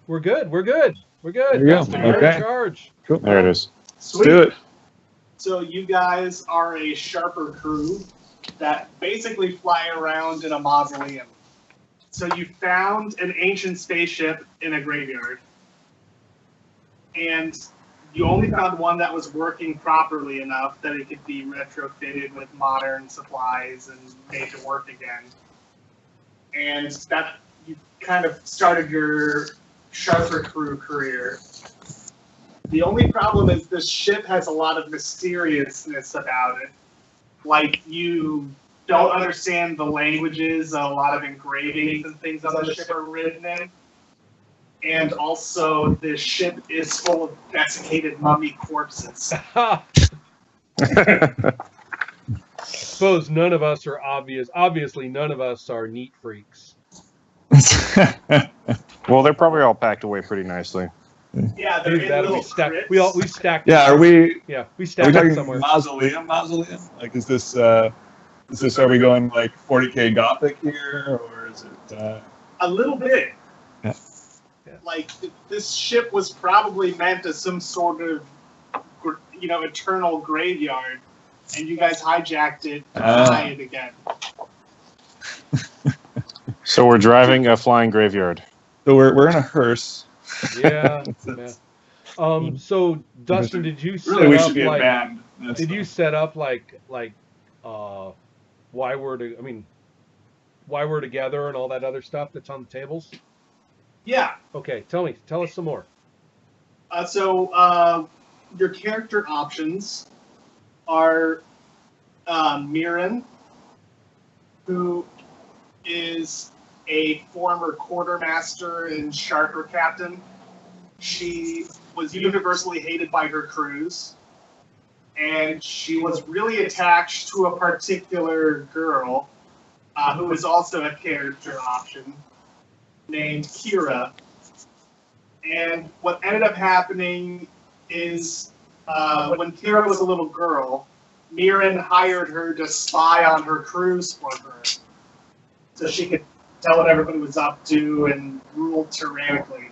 We're good. We're good. We're good. There you go. Dustin, you're Okay. in charge. Cool. There it is. Let's do it. So you guys are a sharper crew that basically fly around in a mausoleum. So you found an ancient spaceship in a graveyard. And you only found one that was working properly enough that it could be retrofitted with modern supplies and made to work again. And that you kind of started your sharper crew career. The only problem is this ship has a lot of mysteriousness about it. Like, you don't understand the languages, a lot of engravings and things on the ship are written in. And also, this ship is full of desiccated mummy corpses. Suppose none of us are obviously none of us are neat freaks. Well, they're probably all packed away pretty nicely. Yeah, they're in That'll little be stacked. crypts. We stacked. Yeah, are we stacked talking it somewhere. mausoleum? Like, is this are we going like 40K Gothic here, or is it? A little bit. Yeah. Like, this ship was probably meant as some sort of, eternal graveyard, and you guys hijacked it to buy it again. So we're driving a flying graveyard. So we're in a hearse. Yeah. So Dustin, did you set Really, we up should be a like? band. Did you set up like why we're together and all that other stuff that's on the tables? Yeah. Okay, tell us some more. So your character options are Mirren, who is a former quartermaster and sharper captain. She was universally hated by her crews, and she was really attached to a particular girl who is also a character option named Kira. And what ended up happening is when Kira was a little girl, Mirren hired her to spy on her crews for her, so she could tell what everybody was up to and rule tyrannically.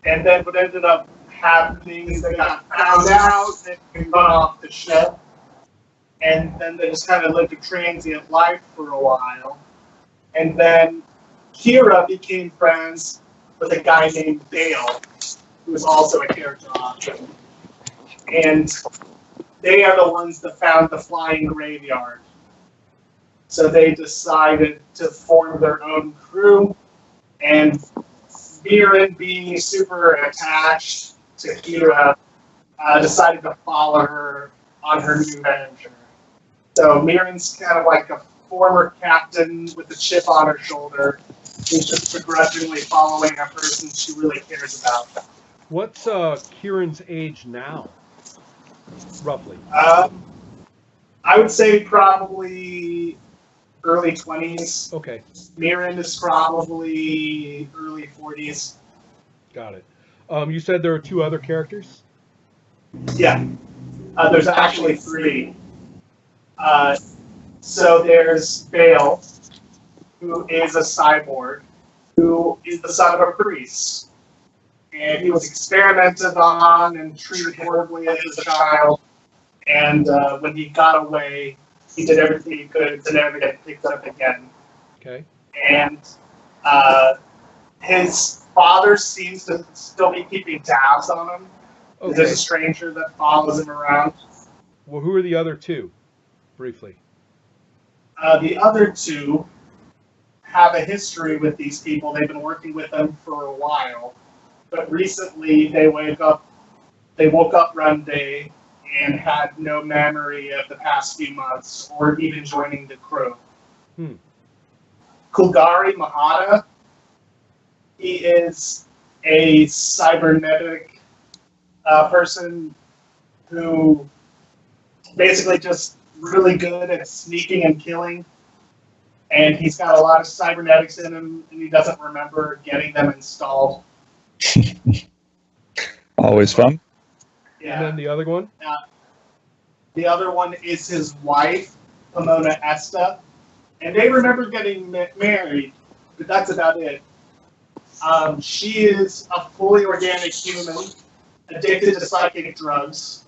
And then what ended up happening is they got found out and got off the ship, and then they just kind of lived a transient life for a while. And then Kira became friends with a guy named Dale, who is also a character option. And they are the ones that found the flying graveyard. So they decided to form their own crew, and Mirren, being super attached to Kira, decided to follow her on her new venture. So Mirren's kind of like a former captain with a chip on her shoulder, who's just begrudgingly following a person she really cares about. What's Kieran's age now, roughly? I would say probably early 20s. Okay, Mirren is probably early 40s. got it. You said there are two other characters? Yeah. There's actually three. So there's Bale, who is a cyborg, who is the son of a priest. And he was experimented on and treated horribly as a child. And when he got away, he did everything he could to never get picked up again. Okay. And his father seems to still be keeping tabs on him. Okay. There's a stranger that follows him around. Well, who are the other two, briefly? The other two have a history with these people. They've been working with them for a while. But recently they woke up one day and had no memory of the past few months or even joining the crew. Kulgari Mahata, he is a cybernetic person who basically just really good at sneaking and killing. And he's got a lot of cybernetics in him, and he doesn't remember getting them installed. Always fun. Yeah. And then the other one? The other one is his wife, Pomona Esta, and they remember getting married, but that's about it. She is a fully organic human, addicted to psychic drugs,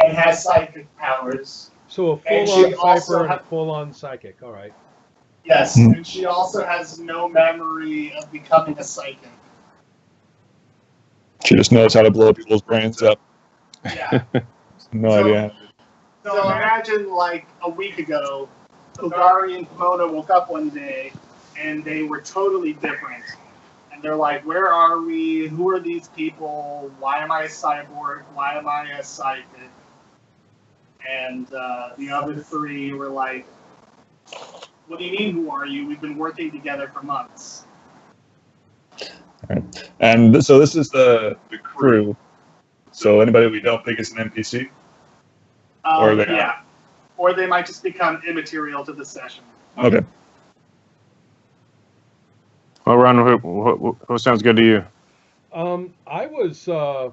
and has psychic powers. So a And she full-on also Cypher and a ha- full-on Psychic. All right. Yes, and she also has no memory of becoming a psychic. She just knows how to blow people's brains up. Yeah. No So- idea. So imagine, like, a week ago, Kogari and Pomona woke up one day, and they were totally different. And they're like, where are we? Who are these people? Why am I a cyborg? Why am I a psychic? And the other three were like, what do you mean, who are you? We've been working together for months. And so this is the crew. So anybody we don't think is an NPC? Or they yeah. Or they might just become immaterial to the session. Okay. Well, Ron, who sounds good to you? I was. I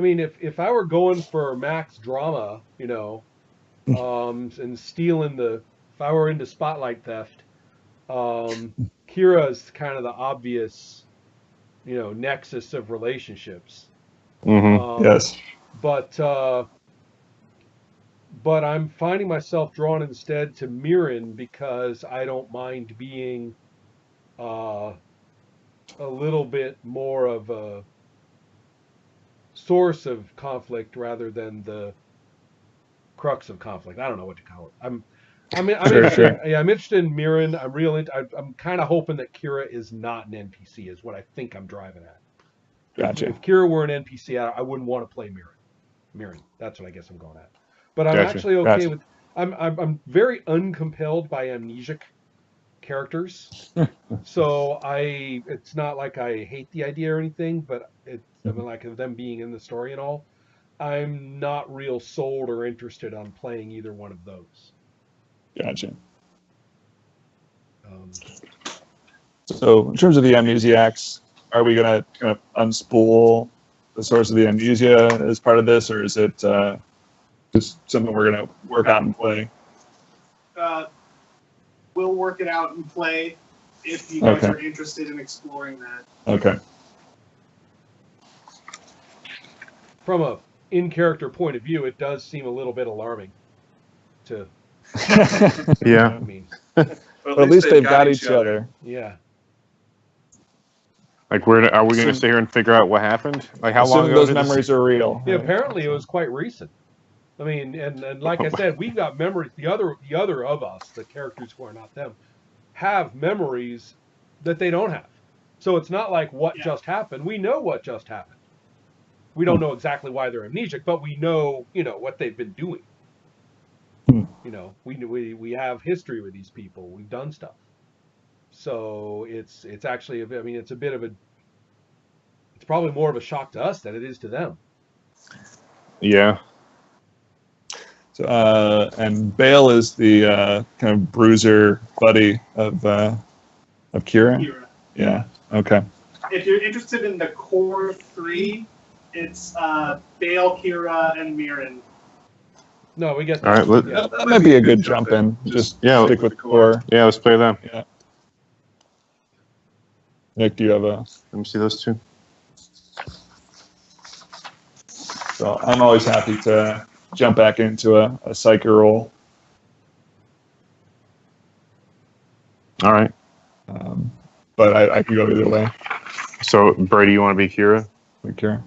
mean, if I were going for max drama, you know, and stealing the, if I were into spotlight theft, Kira is kind of the obvious, you know, nexus of relationships. Mm-hmm. Yes. But I'm finding myself drawn instead to Mirren because I don't mind being a little bit more of a source of conflict rather than the crux of conflict. I don't know what to call it. I'm interested. Sure. Yeah, I'm interested in Mirren. I'm kind of hoping that Kira is not an NPC. Is what I think I'm driving at. Gotcha. If Kira were an NPC, I wouldn't want to play Mirren. That's what I guess I'm going at. But I'm Gotcha. actually okay Gotcha. with. I'm very uncompelled by amnesic characters. So it's not like I hate the idea or anything, but I mean, like them being in the story and all. I'm not real sold or interested on playing either one of those. Gotcha. Um, So in terms of the amnesiacs, are we going to kind of unspool the source of the amnesia as part of this, or is it just something we're going to work out and play? We'll work it out and play if you guys Okay. are interested in exploring that. Okay. from a in-character point of view, it does seem a little bit alarming. To Yeah. I mean, Well, at least they've got each other. yeah. Like, are we going to sit here and figure out what happened? Like, how long Assuming ago those did this- memories are real. Yeah, apparently it was quite recent. I mean, and like I said, we've got memories. The other of us, the characters who are not them, have memories that they don't have. So it's not like what just happened. We know what just happened. We don't know exactly why they're amnesic, but we know, what they've been doing. We have history with these people. We've done stuff. So it's actually, it's a bit of it's probably more of a shock to us than it is to them. Yeah. So, and Bale is the kind of bruiser buddy of Kira. Kira. Yeah. Okay. If you're interested in the core three, it's Bale, Kira, and Mirren. No, we get All that. right, Yeah. That might be a good jump in. Just stick with the core. Yeah, let's play them. Yeah. Nick, do you have a? Let me see those two. So I'm always happy to jump back into a psyker role. All right. But I can go either way. So, Brady, you want to be Kira? With Kira.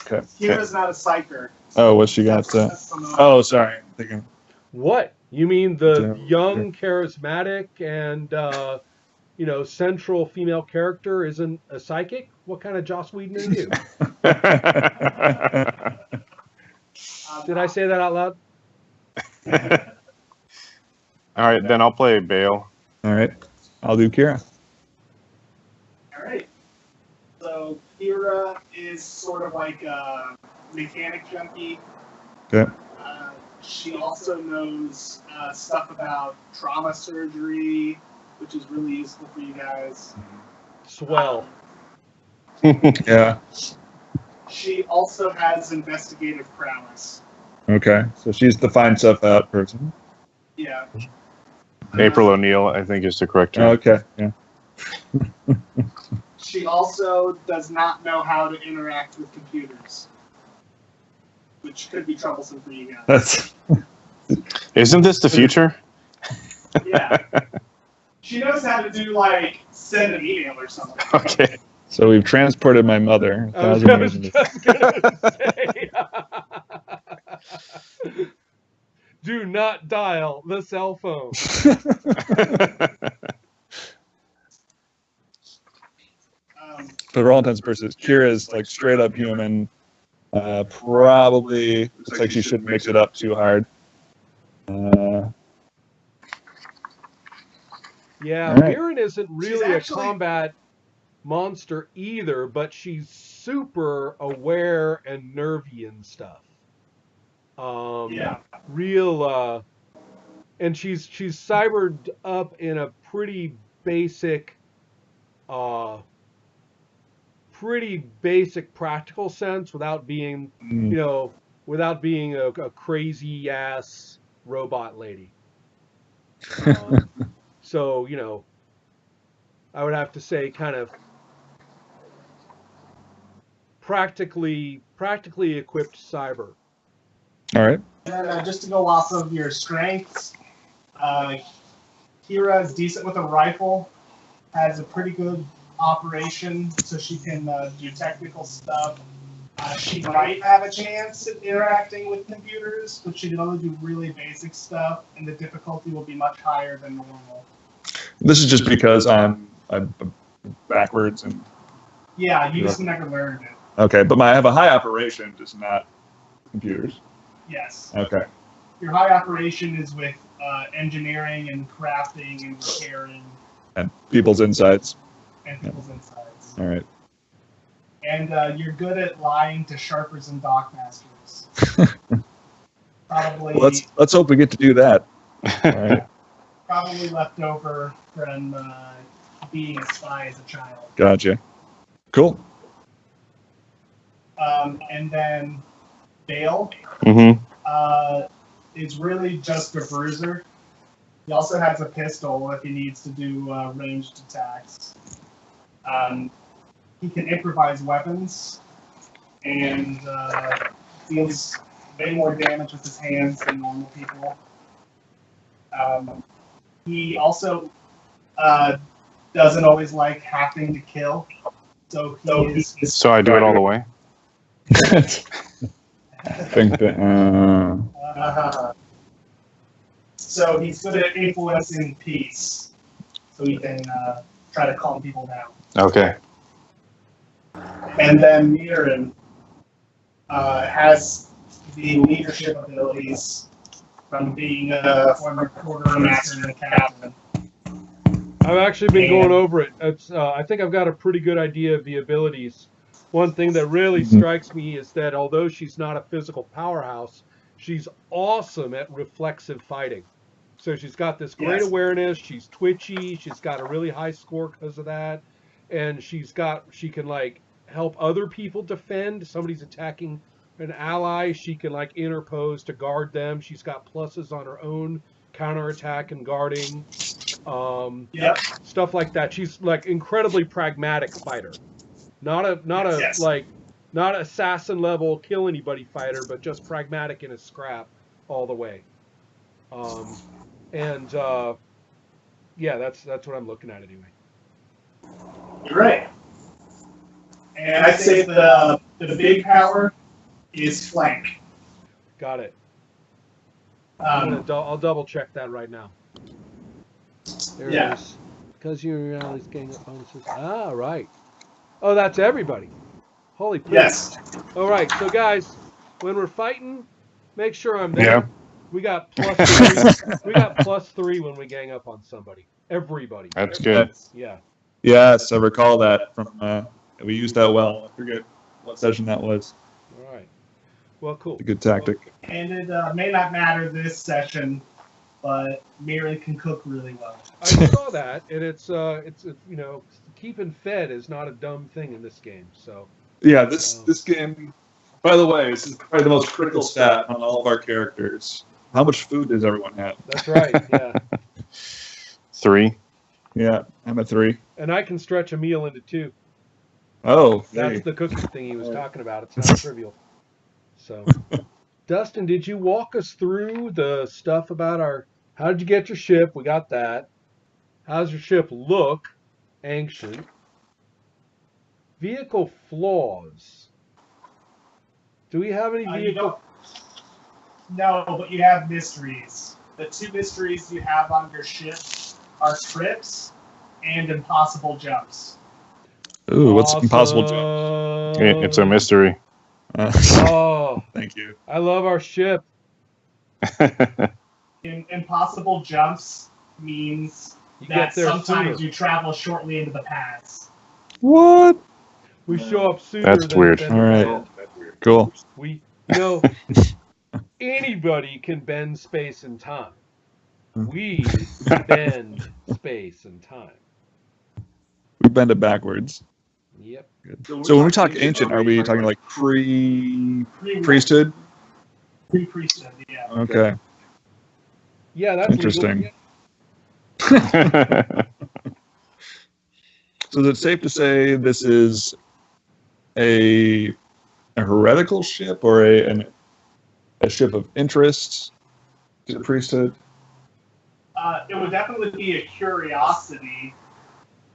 Okay. Kira's not a psyker. Oh, what she got? That's Pomona. Oh, sorry. I'm thinking. What? You mean the Yeah. young, charismatic, and central female character isn't a psychic? What kind of Joss Whedon are you? Did I say that out loud? All right, then I'll play Bale. All right. I'll do Kira. All right. So Kira is sort of like a mechanic junkie. Okay. She also knows stuff about trauma surgery, which is really useful for you guys. Swell. Yeah. She also has investigative prowess. Okay. So she's the find stuff out person. Yeah. April O'Neil, I think, is the correct term. Okay. Yeah. She also does not know how to interact with computers, which could be troublesome for you guys. That's Isn't this the future? Yeah. She knows how to do, like, send an email or something. Okay. so we've transported my mother. I was 1,000 years just gonna say. Do not dial the cell phone. But for all intents and purposes, Kira's like straight up human. Probably looks like she shouldn't mix it up too hard. Yeah, All right. Mirren isn't really actually- a combat monster either, but she's super aware and nervy and stuff. Yeah. Real, and she's cybered up in a pretty basic practical sense without being, without being a crazy ass robot lady. So, I would have to say kind of practically equipped cyber. All right. And just to go off of your strengths, Kira is decent with a rifle, has a pretty good operation, so she can do technical stuff. She might have a chance at interacting with computers, but she can only do really basic stuff, and the difficulty will be much higher than normal. This is just because I'm backwards and Yeah, you just never learned it. okay, but I have a high operation, just not computers. Yes. Okay. Your high operation is with engineering and crafting and repairing And people's insides. and people's insides. All right. And you're good at lying to sharpers and dockmasters. Probably, Well, let's hope we get to do that. All right. probably left over from being a spy as a child. Gotcha. Cool. And then Bale Mm-hmm. is really just a bruiser. He also has a pistol if he needs to do ranged attacks. He can improvise weapons and deals way more damage with his hands than normal people. He also doesn't always like having to kill, so he is. So I do it all the way. I think that. So he's good at influencing peace, so he can try to calm people down. Okay. And then Mirren has the leadership abilities from being a former quartermaster and a captain. I've actually been going over it. It's, I think I've got a pretty good idea of the abilities. One thing that really strikes me is that although she's not a physical powerhouse, she's awesome at reflexive fighting. So she's got this great Yes. awareness. She's twitchy. She's got a really high score because of that, and she can like help other people defend. Somebody's attacking an ally, she can like interpose to guard them. She's got pluses on her own counterattack and guarding. Yep. Stuff like that. She's like incredibly pragmatic fighter. Not assassin level kill anybody fighter, but just pragmatic in a scrap all the way. Yeah, that's what I'm looking at anyway. You're right. And I'd say the big power is flank. Got it. Um, I'll double check that right now. There Yeah. it is. Because you're always getting up bonuses. Ah, right. Oh, that's everybody. Holy poop. yes. All right, so guys, when we're fighting, make sure I'm there. Yeah. We got +3. We got +3 when we gang up on somebody. Everybody. That's good. Yeah. Yes, I recall that from. We used that well. I forget what session that was. All right. Well, cool. A good tactic. And it may not matter this session, but Mirren can cook really well. I saw that, and it's keeping fed is not a dumb thing in this game. So Yeah, this game. By the way, this is probably the most critical stat on all of our characters. How much food does everyone have? that's right. Yeah. 3. Yeah, I'm a 3. And I can stretch a meal into 2. Oh, That's hey. the cookie thing he was talking about. It's not trivial. So, Dustin, did you walk us through the stuff about our? How did you get your ship? We got that. How's your ship look? Ancient. Vehicle flaws. Do we have any You vehicle? No, but you have mysteries. The two mysteries you have on your ship are trips and impossible jumps. Ooh, what's impossible jump? It's a mystery. Oh, Thank you. I love our ship. Impossible jumps means You that get there sometimes sooner. you travel shortly into the paths. What? We show up sooner That's than, weird. than All the right. plan. Cool. Anybody can bend space and time. We bend space and time. We bend it backwards. Yep. Good. So when we talk ancient, are we talking like pre-priesthood? Pre-priesthood, yeah. Okay. Yeah, that's Interesting. legal. So is it safe to say this is a heretical ship or a ship of interest to the priesthood? It would definitely be a curiosity,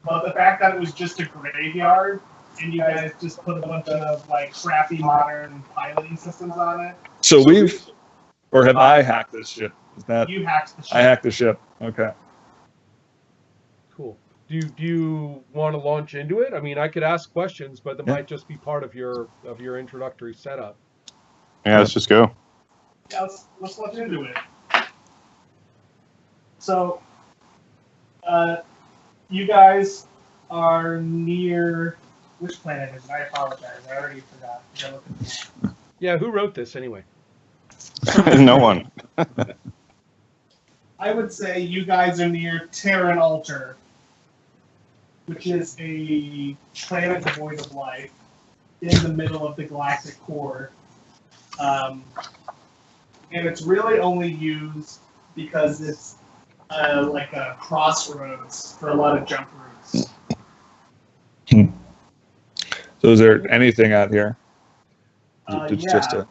but the fact that it was just a graveyard and you guys just put a bunch of like crappy modern piloting systems on it. So have I hacked this ship? Is that You hacked the ship. I hacked the ship? Okay. Cool. Do you want to launch into it? I mean, I could ask questions, but that might just be part of your introductory setup. Yeah, let's just go. Yeah, let's look into it. So, you guys are near which planet is it? I apologize. I already forgot. Yeah, who wrote this anyway? No one. I would say you guys are near Terran Altar, which is a planet devoid of life in the middle of the galactic core. And it's really only used because it's like a crossroads for a lot of jump routes. So is there anything out here? It's Yeah, just a...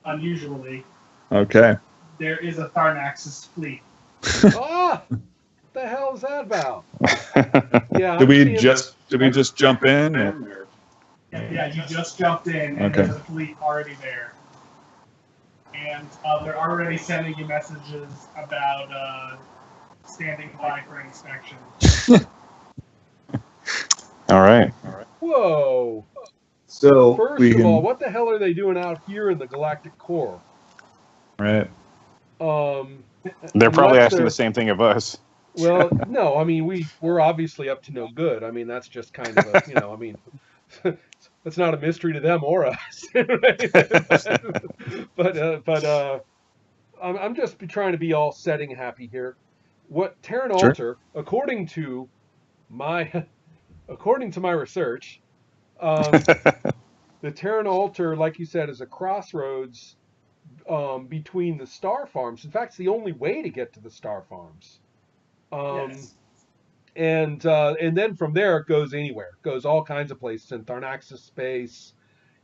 unusually, Okay. there is a Tharnaxis fleet. Ah, what the hell is that about? Yeah. Did we just jump in? Or? Yeah, you just jumped in, and Okay. there's a fleet already there. And they're already sending you messages about standing by for inspection. All right. Whoa. So First of all, what the hell are they doing out here in the galactic core? Right. They're probably asking the same thing of us. Well, no, I mean we're obviously up to no good. I mean that's just kind of a I mean that's not a mystery to them or us. but I'm just trying to be all setting happy here. What Terran Altar, according to my research, the Terran Altar, like you said, is a crossroads between the star farms. In fact, it's the only way to get to the star farms. Yes. And then from there it goes anywhere. It goes all kinds of places in Tharnaxis space,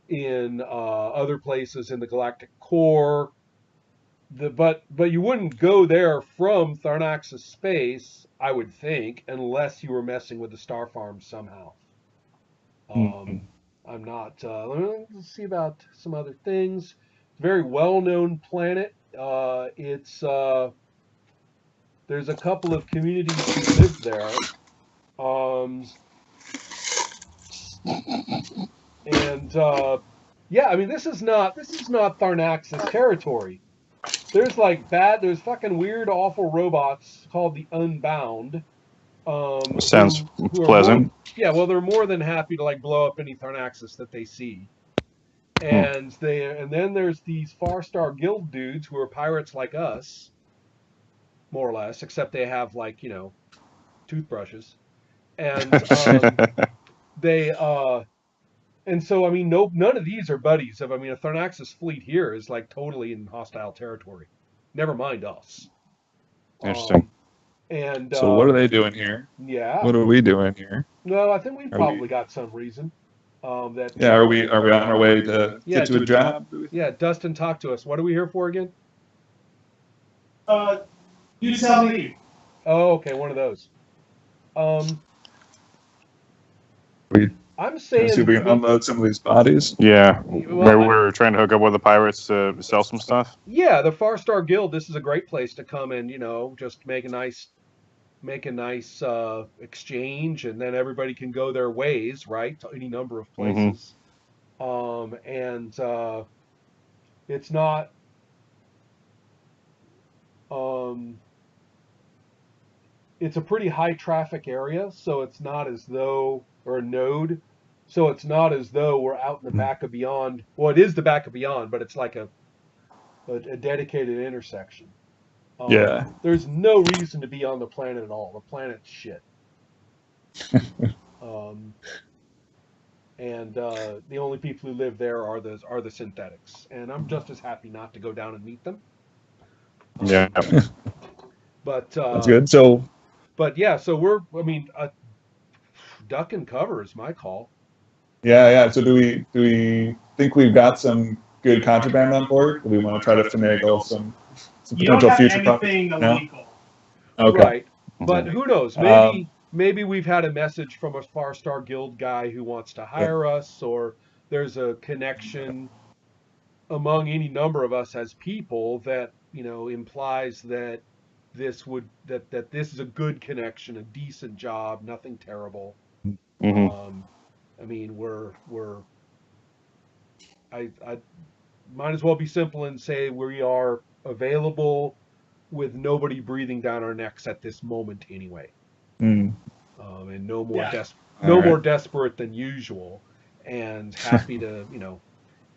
in other places in the galactic core. But you wouldn't go there from Tharnaxis space, I would think, unless you were messing with the star farms somehow. I'm not. Let's see about some other things. Very well-known planet. There's a couple of communities who live there. Yeah, I mean this is not Tharnaxis territory. There's fucking weird, awful robots called the Unbound. Sounds who pleasant. They're more than happy to like blow up any Tharnaxis that they see. And then there's these Far Star Guild dudes who are pirates like us, more or less, except they have like toothbrushes, and and so I mean none of these are buddies of. I mean a Tharnaxis fleet here is like totally in hostile territory. Never mind us. Interesting. And so what are they doing here? Yeah. What are we doing here? Well, I think we've probably got some reason. Yeah, are we on our way to get to a job? Yeah, Dustin, talk to us. What are we here for again? You tell me. Oh, okay, one of those. I'm saying see if we can unload some of these bodies. Yeah, where we're trying to hook up with the pirates to sell some stuff. Yeah, the Far Star Guild. This is a great place to come and just make a nice exchange, and then everybody can go their ways, right, to any number of places. And it's not it's a pretty high traffic area, so it's not as though, or a node, so it's not as though we're out in the back of Beyond. Well, it is the back of Beyond, but it's like a dedicated intersection. Yeah. There's no reason to be on the planet at all. The planet's shit. And the only people who live there are the synthetics, and I'm just as happy not to go down and meet them. Yeah. But that's good. So. But yeah, so duck and cover is my call. Yeah. So do we think we've got some good contraband on board? Do we want to try to finagle some potential future anything illegal? No? Okay. Right. But who knows? Maybe we've had a message from a Far Star Guild guy who wants to hire us, or there's a connection among any number of us as people that implies that this is a good connection, a decent job, nothing terrible. I mean, I might as well be simple and say we are available with nobody breathing down our necks at this moment anyway. And no more more desperate than usual, and happy to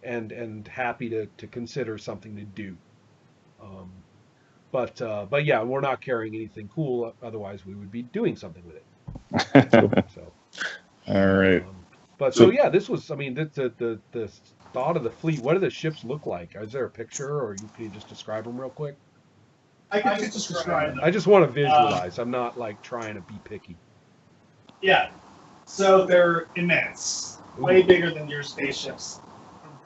and happy to consider something to do. But yeah, we're not carrying anything cool. Otherwise, we would be doing something with it. So, all right. So yeah, this was. I mean, the thought of the fleet. What do the ships look like? Is there a picture, or can you just describe them real quick? I can just describe them. I just want to visualize. I'm not like trying to be picky. Yeah. So they're immense, way bigger than your spaceships,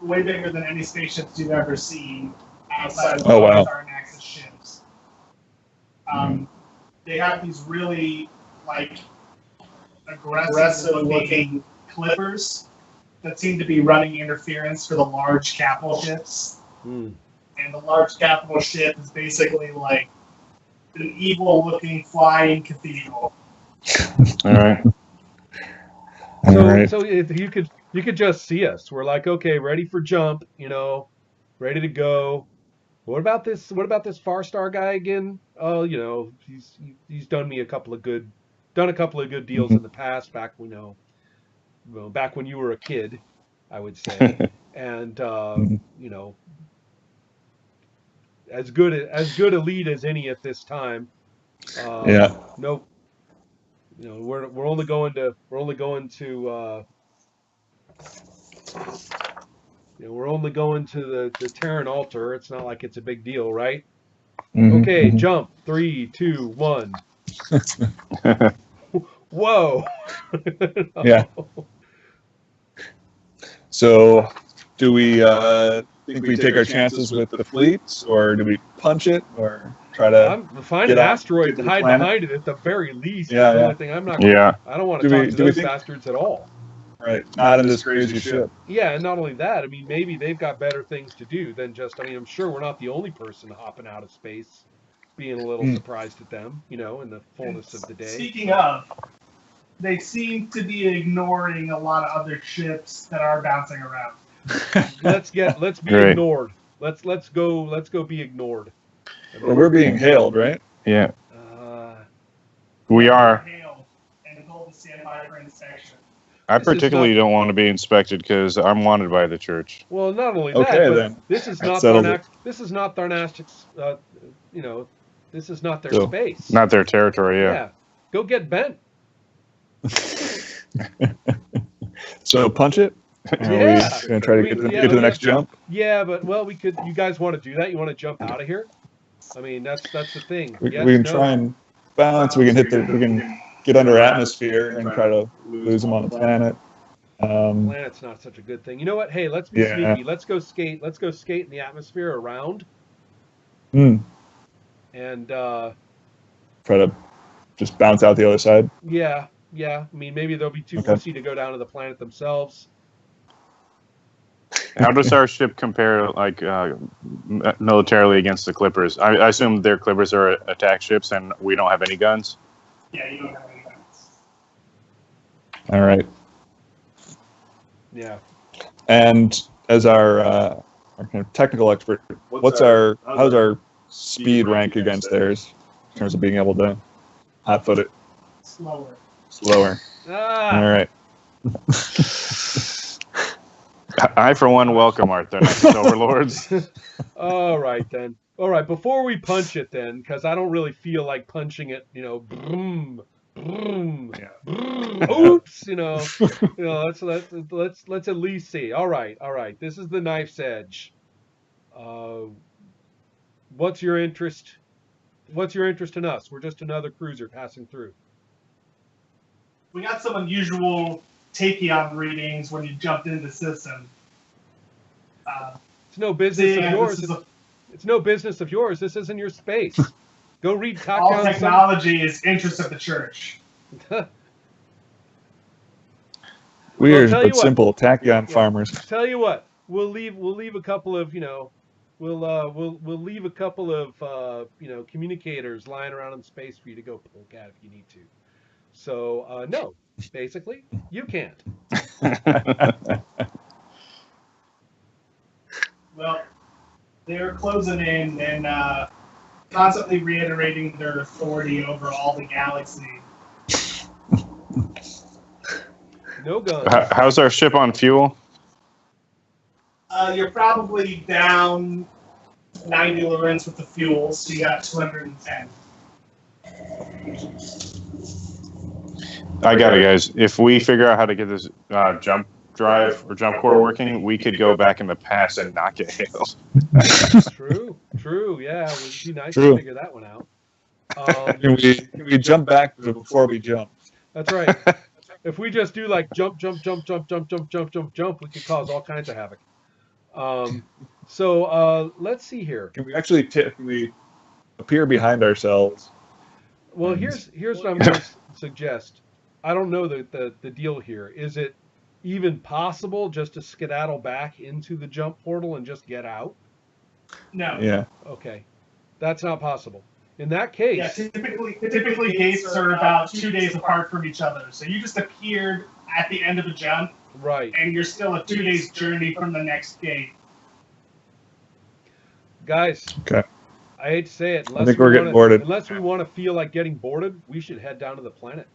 way bigger than any spaceships you've ever seen outside of our Axis ships. They have these really aggressive-looking clippers that seem to be running interference for the large capital ships. And the large capital ship is basically like an evil-looking flying cathedral. All right. So if you could just see us. We're like, okay, ready for jump, ready to go. What about this Far Star guy again? Oh, he's done a couple of good deals in the past, back when you were a kid, I would say. And as good a lead as any at this time. Nope. We're only going to the Terran Altar. It's not like it's a big deal, right? Okay, jump. 3, 2, 1. Whoa. Yeah. So, do we think we take our chances with the fleet, or do we punch it, or try to find an asteroid and hide behind it at the very least? Yeah. The only thing I'm not. Yeah. I don't want to talk to those bastards at all. Right. Not in this crazy ship. Yeah, and not only that, I mean, maybe they've got better things to do than just. I mean, I'm sure we're not the only person hopping out of space, being a little surprised at them, in the fullness of the day. Speaking of, they seem to be ignoring a lot of other ships that are bouncing around. Let's be ignored. Let's go be ignored. Well, we're being hailed, right? Yeah. We are. Hailed and told to stand by for inspection. I particularly don't want to be inspected because I'm wanted by the church. Well, not only that, but then. This is not Tharnastic's. This is not their space. Not their territory. Yeah. Go get bent. So punch it. Yeah. We're gonna try to get to the next jump. Yeah, but we could. You guys want to do that? You want to jump out of here? I mean, that's the thing. We can try and balance. We can get under atmosphere and try to lose them on the planet. Planet's not such a good thing. You know what? Hey, let's be Yeah. sneaky. Let's go skate. Let's go skate in the atmosphere around Hmm. and Try to just bounce out the other side. yeah. I mean, maybe they'll be too Okay. pussy to go down to the planet themselves. How does our ship compare, like, militarily against the Clippers? I assume their Clippers are attack ships, and we don't have any guns. Yeah, you don't have any guns. All right. Yeah. And as our kind of technical expert, how's our speed rank against theirs in terms of being able to hot foot it Slower. slower? Ah. All right. I, for one, welcome our Thanasis overlords. All right then. All right. Before we punch it, then, because I don't really feel like punching it. You know, broom, broom, Yeah. broom, oops. You know, let's at least see. All right. This is the knife's edge. What's your interest? What's your interest in us? We're just another cruiser passing through. We got some unusual Tachyon readings when you jumped into the system. It's no business of Yeah, yours. this is It's no business of yours. This isn't your space. Go read all Tachyon. technology is interest of the church. Weird tell but you what. simple. Tachyon farmers. Tell you what, we'll leave a couple of we'll leave a couple of communicators lying around in space for you to go poke at if you need to. So no, basically you can't. Well, they're closing in and constantly reiterating their authority over all the galaxy. No guns. How's our ship on fuel? You're probably down 90 Lorentz with the fuel, so you got 210. I got it, guys. If we figure out how to get this jump drive or jump core working, we could go back in the past and not get hailed. True. Yeah, it would be nice True. to figure that one out. Can we jump back before we jump? That's right. If we just do like jump, we could cause all kinds of havoc. So let's see here. Can we actually can we appear behind ourselves? Well, here's what I'm going to suggest. I don't know the deal here. Is it even possible just to skedaddle back into the jump portal and just get out? No. Yeah. Okay, that's not possible. In that case, Yeah, typically gates are about 2 days apart from each other. So you just appeared at the end of a jump, right, and you're still a 2 days journey from the next gate. guys. Okay. I hate to say it. I think we're getting boarded. Unless we want to feel like getting boarded, we should head down to the planet.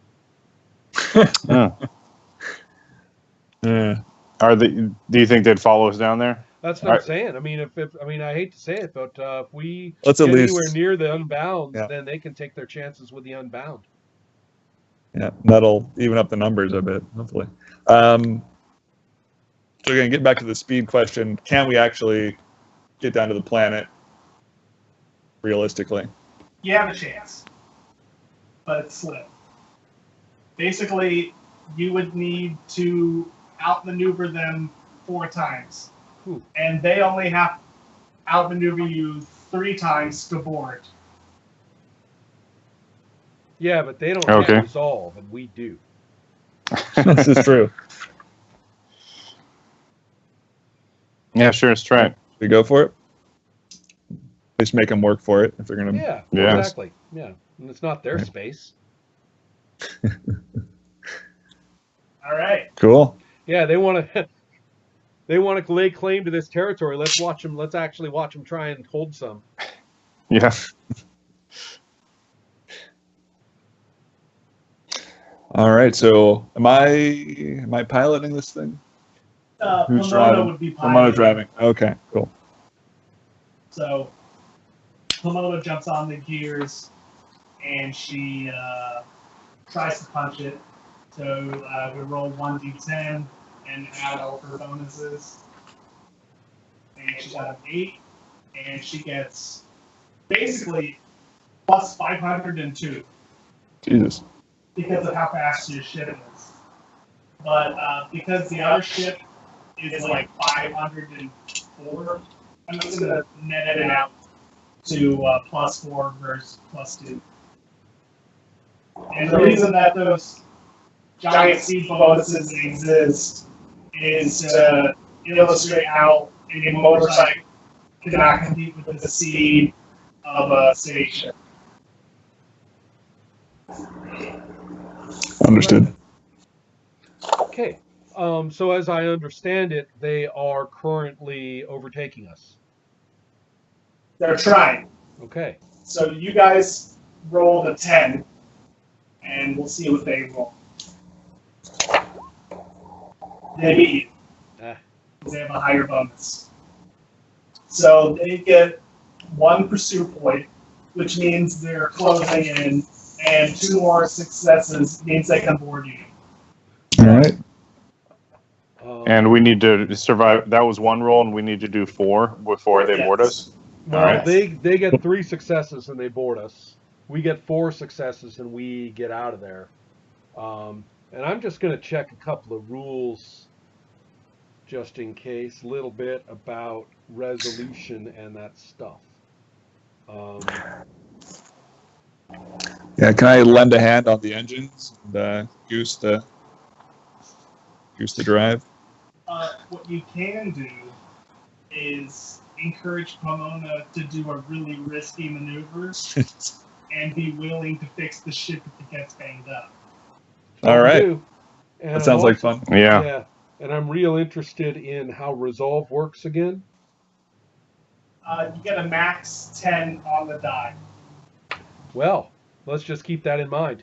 Yeah. Do you think they'd follow us down there? That's what I'm saying. I mean, I hate to say it, but if we Let's get at least anywhere near the Unbound, Yeah. then they can take their chances with the Unbound. Yeah, that'll even up the numbers a bit, hopefully. So again, get back to the speed question. Can we actually get down to the planet realistically? You have a chance, but it's slim. Basically, you would need to outmaneuver them 4 times. Whew. And they only have outmaneuver you 3 times to board. Yeah, but they don't Okay. have resolve, and we do. This is true. Yeah, sure, let's try it. We go for it. At least make them work for it if they're gonna. Yeah, Yeah. exactly. Yeah, and it's not their space. All right. Cool. Yeah, they want to. They want to lay claim to this territory. Let's watch them. Let's actually watch them try and hold some. Yeah. All right. So am I piloting this thing? Who's Pomona driving? would be Pomona piloting. driving. Okay. Cool. So Pomona jumps on the gears and she tries to punch it. So we roll 1d10 and add all her bonuses. And she got an 8, and she gets basically plus 502 Jesus. because of how fast your ship is. but because the other ship is like 504, I'm just gonna net it out to +4 versus +2. And the reason that those giant speed bonuses exist is to illustrate how a motorcycle cannot compete with the speed of a station. Understood. Okay. So as I understand it, they are currently overtaking us. They're trying. Okay. So you guys rolled a 10, and we'll see what they roll. They beat you. Ah. They have a higher bonus. So they get 1 pursuit point, which means they're closing in, and 2 more successes means they can board you. All right. And we need to survive. That was 1 roll, and we need to do 4 before they board us. Well, All right. they get 3 successes and they board us. We get 4 successes and we get out of there. And I'm just going to check a couple of rules just in case, a little bit about resolution and that stuff. Yeah, can I lend a hand on the engines and goose the drive? What you can do is encourage Pomona to do a really risky maneuver and be willing to fix the ship if it gets banged up. All right. And That sounds like fun. Yeah. And I'm real interested in how resolve works again. You get a max 10 on the die. Well, let's just keep that in mind.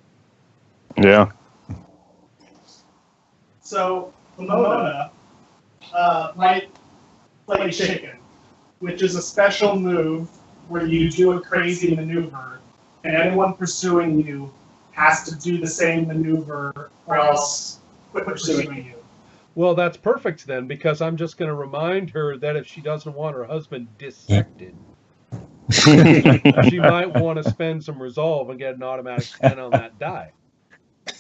Yeah. So Pomona might play chicken, which is a special move where you do a crazy maneuver, and anyone pursuing you has to do the same maneuver or else quit pursuing you. Well, that's perfect then, because I'm just going to remind her that if she doesn't want her husband dissected, she might want to spend some resolve and get an automatic 10 on that die.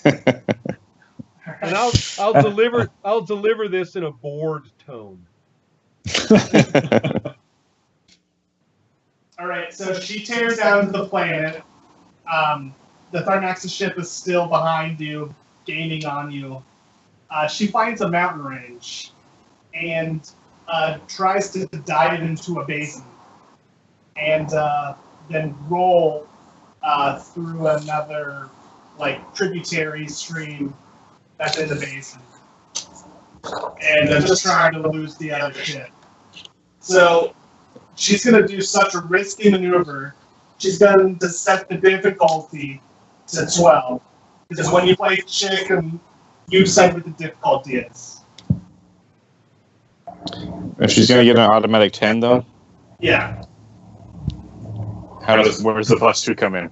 And I'll deliver this in a bored tone. All right, so she tears down to the planet. The Tharnaxis ship is still behind you, gaining on you. She finds a mountain range and tries to dive into a basin and then roll through another tributary stream that's in the basin. And just trying to lose the other ship. So she's going to do such a risky maneuver. She's going to set the difficulty to 12. Because when you play chicken, you decide what the difficulty is. And she's going to get an automatic 10, though? Yeah. Where's the +2 come in?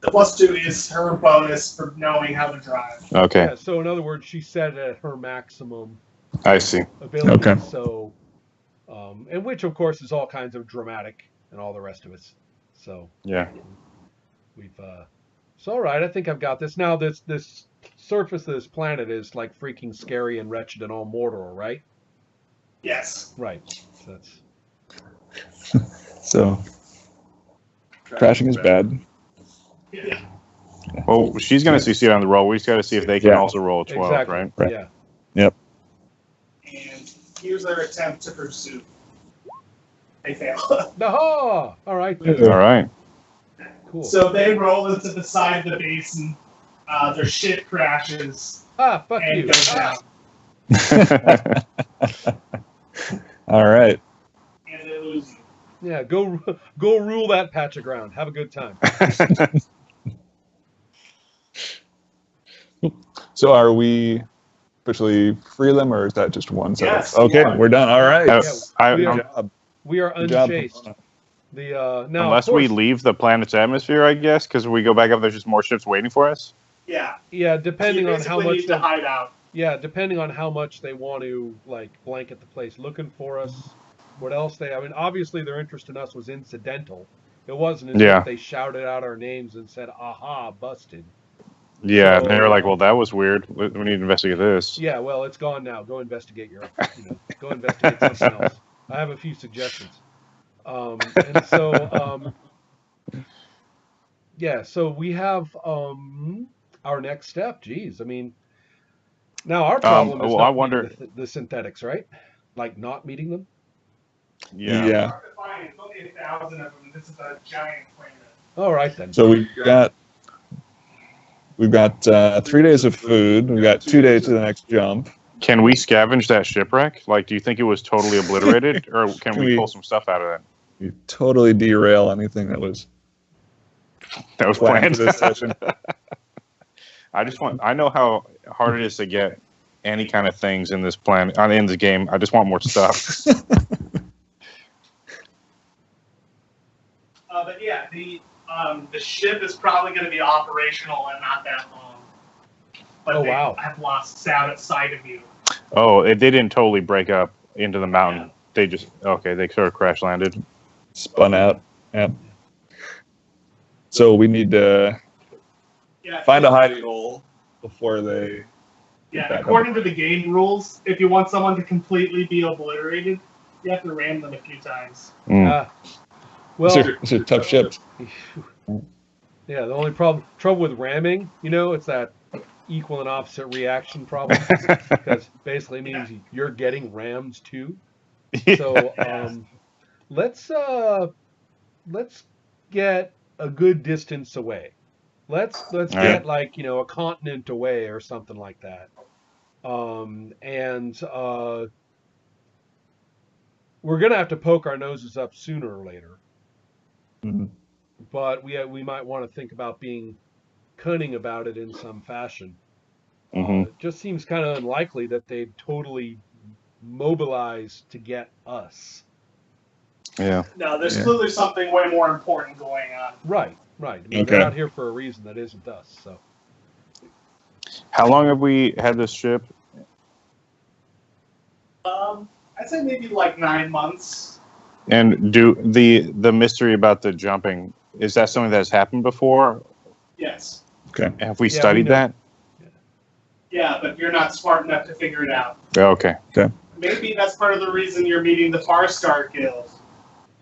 The +2 is her bonus for knowing how to drive. Okay. Yeah, so in other words, she set it at her maximum I see. ability. Okay. So, and which of course is all kinds of dramatic and all the rest of it. So Yeah. we've it's all right. I think I've got this. Now this surface of this planet is like freaking scary and wretched and all Mordor, right? Yes. Right. So that's So crashing is bad. Yeah. Well, she's going to succeed on the roll. We just got to see if they can Yeah. also roll a 12, exactly right? Right. Yeah. Yep. And here's their attempt to pursue. They fail. Aha! All right. Yeah. All right. Cool. So they roll into the side of the basin. Their ship crashes Fuck and you. goes down. All right. And they lose you. Yeah. Go rule that patch of ground. Have a good time. So are we officially free them, or is that just one set? Yes, Okay, you are. we're done. All right. we are- Good job. We are Good job, unchased. Pomona. The now Unless of course, we leave the planet's atmosphere, I guess, because we go back up, there's just more ships waiting for us. Yeah. yeah, depending you on how basically much need to hide out. depending on how much they want to blanket the place looking for us. What else I mean, obviously their interest in us was incidental. It wasn't as Yeah. if they shouted out our names and said, "Aha, busted." Yeah, So, they were like, well, that was weird. We need to investigate this. Yeah, well, it's gone now. Go investigate go investigate something else. I have a few suggestions. And so, yeah, so we have our next step. Geez, I mean, now our problem is Well, I not meeting wonder. the synthetics, right? Like not meeting them. Yeah. Yeah. Hard to find. It's only 1,000 of them. This is a giant planet. All right then. So we've got 3 days of food. We've got 2 days to the next jump. Can we scavenge that shipwreck? Like, do you think it was totally obliterated, or can we we- pull some stuff out of it? You totally derail anything that was That was planned planned. for this session. I know how hard it is to get any kind of things in this in this game. I just want more stuff. But yeah, the ship is probably going to be operational and not that long. But Oh, they wow. have lost sight of you. Oh, they didn't totally break up into the mountain. They just they sort of crash landed. Spun out. Yeah. So we need to Yeah, find a hiding hole before they. Yeah, back according to the game rules, if you want someone to completely be obliterated, you have to ram them a few times. Mm. Well, It's a tough ship. yeah. The only trouble with ramming, it's that equal and opposite reaction problem, because basically means you're getting rammed too. So let's get a good distance away. Let's get like a continent away or something like that. And we're gonna have to poke our noses up sooner or later. Mhm. But we might want to think about being cunning about it in some fashion. Mhm. It just seems kind of unlikely that they'd totally mobilize to get us. Yeah. No, there's Yeah. clearly something way more important going on. Right. I mean, Okay. they're not here for a reason that isn't us. So How long have we had this ship? I'd say maybe like 9 months. And do the mystery about the jumping, is that something that's happened before? Yes. Okay. Have we Yeah, studied we know. that? Yeah, but you're not smart enough to figure it out. Oh, okay. Maybe that's part of the reason you're meeting the Far Star Guild.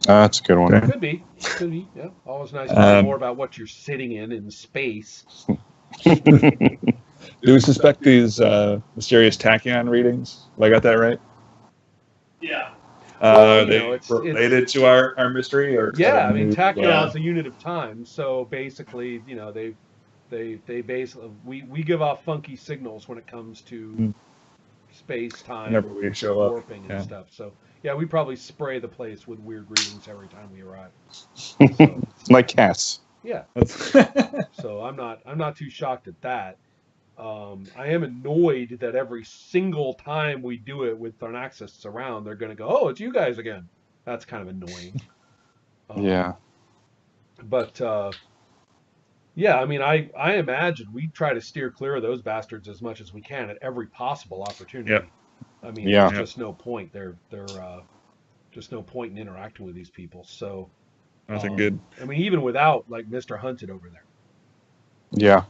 That's a good one. Okay. could be. Yeah. Always nice to know Um, more about what you're sitting in space. Do we suspect these mysterious tachyon readings? Have I got that right? Yeah. Well, Are they it's related to our mystery, or Yeah, I mean, tachyon yeah. is a unit of time, so basically, they basically we give off funky signals when it comes to space, time, Whenever we show up, warping and yeah. stuff. So yeah, we probably spray the place with weird readings every time we arrive. So, Like cats. yeah, That's- so I'm not too shocked at that. I am annoyed that every single time we do it with Tharnaxists around, they're going to go, "Oh, it's you guys again." That's kind of annoying. Yeah. But yeah, I mean, I imagine we try to steer clear of those bastards as much as we can at every possible opportunity. Yep. I mean, Yeah. there's just no point. They're just no point in interacting with these people. So Nothing good. I mean, even without like Mr. Hunted over there, Yeah.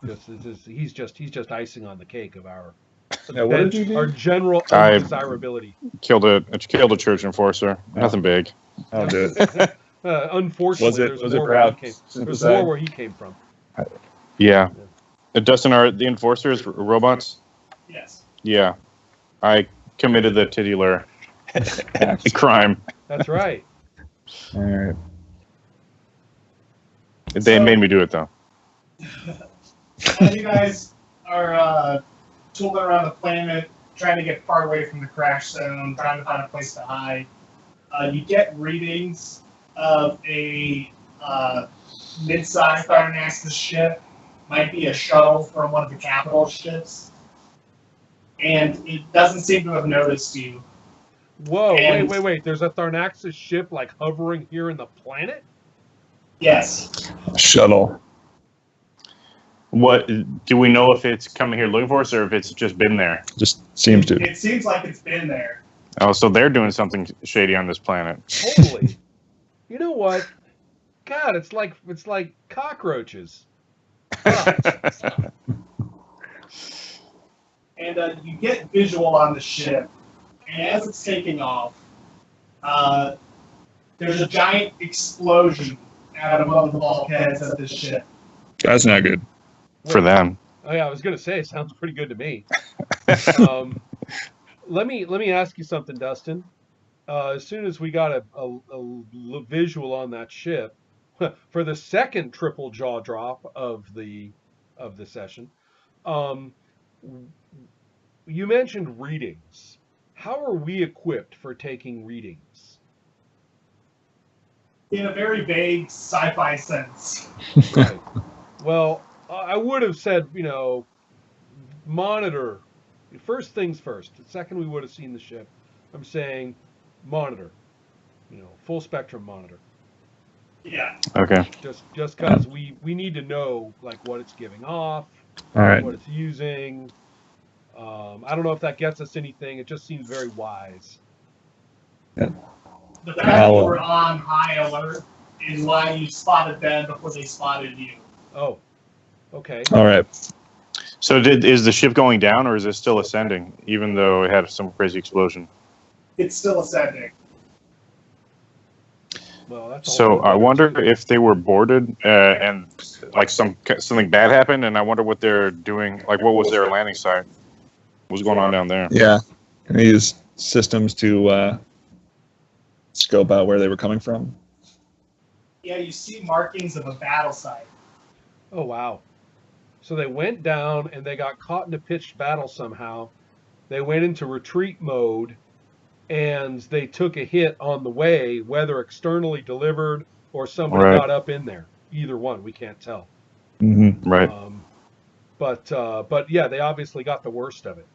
he's just icing on the cake of our Yeah, what did you do? our general I- undesirability. Killed a church enforcer. Nothing big. I'll do it. Unfortunately, Was it there's more where he perhaps came. There's Synthicide? more where he came from. Yeah. Dustin, are the enforcers robots? Yes. Yeah. I committed the titular crime. That's right. All right. They made me do it though. As you guys are tooling around the planet, trying to get far away from the crash zone, trying to find a place to hide, you get readings of a mid-sized Tharnaxis ship. Might be a shuttle from one of the capital ships. And it doesn't seem to have noticed you. Whoa! And- Wait! There's a Tharnaxis ship like hovering here in the planet. Yes. Shuttle. What do we know if it's coming here looking for us or if it's just been there? Just seems to. It seems like it's been there. Oh, so they're doing something shady on this planet. Totally. You know what? God, it's like cockroaches. Fuck. And you get visual on the ship, and as it's taking off, there's a giant explosion out of one of the bulkheads of this ship. That's not good. For them. Oh yeah, I was gonna say it sounds pretty good to me. Let me ask you something, Dustin. As soon as we got a visual on that ship, for the second triple jaw drop of the session, um, you mentioned readings. How are we equipped for taking readings? In a very vague sci-fi sense. Right. Well, I would have said, monitor. First things first. The second we would have seen the ship, I'm saying monitor. Full spectrum monitor. Yeah. Okay. Just because we need to know like what it's giving off, All right. what it's using. I don't know if that gets us anything. It just seems very wise. The fact that you were on high alert is why you spotted them before they spotted you. Oh, okay. All right. So is the ship going down or is it still ascending, even though it had some crazy explosion? It's still ascending. Well, that's So I wonder if they were boarded and like something bad happened, and I wonder what they're doing. Like, what was their landing site? What's going on down there? Yeah. Can I use systems to scope out where they were coming from? Yeah, you see markings of a battle site. Oh wow. So they went down and they got caught in a pitched battle somehow. They went into retreat mode and they took a hit on the way, whether externally delivered or somebody Right. got up in there. Either one, we can't tell. Mm-hmm. Right. But yeah, they obviously got the worst of it.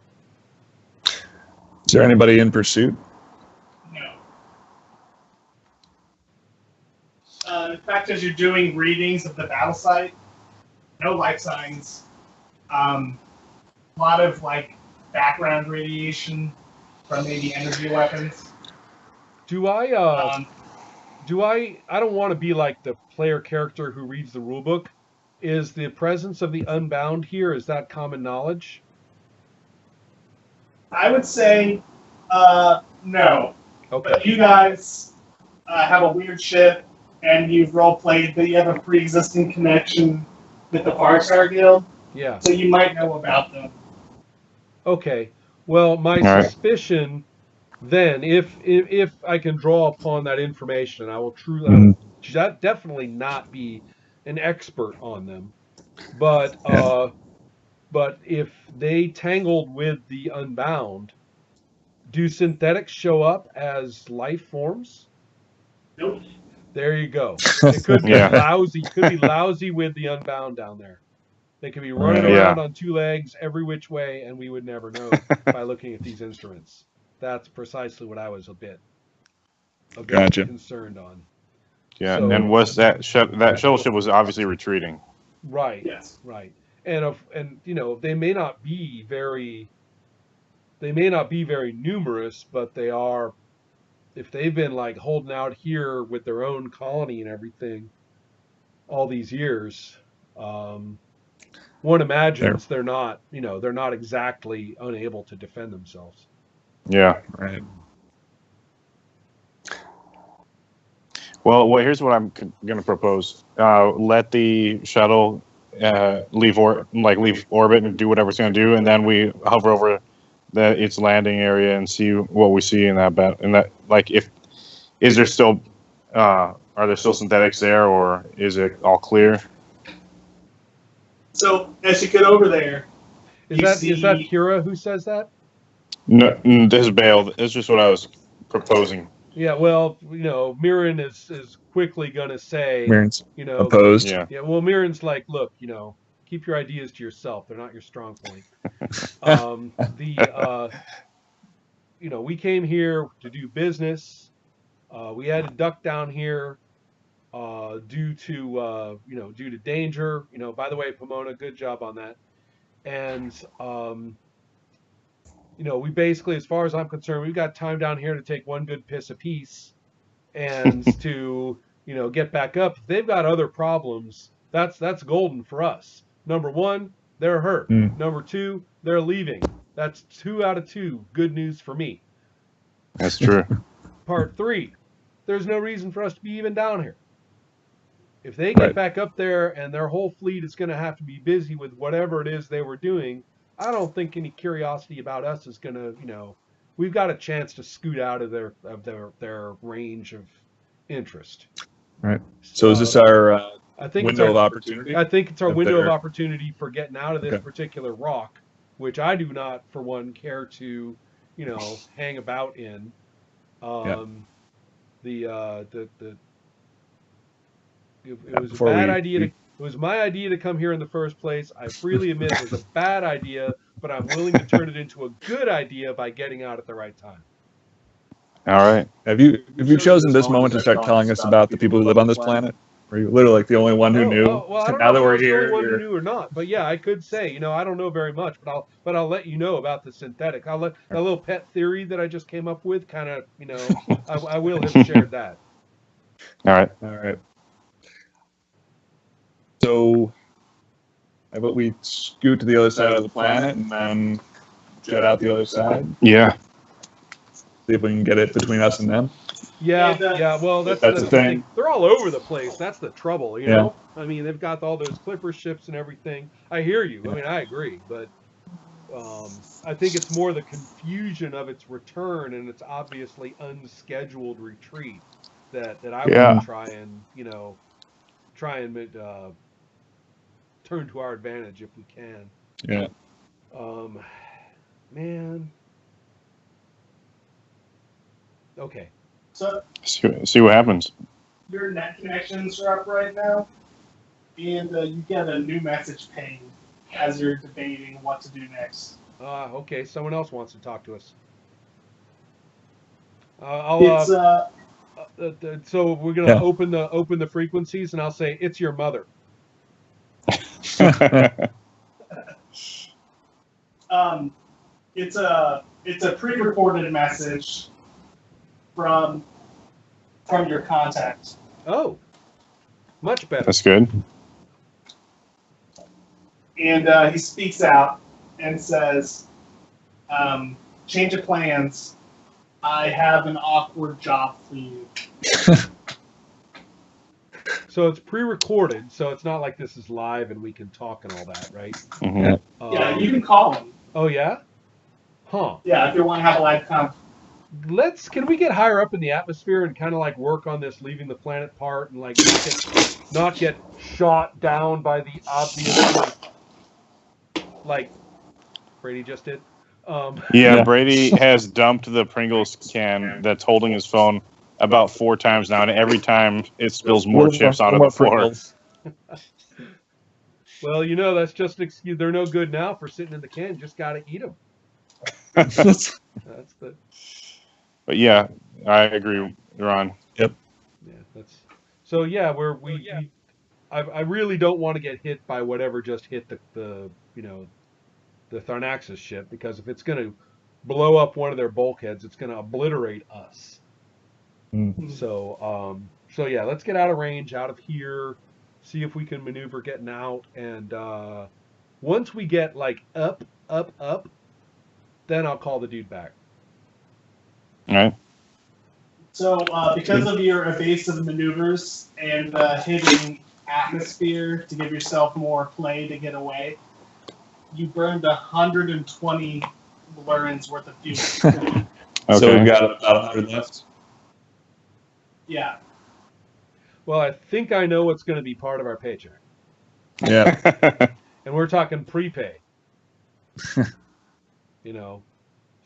Is there anybody in pursuit? No. In fact, as you're doing readings of the battle site, no life signs. A lot of like background radiation from maybe energy weapons. I don't want to be like the player character who reads the rulebook. Is the presence of the Unbound here, is that common knowledge? I would say no. Okay. But you guys have a weird ship, and you've role-played that you have a pre-existing connection with the Farstar Guild, Yeah. so you might know about them. Okay. Well, my right. suspicion then, if I can draw upon that information, and I will definitely not be an expert on them, but but if they tangled with the Unbound, do synthetics show up as life forms? Nope. There you go. It could be Yeah. lousy. Could be lousy with the Unbound down there. They could be running Right. around Yeah. on two legs every which way, and we would never know by looking at these instruments. That's precisely what I was a bit Gotcha. concerned on. Yeah. So- And was that shuttle ship was obviously retreating? Right. Yes. Right. And they may not be very numerous, but they are. If they've been like holding out here with their own colony and everything all these years, one imagines they're not exactly unable to defend themselves. Yeah. Right. Well, here's what I'm going to propose. Let the shuttle leave orbit and do whatever it's going to do, and then we hover over its landing area and see what we see in that are there still synthetics there, or is it all clear? So as you get over there, Is that Kira who says that? No, this is Bale. This is just what I was proposing. Yeah, well, Mirren is quickly gonna say, Mirren's opposed. Yeah. yeah. Well, Mirren's like, look, keep your ideas to yourself. They're not your strong point. We came here to do business. We had to duck down here due to danger. By the way, Pomona, good job on that. And we basically, as far as I'm concerned, we've got time down here to take one good piss apiece and to get back up. If they've got other problems, that's golden for us. Number one, They're hurt. Mm. Number 2, they're leaving. That's 2 out of 2. Good news for me. That's true. Part 3, there's no reason for us to be even down here. If they get Right. back up there and their whole fleet is going to have to be busy with whatever it is they were doing, I don't think any curiosity about us is going to, we've got a chance to scoot out of their range of interest. Right. So is this our I think window of opportunity? I think it's our If window of they're- opportunity for getting out of this Okay. particular rock, which I do not, for one, care to, hang about in. It was a Before bad we- idea. It was my idea to come here in the first place. I freely admit it was a bad idea, but I'm willing to turn it into a good idea by getting out at the right time. All right. Have you chosen this moment to start telling us about the people who live on this planet? Or are you literally like the only one who knew? Well, I don't now know that if I we're was the only here, one who knew or not, but yeah, I could say, I don't know very much, but I'll let you know about the synthetic. I'll let that little pet theory that I just came up with, kind of, I will have shared that. All right. all right. So, how about we scoot to the other side of the planet and then jet out the other side? Yeah. See if we can get it between us and them. Yeah. Well, that's the the thing. They're all over the place. That's the trouble, Yeah. know. I mean, they've got all those clipper ships and everything. I hear you. I mean, I agree, but I think it's more the confusion of its return and its obviously unscheduled retreat that I Yeah. want to try and turn to our advantage if we can. Yeah. Man. Okay. So See what happens. your net connections are up right now, and you get a new message ping as you're debating what to do next. Okay. Someone else wants to talk to us. It's So we're gonna Yeah. open the frequencies, and I'll say it's your mother. it's a pre-recorded message from your contact. Oh, much better. That's good. And he speaks out and says, change of plans. I have an awkward job for you. So it's pre-recorded, so it's not like this is live and we can talk and all that, right? Mhm. Yeah, you can call him. Oh yeah? Huh. Yeah, if you want to have a live conf. Can we get higher up in the atmosphere and kind of like work on this leaving the planet part and like not get shot down by the obvious like Brady just did? Yeah, Brady has dumped the Pringles can that's holding his phone about 4 times now, and every time it spills more chips onto the floor. Well, that's just an excuse. They're no good now for sitting in the can. Just got to eat them. Pringles. That's the. But yeah, I agree, Ron. Yeah, that's. So yeah, I really don't want to get hit by whatever just hit the Tharnaxis ship, because if it's going to blow up one of their bulkheads, it's going to obliterate us. Mm. So yeah, let's get out of range, out of here, see if we can maneuver getting out, and once we get like up, then I'll call the dude back. All right. So because of your evasive maneuvers and hitting atmosphere to give yourself more play to get away, you burned 120 Lurins worth of fuel. Okay. So we've got about 100 left. Yeah. Well, I think I know what's going to be part of our paycheck, Yeah. and we're talking prepay.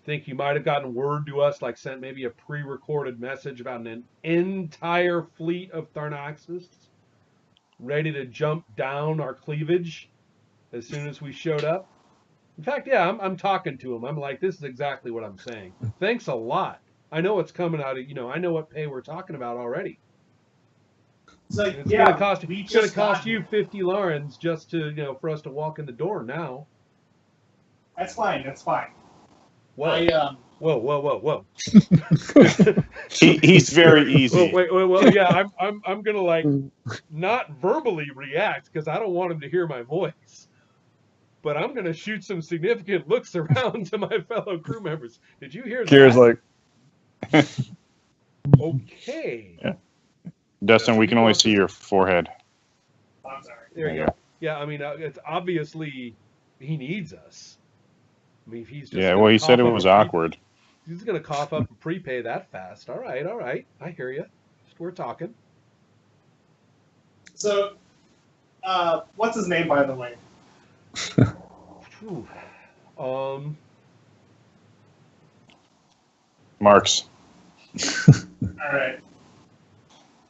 Think you might have gotten word to us, like sent maybe a pre-recorded message about an entire fleet of Tharnaxis ready to jump down our cleavage as soon as we showed up. In fact, yeah, I'm talking to him. I'm like, this is exactly what I'm saying. Thanks a lot. I know what's coming out of, I know what pay we're talking about already. It's like, It's yeah, gonna cost we it's gonna just cost got you here. 50 Larens just to, for us to walk in the door now. That's fine. That's fine. Whoa. Whoa. He's very easy. Well, yeah, I'm gonna like not verbally react because I don't want him to hear my voice. but I'm going to shoot some significant looks around to my fellow crew members. Did you hear Kira's that? like, Okay. yeah. Dustin, we You can only want see this- your forehead. I'm sorry. There you There you go. Yeah, I mean, it's obviously he needs us. I mean, if he's just Yeah, gonna well, he said cough it up was a pre- awkward. He's going to cough up and prepay that fast. All right, all right. I hear you. We're talking. So, what's his name, by the way? Ooh. Um, Marks. All right.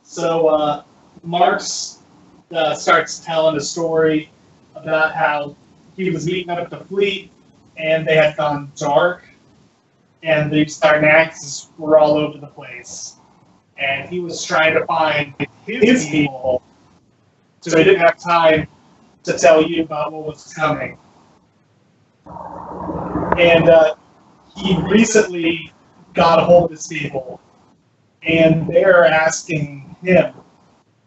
So, Marx starts telling a story about how he was meeting up with the fleet, and they had gone dark, and the Starnaxes were all over the place. And he was trying to find his people, so he didn't have time to tell you about what was coming. And he recently got a hold of his people, and they're asking him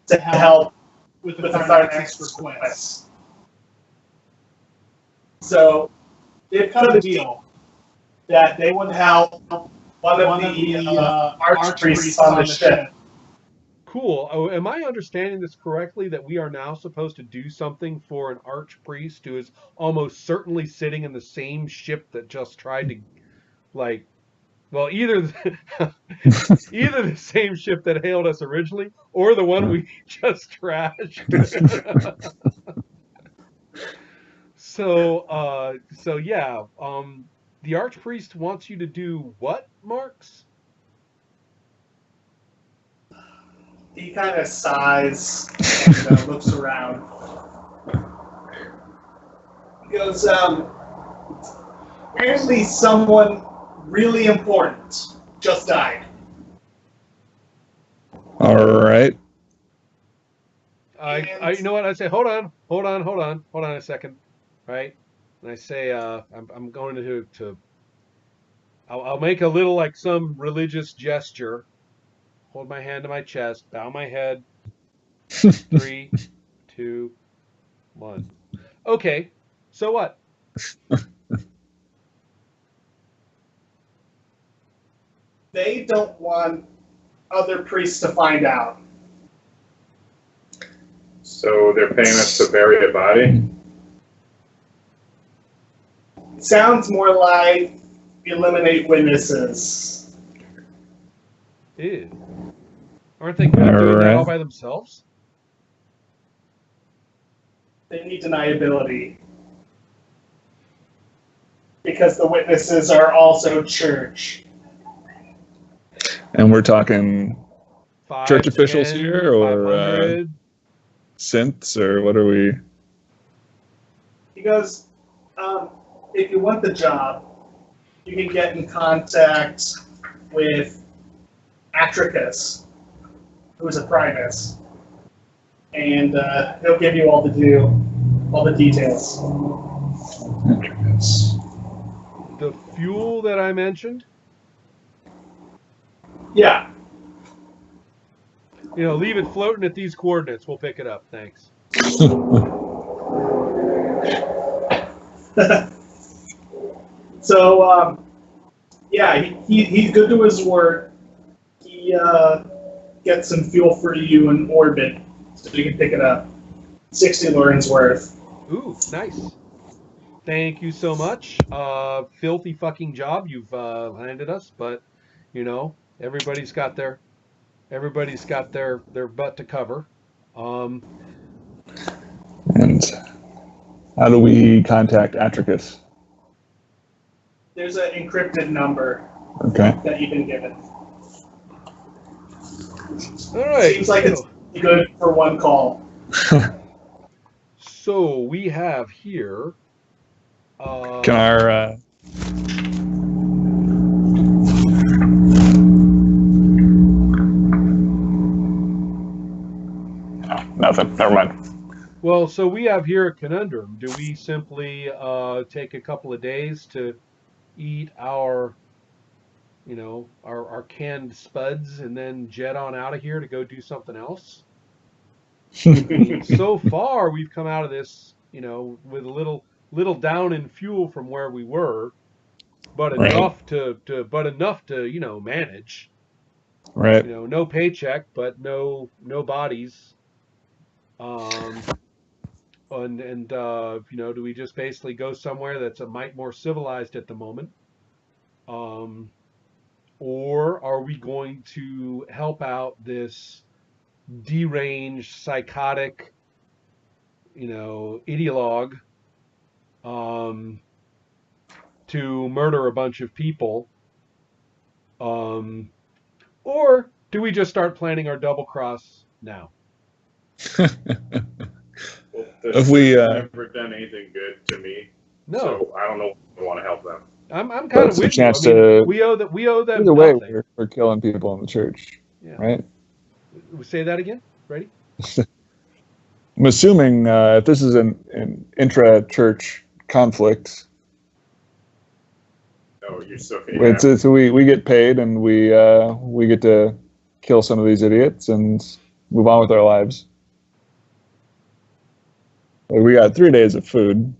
to help with our next request. So they've cut a deal that they would help one of the archpriests on the ship. cool. Oh, am I understanding this correctly that we are now supposed to do something for an archpriest who is almost certainly sitting in the same ship that just tried to, like, well, either either the same ship that hailed us originally or the one we just trashed. So yeah, the archpriest wants you to do what, Marks? He kind of sighs and looks around. He goes, apparently someone really important just died. all right. You know what? I say, hold on a second, right? And I say, I'm going to I'll make a little like some religious gesture, hold my hand to my chest, bow my head. 3, 2, 1. Okay, so what? They don't want other priests to find out. So they're paying us to bury a body? Sounds more like eliminate witnesses. Ew. Aren't they good at doing that all Alright. by themselves? They need deniability. Because the witnesses are also church. And we're talking 5, church officials 10, here, or 500. synths, or what are we? He goes, if you want the job, you can get in contact with Atricus, who's a Primus, and he'll give you all the details. The fuel that I mentioned, Yeah. leave it floating at these coordinates. We'll pick it up. Thanks. So, yeah, he's good to his word. He gets some fuel for you in orbit, so you can pick it up. 60 Loren's worth. Ooh, nice. Thank you so much. Filthy fucking job you've landed us, but everybody's got their butt to cover. And how do we contact Atricus? There's an encrypted number Okay. that you've been given. All right. Seems like it's good for one call. So we have here. Can our nothing. Never mind. Well, so we have here a conundrum. Do we simply take a couple of days to eat our canned spuds and then jet on out of here to go do something else? I mean, so far we've come out of this, with a little little down in fuel from where we were, but Right. enough to manage. Right. No paycheck, but no bodies. And do we just basically go somewhere that's a mite more civilized at the moment? Or are we going to help out this deranged, psychotic, ideologue to murder a bunch of people? Or do we just start planning our double cross now? Well, If we, never done anything good to me, No, so I don't know if I want to help them. I'm kind of That's a with you. chance I mean, to- we owe them either way, nothing. we're killing people in the church, Yeah. right? Say that again. Ready? I'm assuming if this is an intra-church conflict, No, you're so so we get paid and we get to kill some of these idiots and move on with our lives. We got 3 days of food.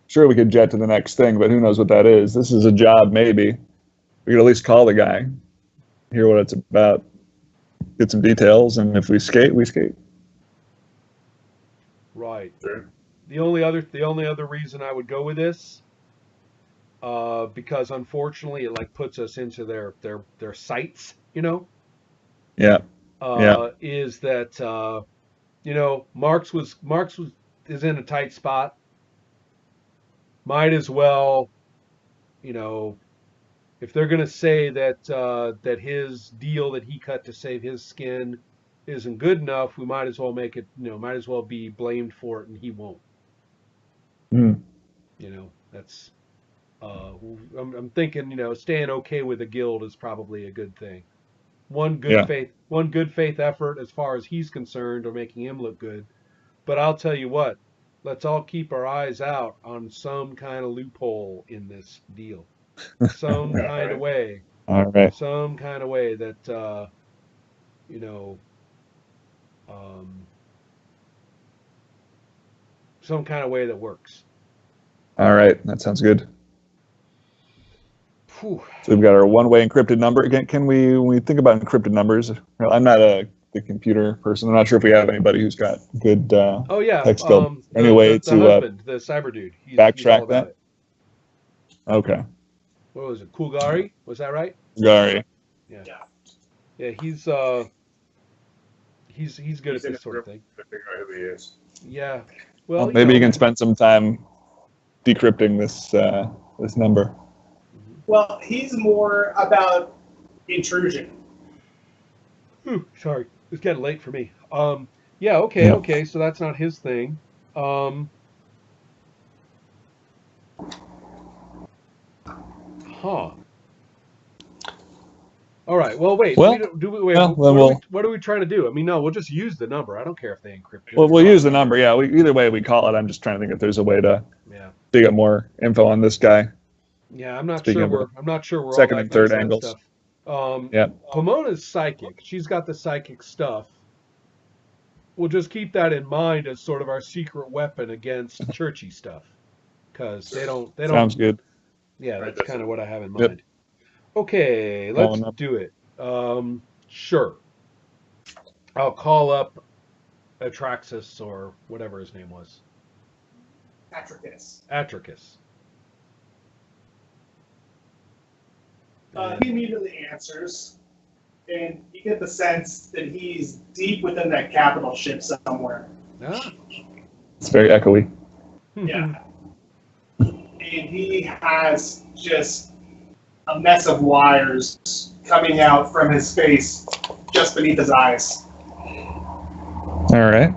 Sure, we could jet to the next thing, but who knows what that is? This is a job, maybe. We could at least call the guy, hear what it's about, get some details, and if we skate, we skate. Right. Sure. The only other reason I would go with this, because unfortunately it puts us into their sights, Yeah. is that Marx is in a tight spot. Might as well, if they're gonna say that his deal that he cut to save his skin isn't good enough, we might as well make it, might as well be blamed for it, and he won't. Hmm. That's I'm thinking, staying okay with a guild is probably a good thing. One good faith effort as far as he's concerned, or making him look good. But I'll tell you what, let's all keep our eyes out on some kind of loophole in this deal. Some kind of way. All right. Some kind of way that some kind of way that works. All right. That sounds good. Whew. So we've got our one-way encrypted number. Again, when we think about encrypted numbers, I'm not the computer person. I'm not sure if we have anybody who's got good text build. Anyway, the husband, the cyber dude. He's all backtrack about that? it. Okay. What was it? Kulgari? Was that right? Gary. Yeah. Yeah, he's good at this sort of thing. To figure out who he is. Yeah. Well, Maybe you can spend some time decrypting this number. Well, he's more about intrusion. Ooh, sorry, it's getting late for me. Yeah. Okay. So that's not his thing. Huh. All right. Well, wait. Well, what are we trying to do? I mean, no, we'll just use the number. I don't care if they encrypt it. Well, we'll use the number. Yeah. Either way we call it. I'm just trying to think if there's a way to dig up more info on this guy. Yeah, I'm not Speaking sure. of I'm not sure we're second all and third that angles. Stuff. Yeah. Pomona's psychic. She's got the psychic stuff. We'll just keep that in mind as sort of our secret weapon against churchy stuff, because they don't. Sounds good. Yeah, Right, that's kind of what I have in Yep. mind. Okay, let's do it. Sure. I'll call up Atraxis or whatever his name was. Atricus. He immediately answers, and you get the sense that he's deep within that capital ship somewhere. Ah. It's very echoey. Yeah. And he has just a mess of wires coming out from his face just beneath his eyes. All right.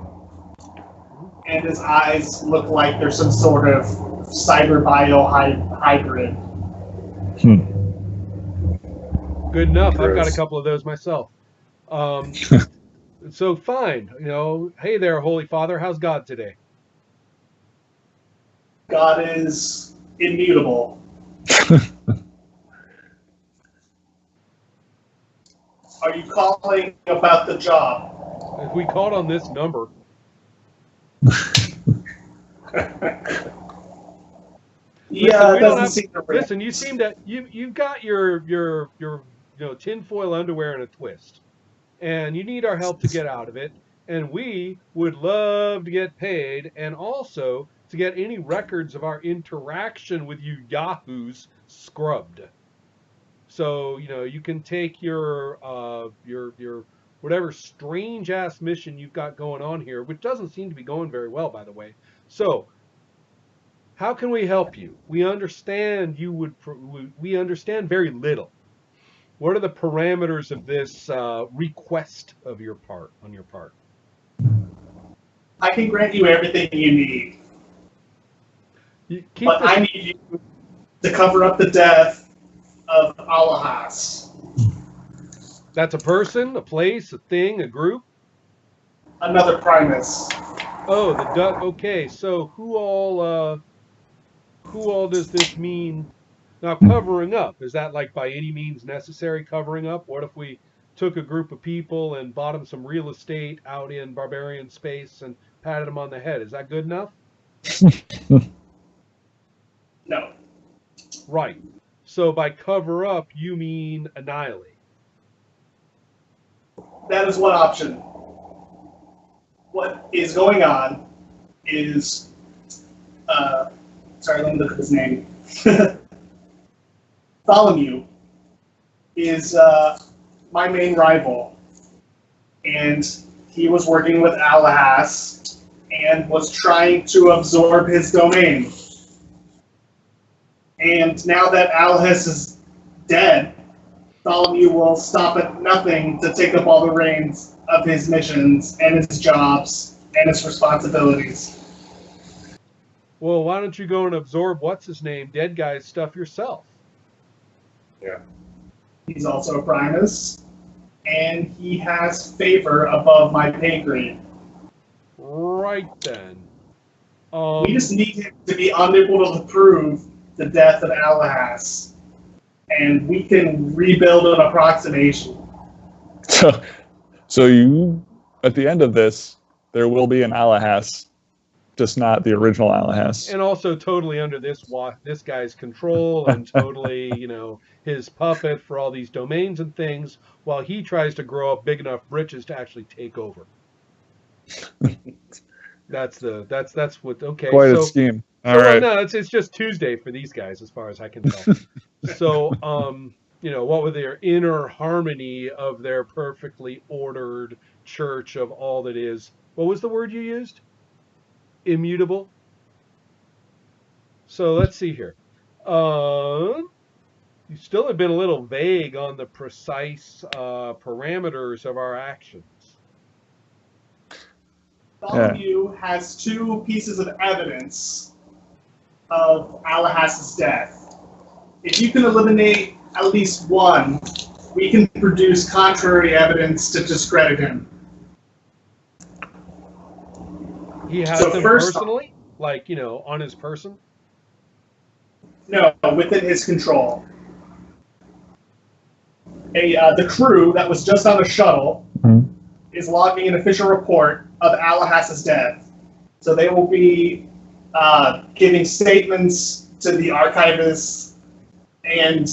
And his eyes look like they're some sort of cyber bio hybrid. Good enough. I've got a Gross. couple of those myself. So fine. Hey there, Holy Father. How's God today? God is immutable. Are you calling about the job? If we called on this number, Yeah, we it don't doesn't have. seem to Listen, you seem to you've got your tinfoil underwear in a twist, and you need our help to get out of it. And we would love to get paid, and also to get any records of our interaction with you yahoos scrubbed. So you can take your whatever strange ass mission you've got going on here, which doesn't seem to be going very well, by the way. So how can we help you? We understand we understand very little. What are the parameters of this request of your part on your part? I can grant you everything you need, You keep but this. I need you to cover up the death of Alahas, That's a person, a place, a thing, a group. another Primus. Oh, the duck. Okay, so who all does this mean? Now, covering up, is that like by any means necessary covering up? What if we took a group of people and bought them some real estate out in barbarian space and patted them on the head? Is that good enough? No, Right. So by cover up, you mean annihilate. that is one option. What is going on is, sorry, let me look at his name. Bartholomew is my main rival, and he was working with Alahas and was trying to absorb his domain. And now that Alahas is dead, Bartholomew will stop at nothing to take up all the reins of his missions and his jobs and his responsibilities. Well, why don't you go and absorb what's his name, dead guy's stuff yourself? Yeah. He's also a Primus, and he has favor above my pay grade. Right then. We just need him to be unable to prove the death of Alahas, and we can rebuild an approximation. So you, at the end of this, there will be an Alahas, just not the original Alahas. And also totally under this guy's control and totally, his puppet for all these domains and things, while he tries to grow up big enough britches to actually take over. That's what. Okay, Quite so a scheme. All so right. no, it's just Tuesday for these guys, as far as I can tell. So what with their inner harmony of their perfectly ordered church of all that is. What was the word you used? Immutable. So let's see here. You still have been a little vague on the precise parameters of our actions. Bartholomew has two pieces of evidence of Alahas's death. If you can eliminate at least one, we can produce contrary evidence to discredit him. He has So them first personally, like on his person. No, within his control. The crew that was just on the shuttle is logging an official report of Alahas's death. So they will be giving statements to the archivists, and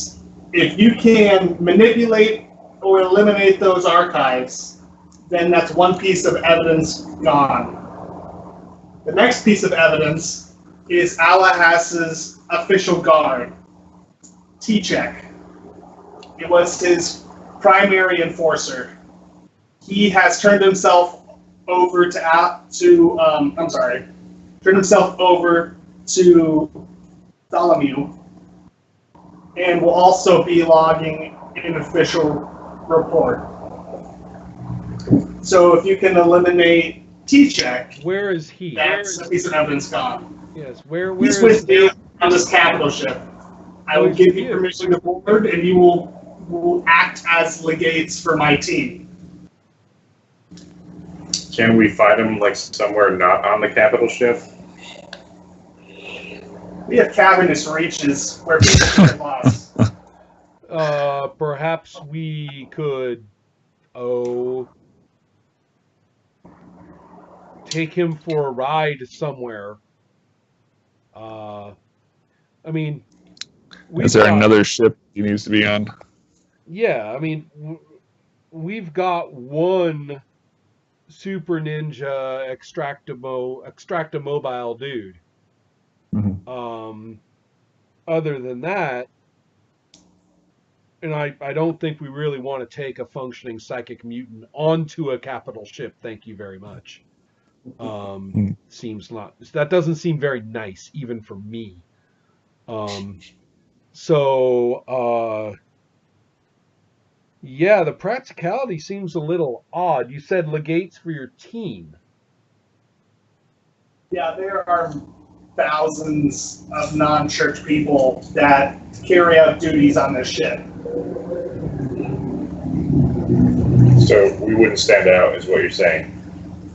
if you can manipulate or eliminate those archives, then that's one piece of evidence gone. The next piece of evidence is Alahas's official guard, T-Check. It was his primary enforcer. He has turned himself over to Bartholomew, and will also be logging an official report. So if you can eliminate T-Check, Where is he? that's a piece of evidence gone. Yes. Where He's is with me on this capital ship. I will give you permission to board, and you will act as legates for my team. Can we find him like somewhere not on the capital ship? We have cavernous reaches where people can get lost. Perhaps we could take him for a ride somewhere. I mean, Is there another ship he needs to be on? Yeah, I mean, we've got one super ninja extractomobile dude. Mhm. Other than that, and I don't think we really want to take a functioning psychic mutant onto a capital ship. Thank you very much. Hmm. Seems not that doesn't seem very nice even for me. So yeah, the practicality seems a little odd. You said legates for your team. Yeah, there are thousands of non-church people that carry out duties on this ship. So we wouldn't stand out, is what you're saying.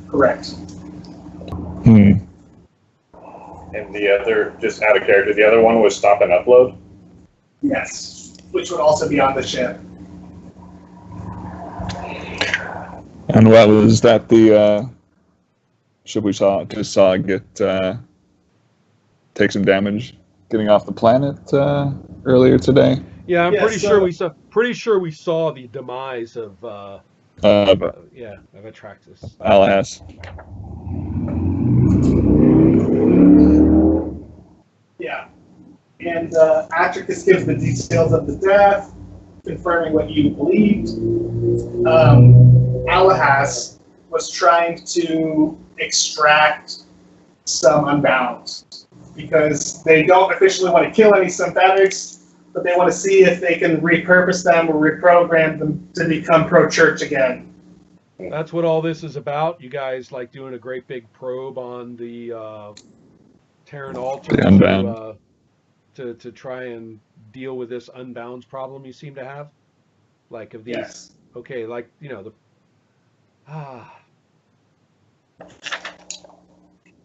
Correct. Hmm. And the other, just out of character, the other one was stop and upload? Yes, which would also be on the ship. And what was that? The ship we saw get take some damage getting off the planet earlier today. Yeah, I'm Yeah, pretty so- sure we saw the demise of Uh, of Atraxis. Alas. Yeah. And Atricus gives the details of the death, confirming what you believed. Alahas was trying to extract some Unbound because they don't officially want to kill any synthetics, but they want to see if they can repurpose them or reprogram them to become pro-church again. That's what all this is about. You guys like doing a great big probe on the Terran altar The Unbound. to try and deal with this Unbounds problem you seem to have. Like of these, Yes. okay, like the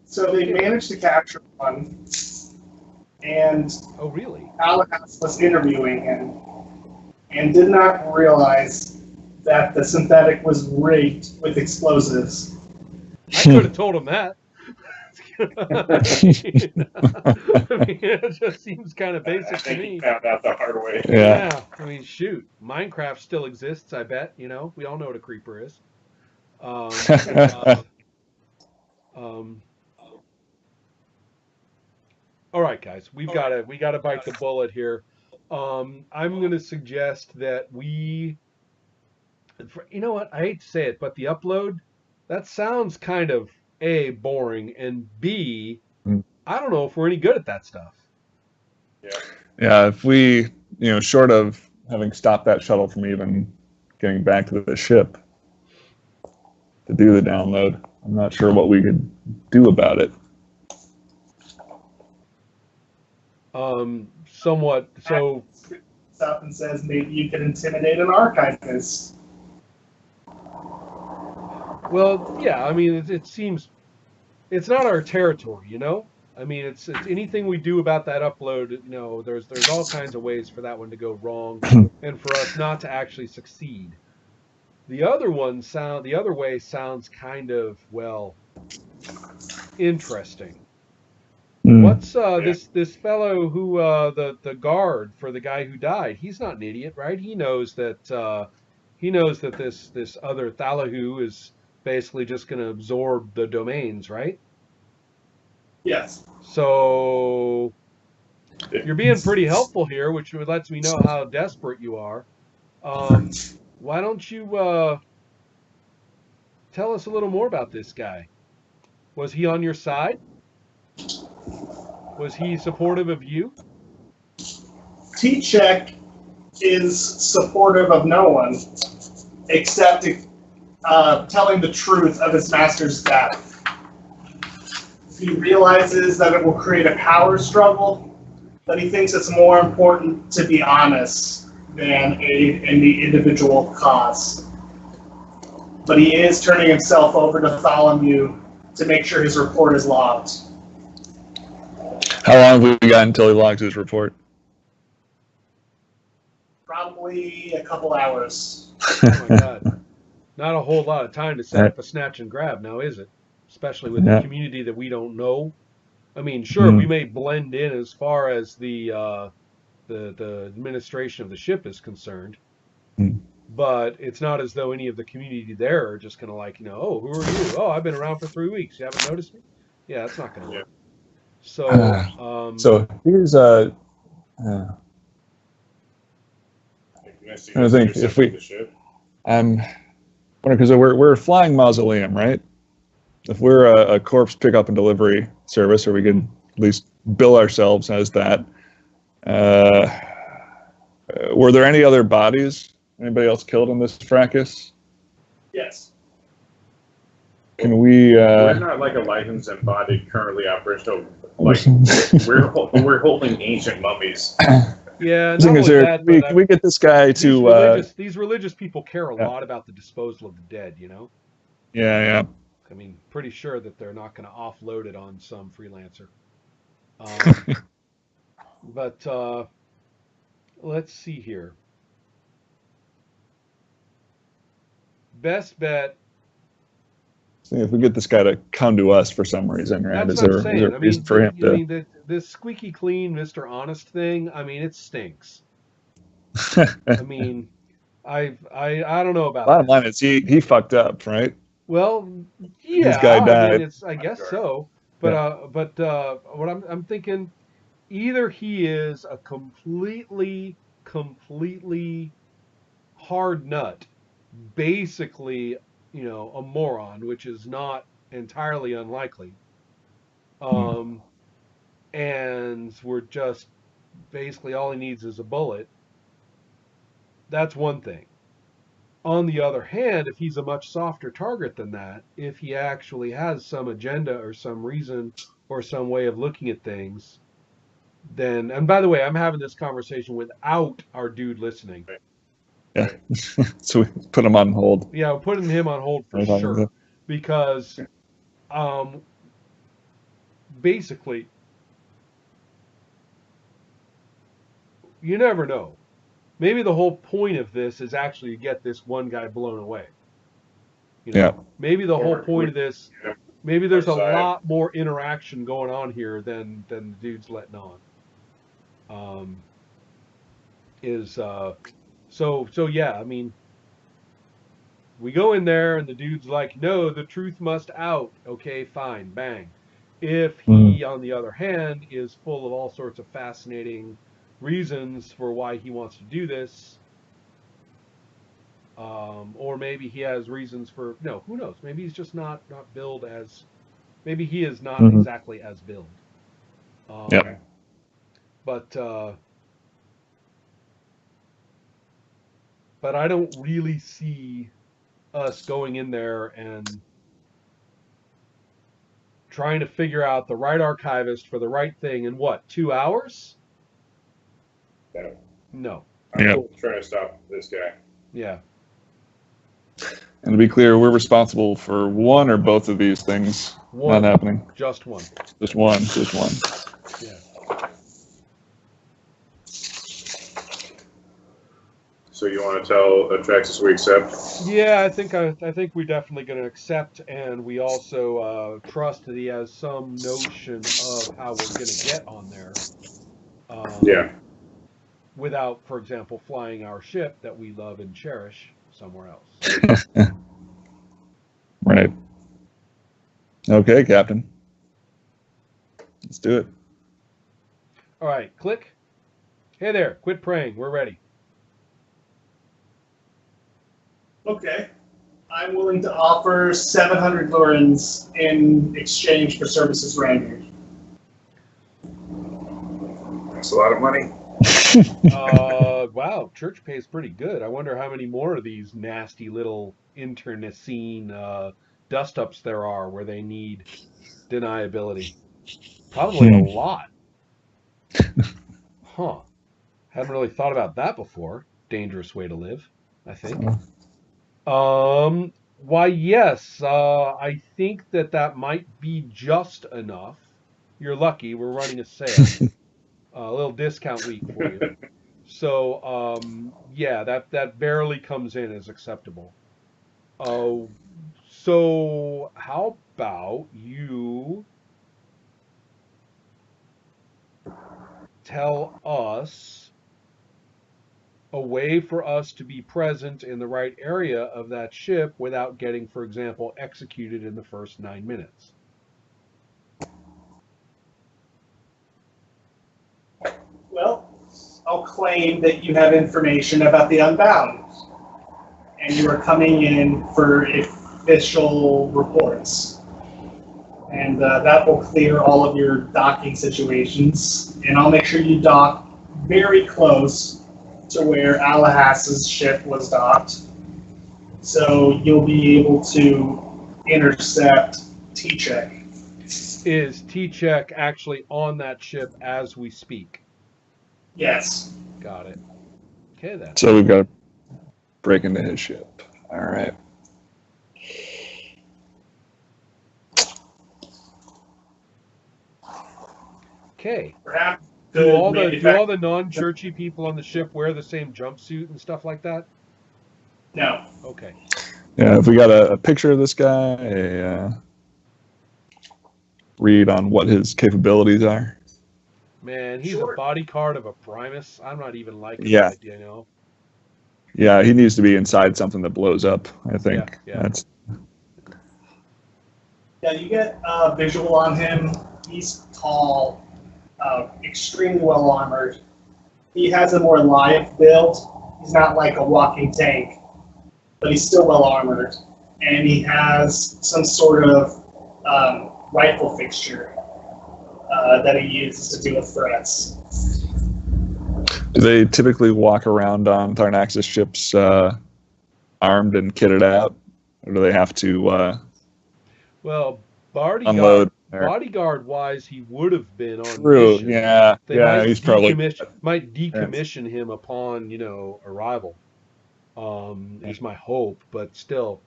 So they managed to capture one, and oh really? Alahas was interviewing him and did not realize that the synthetic was rigged with explosives. I could have told him that. I mean, it just seems kind of I basic to think he me. found out the hard way. Yeah. I mean, shoot, Minecraft still exists. I bet we all know what a creeper is. Um, all right, guys, we gotta bite the bullet here. I'm gonna suggest that you know what? I hate to say it, but the upload that sounds kind of A, boring, and B, Mm. I don't know if we're any good at that stuff. Yeah. Yeah, if we, short of having stopped that shuttle from even getting back to the ship to do the download, I'm not sure what we could do about it. Somewhat. So, Up and says maybe you could intimidate an archivist. well, yeah. I mean, it seems it's not our territory, I mean, it's anything we do about that upload. There's all kinds of ways for that one to go wrong, and for us not to actually succeed. The other way sounds kind of interesting. Mm. What's this fellow who the guard for the guy who died? He's not an idiot, right? He knows that this other Thalahu is basically just going to absorb the domains, right? Yes. So you're being pretty helpful here, which lets me know how desperate you are. Why don't you tell us a little more about this guy? Was he on your side? Was he supportive of you? T-Check is supportive of no one except telling the truth of his master's death. He realizes that it will create a power struggle, but he thinks it's more important to be honest than aid in the individual cause. But he is turning himself over to Tholomew to make sure his report is logged. How long have we got until he logs his report? Probably a couple hours. Oh my God. Not a whole lot of time to set up a snatch and grab now, is it? Especially with Yeah. a community that we don't know. I mean, sure, we may blend in as far as the administration of the ship is concerned, Mm. but it's not as though any of the community there are just gonna like, oh, who are you? Oh, I've been around for 3 weeks. You haven't noticed me? Yeah, that's not gonna work. So, So here's I think if we, I'm wondering because we're flying mausoleum, right? If we're a corpse pickup and delivery service, or we could at least bill ourselves as that. Were there any other bodies? Anybody else killed in this fracas? Yes. Can we? We're not like a licensed embodied currently operational. Like we're holding ancient mummies. yeah, not only that, but can we get this guy to? These religious people care a lot about the disposal of the dead. Yeah. I mean, pretty sure that they're not going to offload it on some freelancer. But let's see here. Best bet. See if we get this guy to come to us for some reason, right? That's Is what there I'm saying. a reason for him to? This squeaky clean Mr. Honest thing. I mean, it stinks. I mean, I don't know about Bottom that. line is he fucked up, right? Well, yeah. This guy died. I mean, I guess so. But what I'm thinking, either he is a completely hard nut, basically, a moron, which is not entirely unlikely. And we're just basically all he needs is a bullet. That's one thing. On the other hand, if he's a much softer target than that, if he actually has some agenda or some reason or some way of looking at things, then, and by the way, I'm having this conversation without our dude listening. Yeah. So we put him on hold. Yeah, we're putting him on hold for sure. Because basically, you never know. Maybe the whole point of this is actually to get this one guy blown away. Maybe the whole point of this, maybe there's a lot more interaction going on here than the dude's letting on. So yeah, I mean, we go in there and the dude's like, no, the truth must out. Okay, fine, bang. If he, on the other hand, is full of all sorts of fascinating reasons for why he wants to do this, or maybe he has reasons for, no, who knows? Maybe he's just not billed as, maybe he is not exactly as billed. But I don't really see us going in there and trying to figure out the right archivist for the right thing in what, 2 hours? No. I'm trying to stop this guy. Yeah. And to be clear, we're responsible for one or both of these things not happening. Just one. Just one. Yeah. So you want to tell Atraxis we accept? Yeah, I think we're definitely going to accept, and we also trust that he has some notion of how we're going to get on there. Without, for example, flying our ship that we love and cherish somewhere else. Right. Okay, Captain. Let's do it. All right, click. Hey there, quit praying. We're ready. Okay. I'm willing to offer 700 Lurins in exchange for services rendered. That's a lot of money. Wow, church pays pretty good. I wonder how many more of these nasty little internecine dust-ups there are where they need deniability. Probably a lot. Huh. Hadn't really thought about that before. Dangerous way to live, I think. Why, yes, I think that might be just enough. You're lucky. We're running a sale. A little discount week for you. So, yeah, that barely comes in as acceptable. So how about you tell us a way for us to be present in the right area of that ship without getting, for example, executed in the first 9 minutes. Well, I'll claim that you have information about the Unbound, and you are coming in for official reports. And that will clear all of your docking situations, and I'll make sure you dock very close to where Alahas's ship was docked, so you'll be able to intercept T-Check. Is T-Check actually on that ship as we speak? Yes. Got it. Okay, then. So we've got to break into his ship. All right. Okay. Perhaps Do all the non-churchy people on the ship wear the same jumpsuit and stuff like that? No. Okay. Yeah, if we got a picture of this guy, read on what his capabilities are. Man, he's Sure. a bodyguard of a Primus. I'm not even liking Yeah. that, you know. Yeah, he needs to be inside something that blows up, I think. Yeah. That's Yeah, you get a visual on him. He's tall, extremely well armored. He has a more lithe build. He's not like a walking tank, but he's still well armored. And he has some sort of rifle fixture that he uses to deal with threats. Do they typically walk around on Tharnax's ships armed and kitted out? Or do they have to Well, unload? bodyguard-wise, he would have been on True, mission. yeah. They Yeah, might he's probably... decommission him upon, arrival. Is my hope, but still.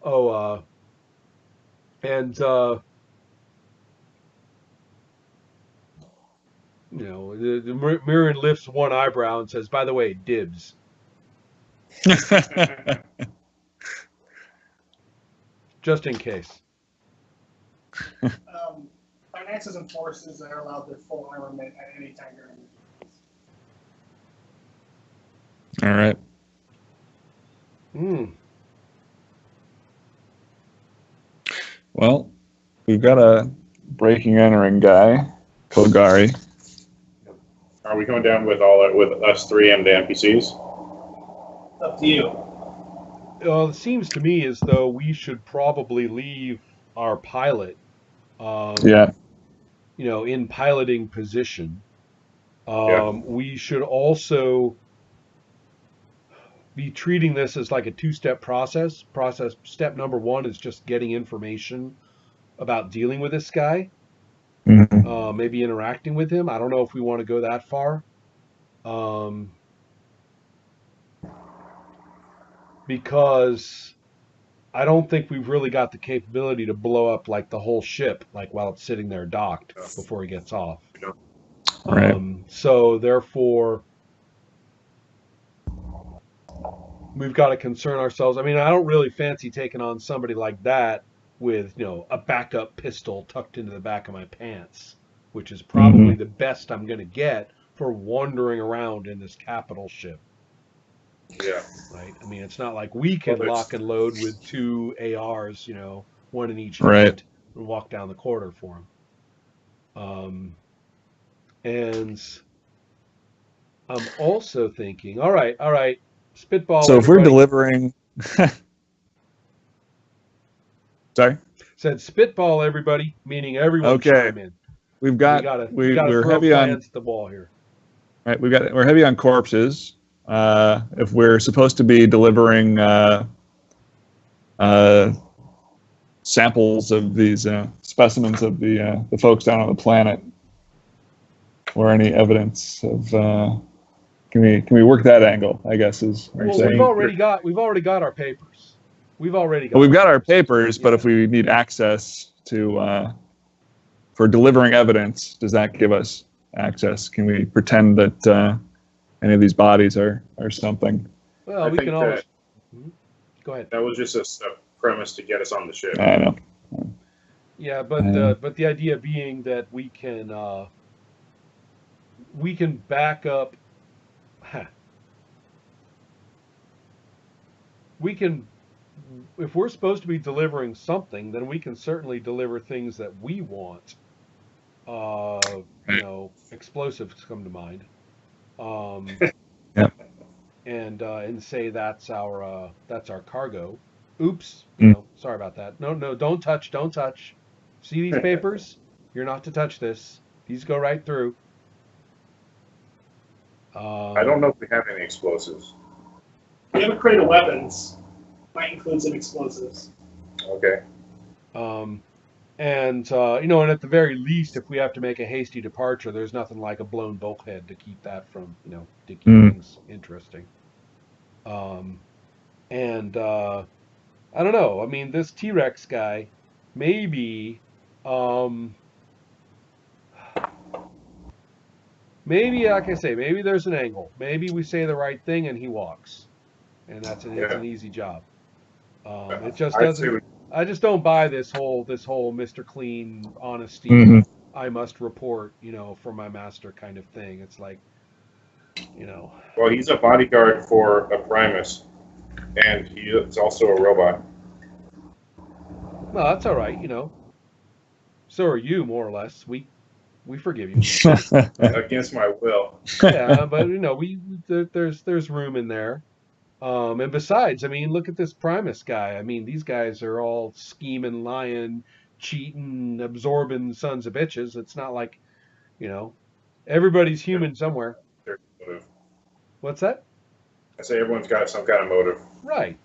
Oh, the Mirren lifts one eyebrow and says, "By the way, dibs." Just in case. Finances and forces are allowed their full armament at any time during the All right. Well, we've got a breaking entering guy, Kogari. Are we going down with us three and the NPCs? It's up to you. Well, it seems to me as though we should probably leave our pilot, in piloting position. We should also be treating this as like a two-step process. Step number one is just getting information about dealing with this guy. Mm-hmm. Maybe interacting with him. I don't know if we want to go that far. Because I don't think we've really got the capability to blow up like the whole ship, like while it's sitting there docked before he gets off. Right. So therefore, we've got to concern ourselves. I mean, I don't really fancy taking on somebody like that with, a backup pistol tucked into the back of my pants, which is probably the best I'm going to get for wandering around in this capital ship. Yeah. Right. I mean, it's not like we can lock and load with two ARs, one in each Right. hand, and walk down the corridor for him. And I'm also thinking, all right, spitball. So if we're delivering, sorry, said spitball, everybody, meaning everyone Okay. chime in. we've got We gotta we're throw heavy on plans at the wall here. right. We're heavy on corpses. If we're supposed to be delivering samples of these specimens of the folks down on the planet, or any evidence of, can we work that angle? I guess is what you're Well, saying. we've already got our papers. We've got our papers, but if we need access to for delivering evidence, does that give us access? Can we pretend that any of these bodies are something? Well, we can always. Go ahead. That was just a premise to get us on the ship. I know. Yeah, but the idea being that we can we can back up. We can, if we're supposed to be delivering something, then we can certainly deliver things that we want. Explosives come to mind. Um, Yep. and say that's our cargo. Oops, Mm. sorry about that. No, don't touch, don't touch. See these papers? You're not to touch this. These go right through. I don't know if we have any explosives. We have a crate of weapons. Might include some explosives. Okay. And at the very least, if we have to make a hasty departure, there's nothing like a blown bulkhead to keep that from, to keep things interesting. And I don't know. I mean, this T-Rex guy, maybe, maybe like I say, maybe there's an angle. Maybe we say the right thing and he walks, and it's an easy job. It just doesn't. I just don't buy this whole Mr. Clean honesty. Mhm. I must report, for my master kind of thing. It's like, Well, he's a bodyguard for a Primus, and he is also a robot. well, that's all right, So are you, more or less. We forgive you. Against my will. Yeah, but there's room in there. And besides, I mean, look at this Primus guy. I mean, these guys are all scheming, lying, cheating, absorbing sons of bitches. It's not like, everybody's human somewhere. There's a motive. What's that? I say everyone's got some kind of motive. Right.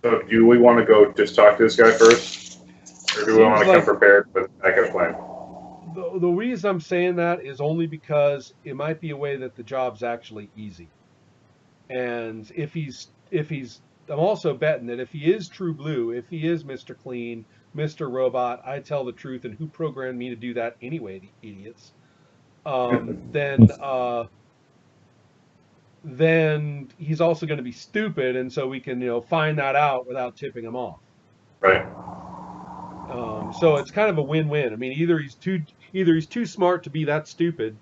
So do we want to go just talk to this guy first? Or do we want to come prepared with a backup plan? The reason I'm saying that is only because it might be a way that the job's actually easy. And if he's, I'm also betting that if he is True Blue, if he is Mr. Clean, Mr. Robot, I tell the truth, and who programmed me to do that anyway, the idiots? Then he's also going to be stupid, and so we can, find that out without tipping him off. Right. So it's kind of a win-win. I mean, either he's too smart to be that stupid,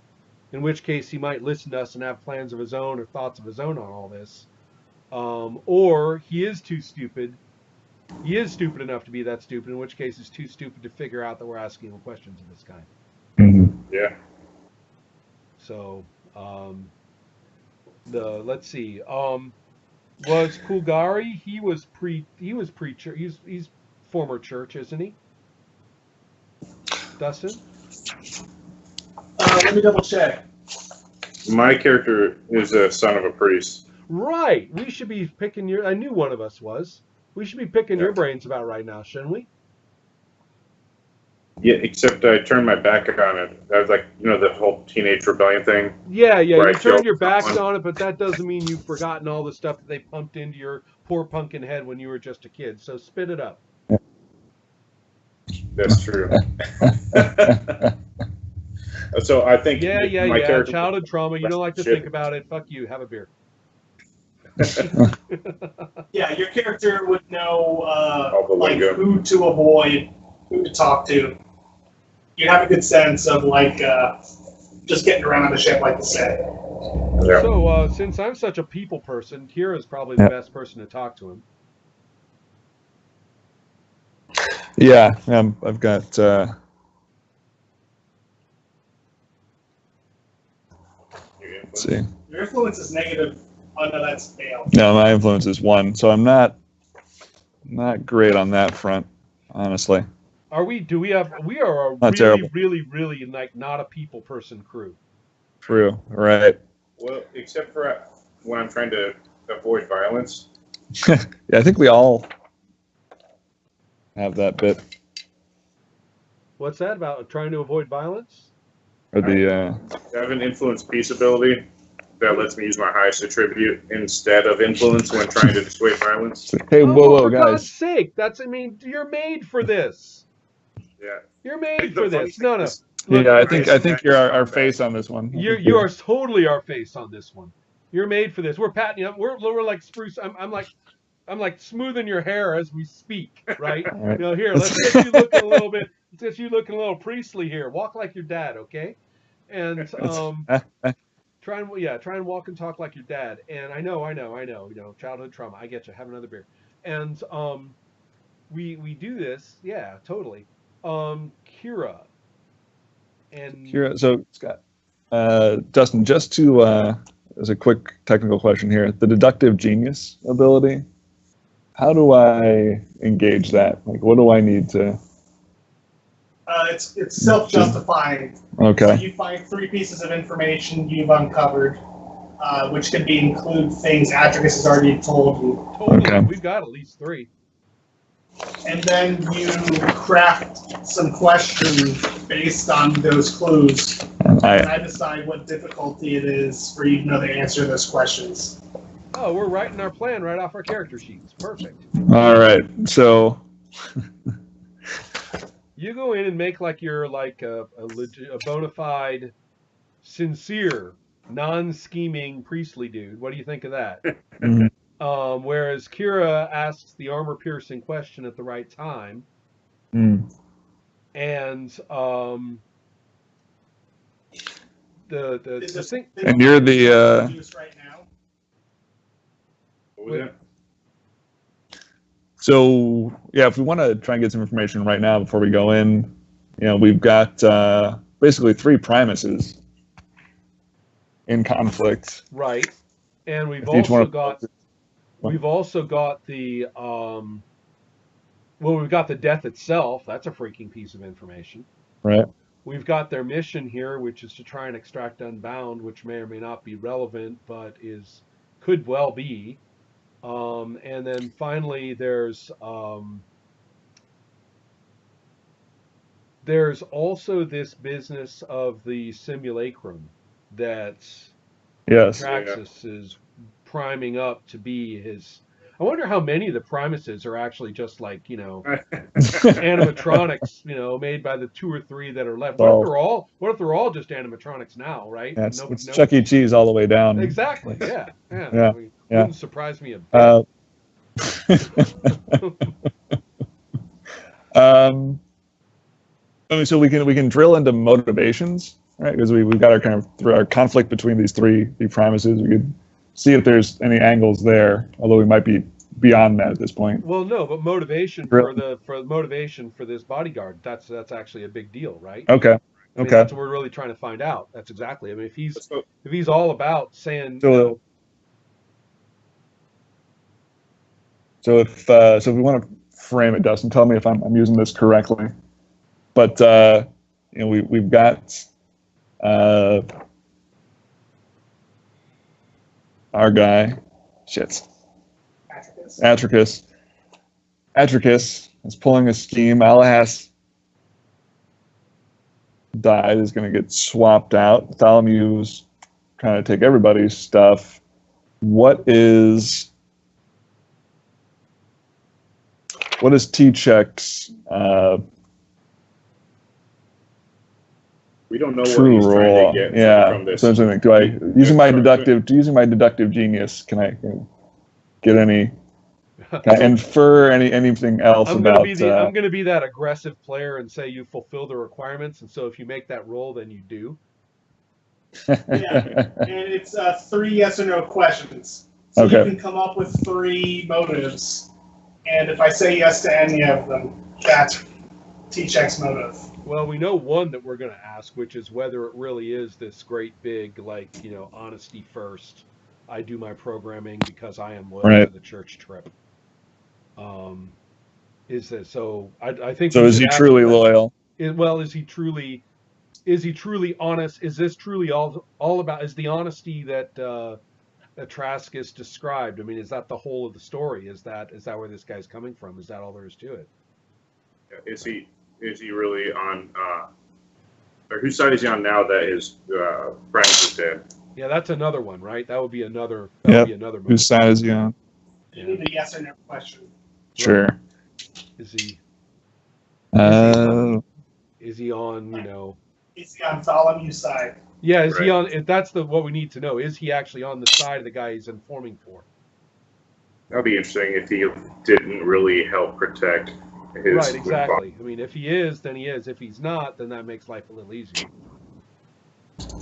in which case he might listen to us and have plans of his own or thoughts of his own on all this, or he is too stupid. He is stupid enough to be that stupid, in which case he's too stupid to figure out that we're asking him questions of this kind. Mhm. Yeah. So, let's see. Was Kulgari? He was preacher. He's former church, isn't he? Dustin? Let me double check. My character is a son of a priest. Right. We should be picking your. I knew one of us was. We should be picking your brains about right now, shouldn't we? Yeah, except I turned my back on it. I was like, the whole teenage rebellion thing. Yeah. You Right, turned your back someone. on it, but that doesn't mean you've forgotten all the stuff that they pumped into your poor pumpkin head when you were just a kid. So spit it up. That's true. So I think Yeah. my character. Childhood trauma. You don't like to think about it. Fuck you. Have a beer. Yeah, your character would know like who to avoid, who to talk to. You have a good sense of just getting around on the ship, like you said. Yeah. So since I'm such a people person, Kira's probably the best person to talk to him. Yeah, I've got. Let's see. Your influence is negative. Oh no, that's fail. No, my influence is 1, so I'm not great on that front, honestly. We are a Not terrible. really like not a people person crew. True, right. Well, except for when I'm trying to avoid violence. Yeah, I think we all have that bit. What's that about? Trying to avoid violence? Or the I have an influence peace ability that lets me use my highest attribute instead of influence when trying to dissuade violence. Hey, whoa, for guys! God's sake! You're made for this. Yeah. You're made for this. No. Look, yeah, I think you're our face on this one. You are totally our face on this one. You're made for this. We're patting you up. We're like spruce. I'm like smoothing your hair as we speak, right? All right. Here, let's get you looking a little bit. It's just you looking a little priestly here. Walk like your dad, okay? And try and walk and talk like your dad. And I know, childhood trauma. I get you. Have another beer. And we do this, yeah, totally. Kira and Here, so Scott, Dustin, just to as a quick technical question here, the deductive genius ability. How do I engage that? Like, what do I need to? It's self-justifying. Okay. So you find 3 pieces of information you've uncovered, which could include things Atticus has already told you. totally, Okay. we've got at least 3. And then you craft some questions based on those clues. And I decide what difficulty it is for you to know the answer to those questions. Oh, we're writing our plan right off our character sheets. Perfect. All right. So You go in and make like you're like a bona fide, sincere, non-scheming priestly dude. What do you think of that? mhm. Whereas Kira asks the armor-piercing question at the right time, Mm. and the thing. And you're the Use right now. What was that? so yeah. If we want to try and get some information right now before we go in, we've got basically 3 primuses in conflict. Right, and we've If each one also of- got the we've got the death itself. That's a freaking piece of information. Right. We've got their mission here, which is to try and extract Unbound, which may or may not be relevant, but could well be. And then finally, there's also this business of the simulacrum that Yes. Traxxas is priming up to be his. I wonder how many of the Primuses are actually just like, animatronics, made by the 2 or 3 that are left. What if they're all just animatronics now, right? Yeah, it's Chuck E. Cheese all the way down. Exactly. Yeah. Yeah. Wouldn't surprise me a bit. I mean, so we can drill into motivations, right? Because we've got our conflict between these three primuses. We could see if there's any angles there, although we might be beyond that at this point. Well, no, but motivation for this bodyguard, that's actually a big deal, right? Okay. I mean, Okay. that's what we're really trying to find out. That's exactly. I mean, if he's all about saying, So if we want to frame it, Dustin, tell me if I'm using this correctly. But we've got our guy, Atticus. Atticus is pulling a scheme. Alahas died, is going to get swapped out. Bartholomew's trying to take everybody's stuff. What is T-Check's we don't know what true he's trying role? to get Yeah. from this. So I'm thinking, using my deductive genius, can I get any? Can I infer anything else about? I'm going to be that aggressive player and say you fulfill the requirements, and so if you make that roll, then you do. Yeah, and it's 3 yes or no questions. So Okay. you can come up with 3 motives, and if I say yes to any of them, that's T-Check's motive. Well, we know one that we're going to ask, which is whether it really is this great big, honesty first. I do my programming because I am loyal to the church trip. Is that so? I think. So is he truly loyal? Is he truly honest? Is this truly all about? Is the honesty that Atraskis described? I mean, is that the whole of the story? Is that where this guy's coming from? Is that all there is to it? Is he really on? Or whose side is he on now that his friend is dead? Yeah, that's another one, right? That would be another. Movie. Whose side is he on? You need a yes or no question. Sure. Is he? Uh, Is he on? Is he on Bartholomew's side? Yeah, is he Right. on? That's what we need to know. Is he actually on the side of the guy he's informing for? That'd be interesting if he didn't really help protect his Right, exactly. I mean, if he is, then he is. If he's not, then that makes life a little easier. So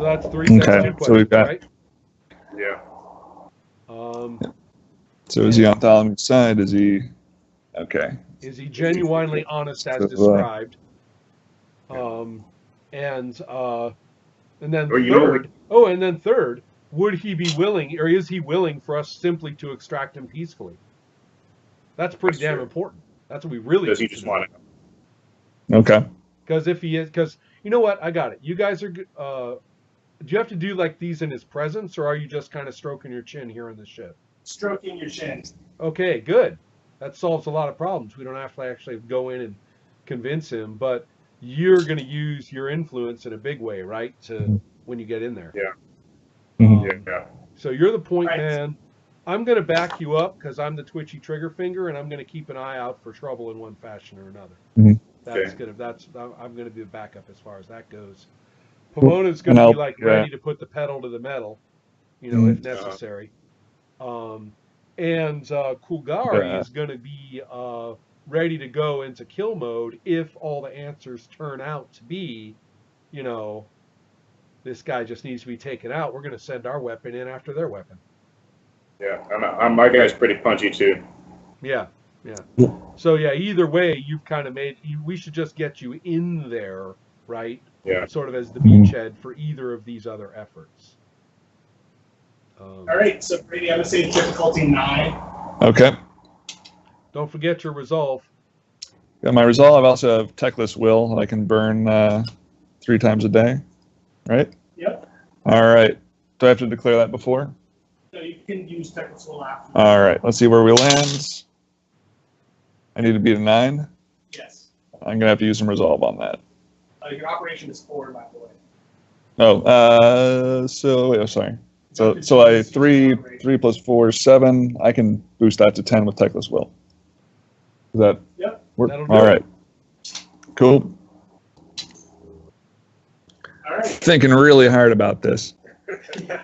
that's three. That's Okay, two so we've questions, got. right? Yeah. So is he on Thalam's side? Is he? Okay. Is he genuinely honest as So, described? And then Or you know, third. Oh, and then third, would he be willing, or is he willing for us simply to extract him peacefully? That's pretty That's damn true. important. That's what we really. does he need to just know. want to? Okay. Because if he is, because you know what, I got it. You guys are. Do you have to do like these in his presence, or are you just kind of stroking your chin here on the ship? Stroking your chin. Okay, good. That solves a lot of problems. We don't have to actually go in and convince him, but you're going to use your influence in a big way, right? To when you get in there. Yeah. Mhm. Yeah. So you're the point Right. man. I'm going to back you up because I'm the twitchy trigger finger, and I'm going to keep an eye out for trouble in one fashion or another. Mhm. That's Okay. gonna. I'm going to be the backup as far as that goes. Pomona's going And to I'll be like be, ready to put the pedal to the metal, you know, if necessary. And Kulgari is going to be ready to go into kill mode if all the answers turn out to be, you know, this guy just needs to be taken out. We're going to send our weapon in after their weapon. Yeah. My guy's pretty punchy too. Yeah, yeah. So yeah, either way, you've kind of made. We should just get you in there, right? Yeah. Sort of as the beachhead for either of these other efforts. All right, so Brady, I would say difficulty 9. Okay. Don't forget your resolve. Got my resolve. I also have Techless Will. I can burn 3 times a day, right? Yep. All right. Do I have to declare that before? So you can use technical after. All right. Let's see where we land. I need to beat a 9. Yes. I'm gonna have to use some resolve on that. Your operation is 4, by the way. Oh, so wait. Oh, sorry. So I 3 plus 4 is 7. I can boost that to 10 with Techless Will. Does that Yep. work? That'll do All it. right. Cool. All right. Thinking really hard about this. Yeah.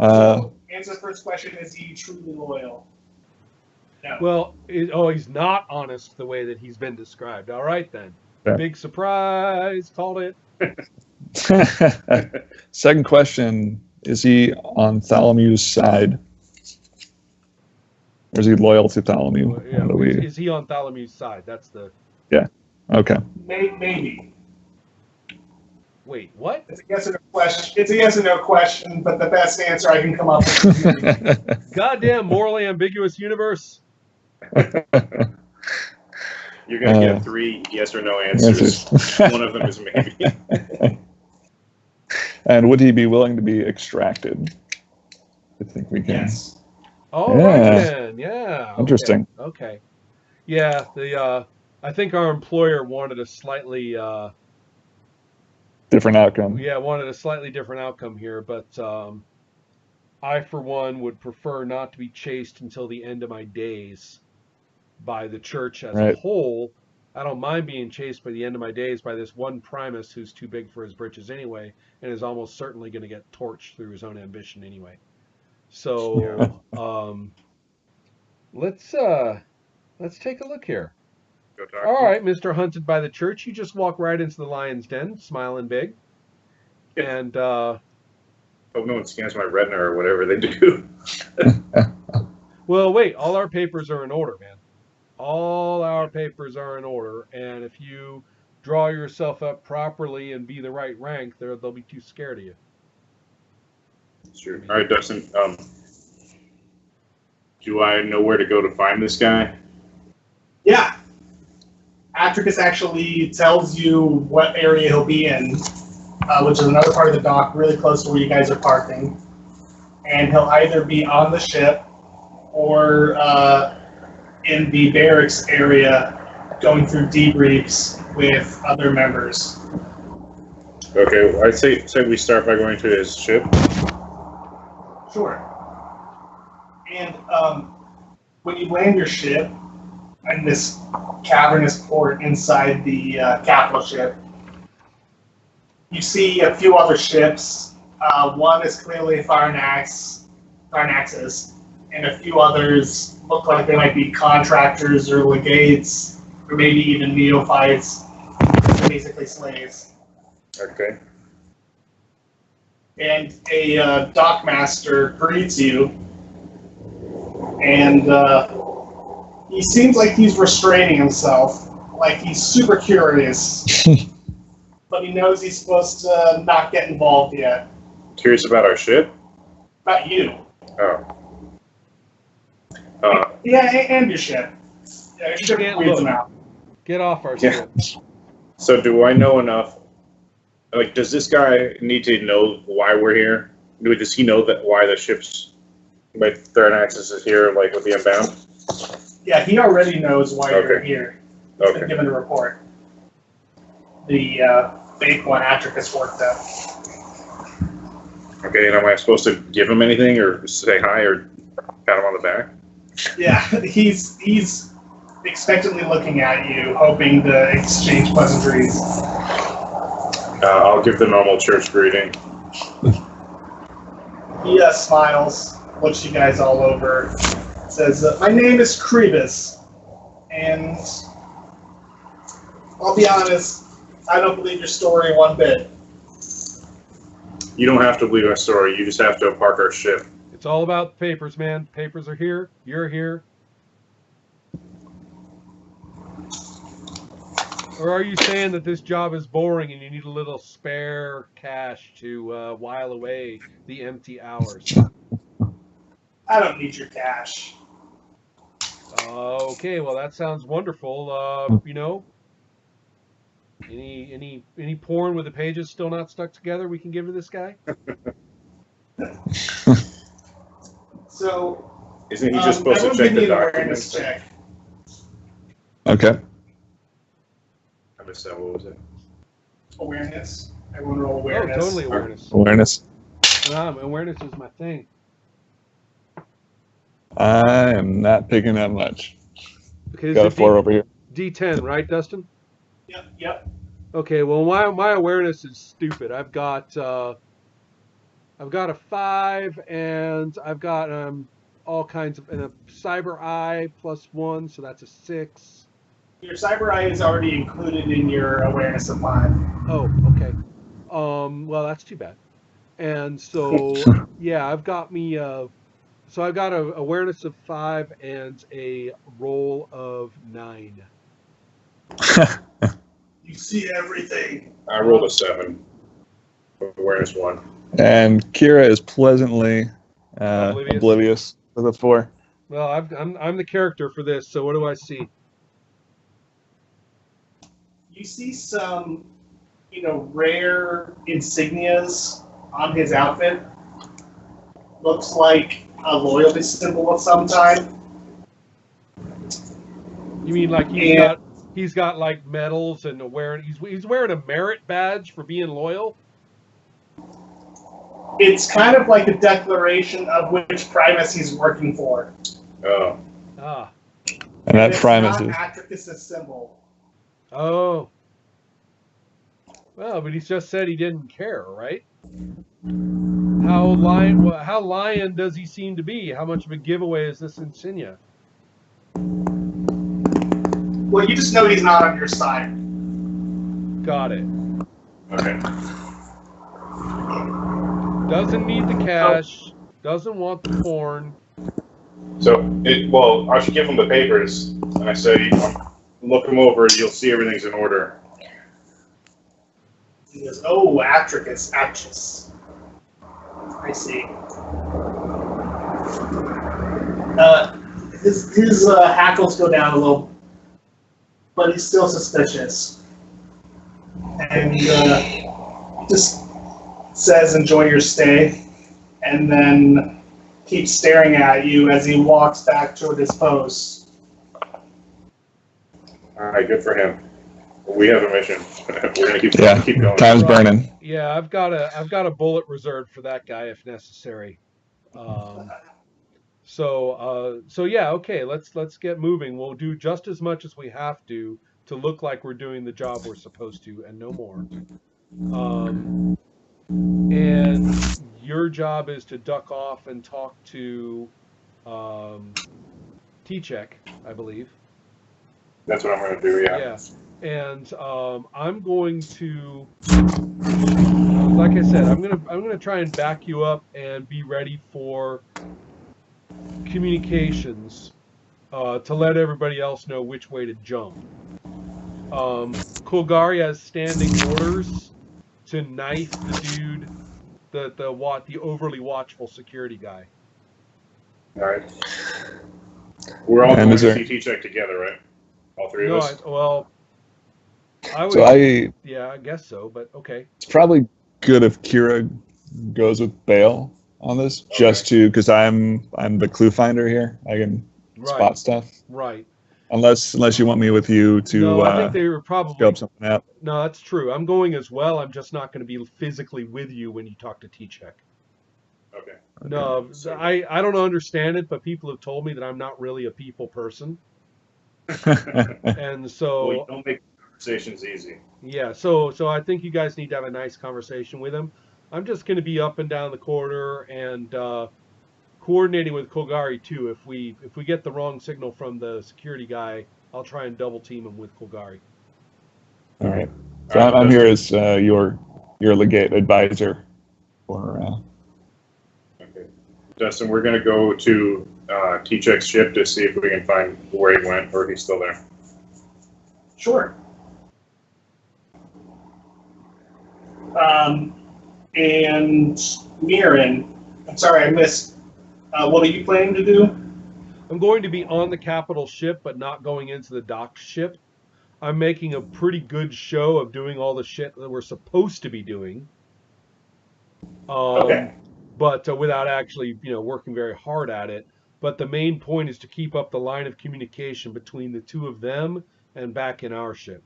Uh, Answer the first question: is he truly loyal? No. Well, he's not honest the way that he's been described. All right, then. Yeah. Big surprise. Called it. Second question, is he on Thalamew's side? Or is he loyal to Thalamew? Yeah, is he on Thalamew's side? That's the... Okay. Maybe. Wait, what? It's a yes or no question. It's a yes or no question, but the best answer I can come up with. Goddamn morally ambiguous universe. You're gonna get 3 yes or no answers. One of them is maybe. And would he be willing to be extracted? I think we can. Yes. All Yeah. right then. Yeah. Okay. Interesting. Okay. Yeah. I think our employer wanted a slightly Different outcome. wanted a slightly different outcome here, but I for one would prefer not to be chased until the end of my days by the church as a Right. whole. I don't mind being chased by the end of my days by this one Primus who's too big for his britches anyway, and is almost certainly going to get torched through his own ambition anyway. So let's take a look here. Go talk All to him. right, Mr. Hunted by the Church, you just walk right into the lion's den, smiling big, and Hope no one scans my retina or whatever they do. well, wait, all our papers are in order, man. All our papers are in order, and if you draw yourself up properly and be the right rank, they'll be too scared of you. Sure. All right, Dustin. Do I know where to go to find this guy? Yeah. Atricus actually tells you what area he'll be in, which is another part of the dock, really close to where you guys are parking. And he'll either be on the ship or in the barracks area going through debriefs with other members. Okay, I'd say we start by going to his ship. Sure. And when you land your ship in this cavernous port inside the capital ship, you see a few other ships. One is clearly Tharnax's, and a few others look like they might be contractors or legates, or maybe even neophytes, basically slaves. Okay. And a dockmaster greets you, and he seems like he's restraining himself, like he's super curious, but he knows he's supposed to not get involved yet. Curious about our ship? About you. Oh. Yeah, and your ship. Yeah, your ship Can't weirds look. him out. Get off our Yeah. ship. So do I know enough? Like, does this guy need to know why we're here? Does he know that why the ship's like threat access is here, like with the Unbound? Yeah, he already knows why you're Okay. here. He's been Okay. given a report. The fake one Atricus worked out. Okay, and am I supposed to give him anything or say hi or pat him on the back? Yeah, he's expectantly looking at you, hoping to exchange pleasantries. I'll give the normal church greeting. He smiles, looks you guys all over, says, "My name is Krebus, and I'll be honest, I don't believe your story one bit." You don't have to believe our story. You just have to park our ship. It's all about the papers, man. Papers are here. You're here. Or are you saying that this job is boring and you need a little spare cash to while away the empty hours? I don't need your cash. Okay, well that sounds wonderful. You know, any porn with the pages still not stuck together we can give to this guy? So, Isn't he just supposed to everyone check give me the an awareness documents? check. Okay. I missed that. What was it? Awareness. Everyone roll Oh, awareness. totally awareness. Awareness. Awareness is my thing. I am not picking up much. Okay, Got a it's 4 over here. D10, right, Dustin? Yep. Okay, well my awareness is stupid. I've got a 5 and I've got all kinds of and a cyber eye +1, so that's a 6. Your cyber eye is already included in your awareness of 5. Oh, okay. Well that's too bad. And so yeah, I've got me so I've got a awareness of 5 and a roll of 9. You see everything. I rolled a 7. Awareness 1. And Kira is pleasantly Oblivious. oblivious with a 4. Well, I'm the character for this, so what do I see? You see some, rare insignias on his outfit. Looks like a loyalty symbol of some kind. You mean like he's got like medals and he's wearing a merit badge for being loyal? It's kind of like a declaration of which Primus he's working for. Oh. Ah. And that it's Primus not is. Atricus' symbol. Oh. Well, but he just said he didn't care, right? How lion does he seem to be? How much of a giveaway is this insignia? Well, you just know he's not on your side. Got it. Okay. Doesn't need the cash. Doesn't want the porn. So, I should give him the papers, and I say, look them over, you'll see everything's in order. He goes, "Oh, Atricus, Atchis. I see." His hackles go down a little, but he's still suspicious. And just says, "Enjoy your stay," and then keeps staring at you as he walks back toward his post. All right, good for him. We have a mission. We're gonna keep going. Time's burning. Yeah, I've got a bullet reserved for that guy if necessary. So yeah, okay, let's get moving. We'll do just as much as we have to look like we're doing the job we're supposed to, and no more. And your job is to duck off and talk to T-check, I believe. That's what I'm going to do. Yeah. Yeah, and I'm going to, like I said, I'm gonna try and back you up and be ready for communications to let everybody else know which way to jump. Kulgari has standing orders to knife the dude, the overly watchful security guy. All right. We're all And going is to there- CT check together, right? All three of No, us. I would. So Yeah, I guess so, but okay. it's probably good if Kira goes with Bale on this, just to because I'm the clue finder here. I can spot Right, stuff. right. Unless you want me with you to No, I think they were scope probably. something out. No, that's true. I'm going as well. I'm just not going to be physically with you when you talk to T-check. Okay. No, So- I don't understand it, but people have told me that I'm not really a people person, and Well, so you don't make conversations easy. yeah, so I think you guys need to have a nice conversation with him. I'm just going to be up and down the corridor and coordinating with Kulgari too. If we get the wrong signal from the security guy, I'll try and double team him with Kulgari. All right. So All right, I'm here as your legate advisor for. Okay. Dustin, we're going to go to T-check's ship to see if we can find where he went or if he's still there. Sure. And Mirren, I'm sorry, I missed. What are you planning to do? I'm going to be on the capital ship, but not going into the docked ship. I'm making a pretty good show of doing all the shit that we're supposed to be doing. Okay. But without actually, working very hard at it. But the main point is to keep up the line of communication between the two of them and back in our ship.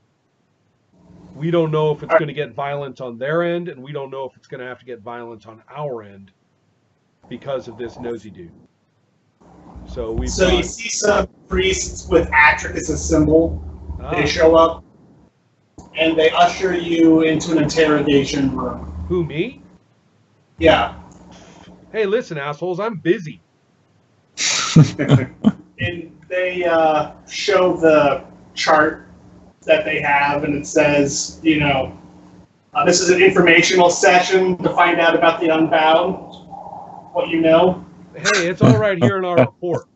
We don't know if it's going to get violent on their end, and we don't know if it's going to have to get violent on our end because of this nosy dude. So we. So you see some priests with Atric as a symbol. They show up, and they usher you into an interrogation room. Who, me? Yeah. Hey, listen, assholes, I'm busy. And they show the chart that they have, and it says, this is an informational session to find out about the Unbound, what you know. Hey, it's all right here in our report,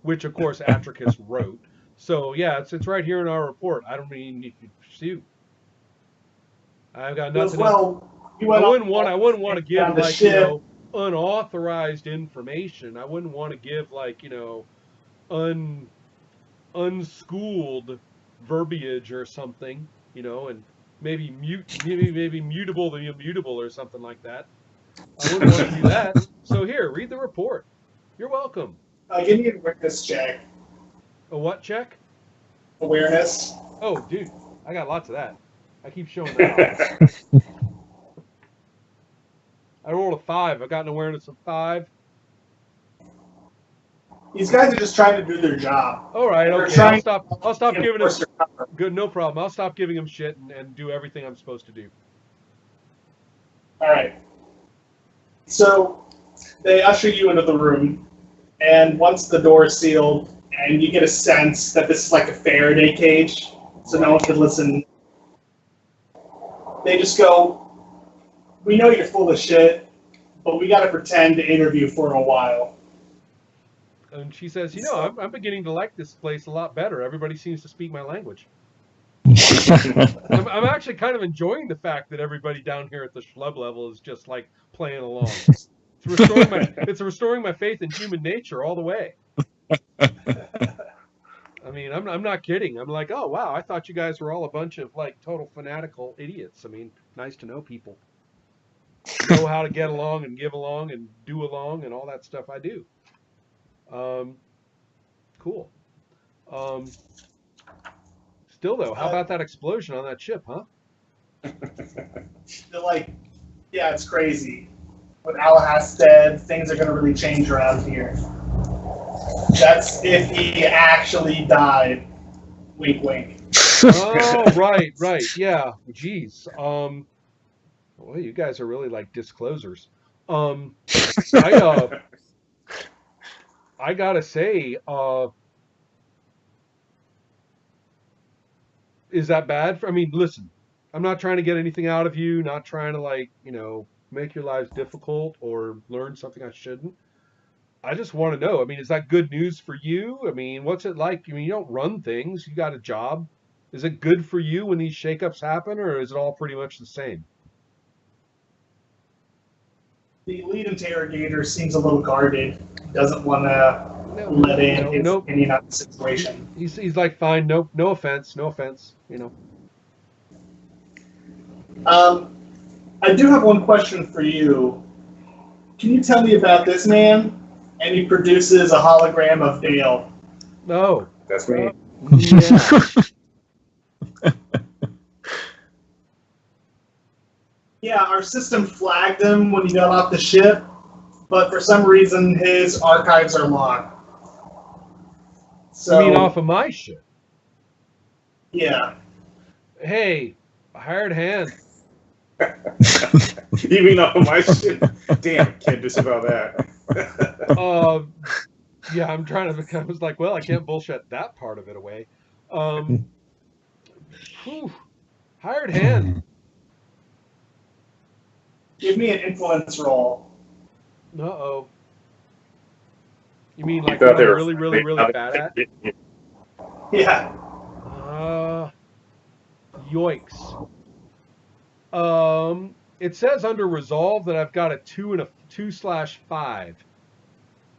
which of course Atricus wrote. So yeah, it's right here in our report. I don't mean you could shoot. I've got nothing. You went I wouldn't want to give on the like ship. Unauthorized information. I wouldn't want to give like unschooled verbiage or something, and maybe mutable the immutable or something like that. I wouldn't want to do that. So here, read the report. You're welcome. Give me an awareness check. A what check? Awareness. Oh, dude, I got lots of that. I keep showing that off. I rolled a 5. I got an awareness of 5. These guys are just trying to do their job. All right, They're okay. trying I'll stop to giving him enforce their cover. good. No problem. I'll stop giving him shit and do everything I'm supposed to do. All right. So they usher you into the room, and once the door is sealed, and you get a sense that this is like a Faraday cage, so no one could listen. They just go, "We know you're full of shit, but we got to pretend to interview for a while." And she says, I'm beginning to like this place a lot better. Everybody seems to speak my language. I'm actually kind of enjoying the fact that everybody down here at the schlub level is just like playing along. It's restoring my faith in human nature all the way. I mean, I'm not kidding. I'm like, oh wow, I thought you guys were all a bunch of like total fanatical idiots. I mean, nice to know people. Know how to get along and give along and do along and all that stuff I do. Cool. Still though, how about that explosion on that ship, huh? They're like, "Yeah, it's crazy. With Alahas dead, things are going to really change around here." That's if he actually died. Wink, wink. Oh, right, yeah. Jeez. Well, you guys are really like disclosers. I gotta say, is that bad? I mean, listen, I'm not trying to get anything out of you, not trying to like, make your lives difficult or learn something I shouldn't. I just want to know. I mean, is that good news for you? I mean, what's it like? I mean, you don't run things. You got a job. Is it good for you when these shakeups happen, or is it all pretty much the same? The lead interrogator seems a little guarded. Doesn't want to No, let in no, his nope. opinion on the situation. He's like, fine, no offense, no offense. I do have one question for you. Can you tell me about this man? And he produces a hologram of Dale. No. That's me. Yeah. Yeah, our system flagged him when he got off the ship, but for some reason his archives are locked. So, I mean, off of my shit. yeah. Hey, a hired hand. You mean off of my shit? Damn, can't disavow that. Yeah, I'm trying to. I was like, well, I can't bullshit that part of it away. Whew, hired hand. Give me an influence roll. Uh-oh. You mean You like thought what they I'm were really, really, really bad at? Yeah. Yoicks. It says under resolve that I've got a 2 and a 2/5.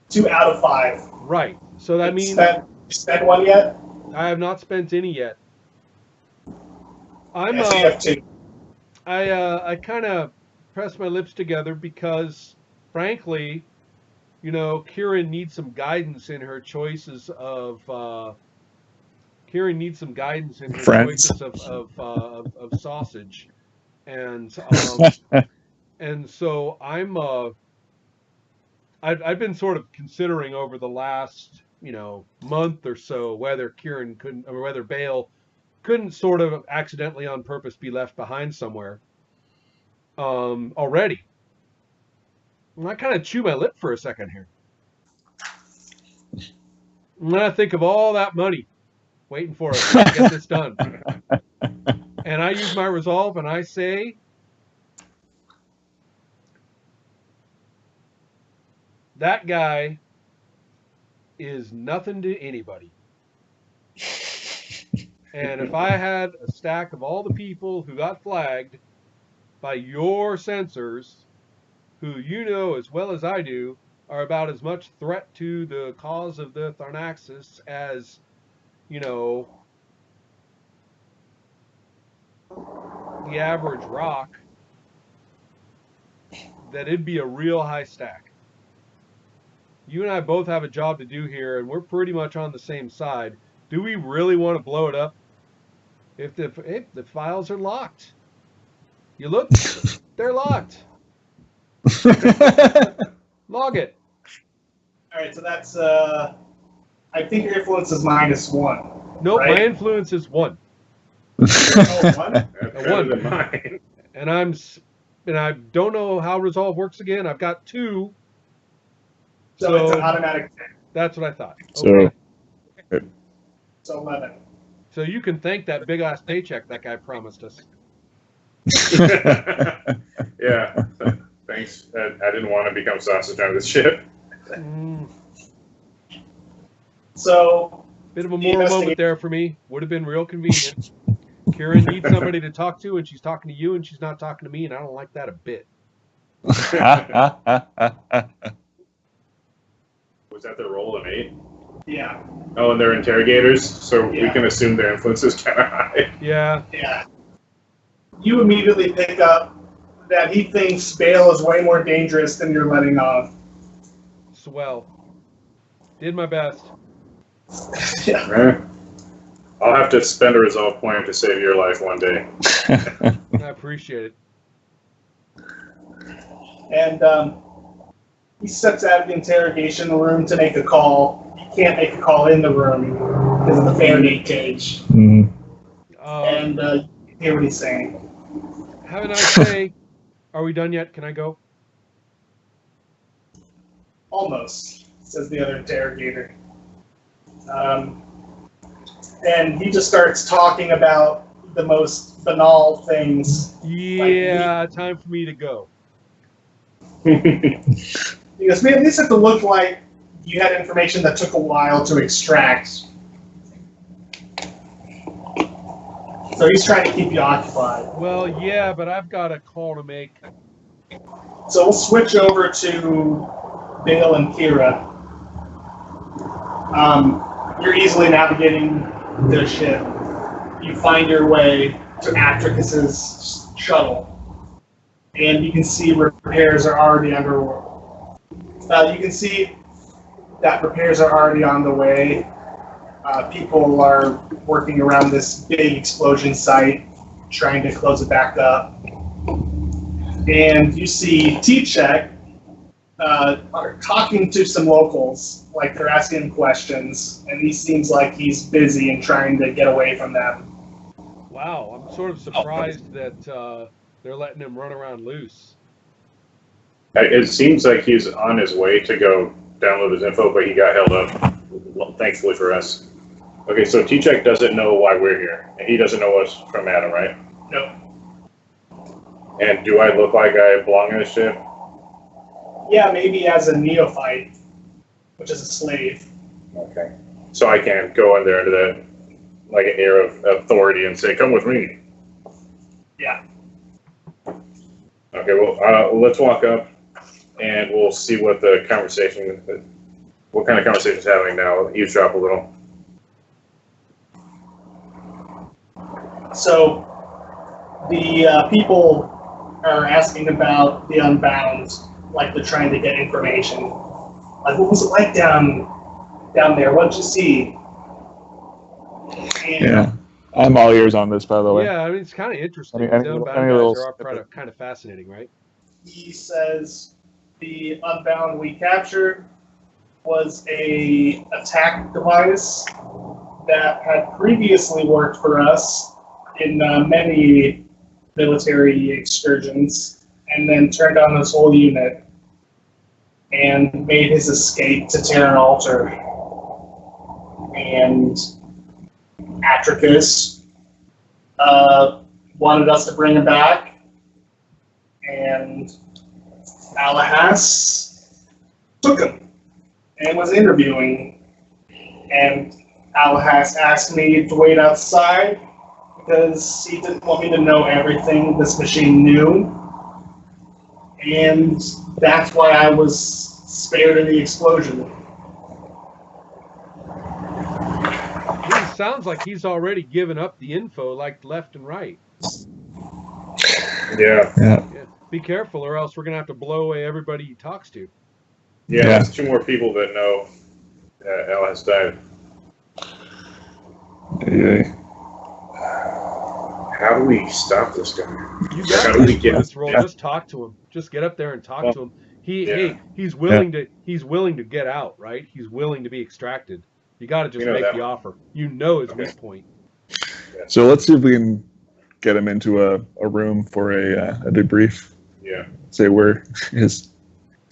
2 out of 5. Right. So that means You spent one yet? I have not spent any yet. I'm Yes, you have 2. I kind of press my lips together because, frankly, Kieran needs some guidance in her choices of. Kieran needs some guidance in her Friends. choices of sausage, and and so I've been sort of considering over the last month or so whether Kieran couldn't, or whether Bale couldn't sort of accidentally on purpose be left behind somewhere already. And I kind of chew my lip for a second here. And then I think of all that money waiting for us to get this done. And I use my resolve and I say, that guy is nothing to anybody. And if I had a stack of all the people who got flagged by your sensors, who you know as well as I do are about as much threat to the cause of the Tharnaxis as, the average rock, that it'd be a real high stack. You and I both have a job to do here, and we're pretty much on the same side. Do we really want to blow it up if the files are locked? You look, they're locked. Log it. All right, so that's, I think your influence is -1. Nope, right? my influence is 1. Oh, 1? That's better than mine. And I don't know how resolve works again. I've got 2. So it's an automatic 10. That's what I thought. So- Okay. So 11. So you can thank that big ass paycheck that guy promised us. Yeah. Thanks. I didn't want to become sausage on this ship. So, Bit of a moral moment there for me. Would have been real convenient. Kieran needs somebody to talk to, and she's talking to you, and she's not talking to me, and I don't like that a bit. Was that their role of 8? yeah. Oh, and they're interrogators, so we Yeah. can assume their influence is kind of high. Yeah. Yeah. You immediately pick up that he thinks Bale is way more dangerous than you're letting on. Swell. Did my best. Yeah. Right. I'll have to spend a resolve point to save your life one day. I appreciate it. And he steps out of the interrogation room to make a call. He can't make a call in the room because of the Faraday cage. Mhm. And you hear what he's saying. Have a nice day. Are we done yet? Can I go? Almost. says the other interrogator. And he just starts talking about the most banal things. Yeah, time for me to go. He goes, man, these have to look like you had information that took a while to extract. So he's trying to keep you occupied. Well, yeah, but I've got a call to make. So we'll switch over to Dale and Kira. You're easily navigating the ship. You find your way to Atricus's shuttle, and you can see repairs are already underway. You can see that repairs are already on the way. People are working around this big explosion site, trying to close it back up. And you see T-Check are talking to some locals, like they're asking him questions, and he seems like he's busy and trying to get away from them. Wow, I'm sort of surprised that they're letting him run around loose. It seems like he's on his way to go download his info, but he got held up, thankfully for us. Okay, so T-Check doesn't know why we're here, and he doesn't know us from Adam, right? Nope. And do I look like I belong in this ship? Yeah, maybe as a neophyte, which is a slave. Okay. So I can go in there into that, like an air of authority and say, come with me. Yeah. Okay, well, let's walk up and we'll see what the conversation, what kind of conversation is happening now. Eavesdrop a little. So the people are asking about the Unbound, like they're trying to get information. Like, what was it like down there? What did you see? And Yeah, I'm all ears on this, by the way. Yeah, I mean, it's kind of interesting. Any The Unbound little guys are snippet? kind of fascinating, right? he says the Unbound we captured was a attack device that had previously worked for us in many military excursions, and then turned on this whole unit and made his escape to Terran Altar. And Atricus wanted us to bring him back, and Alahas took him and was interviewing. And Alahas asked me to wait outside because he didn't want me to know everything this machine knew. And that's why I was spared in the explosion. It sounds like he's already given up the info, like left and right. Yeah. Yeah. Be careful, or else we're gonna have to blow away everybody he talks to. Yeah, Yeah. there's two more people that know Al has died. Yeah. How do we stop this guy? You How got do we this get? for this role. Yeah. Just talk to him. Just get up there and talk to him. Yeah. He's willing to get out, right? He's willing to be extracted. You got to just You know make that the one. offer. You know his Okay. weak point. So let's see if we can get him into a room for a debrief. Yeah, Say where his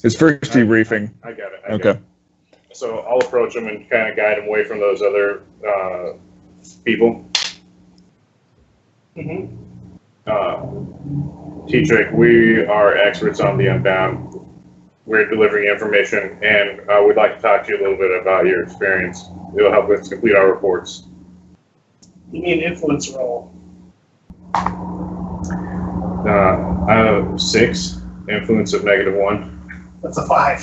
first debriefing. I got it. I got Okay. it. So I'll approach him and kind of guide him away from those other people. Mm-hmm. T-Trick, we are experts on the Unbound. We're delivering information, and we'd like to talk to you a little bit about your experience. It'll help us complete our reports. You mean influence roll? 6, influence of -1. That's a 5.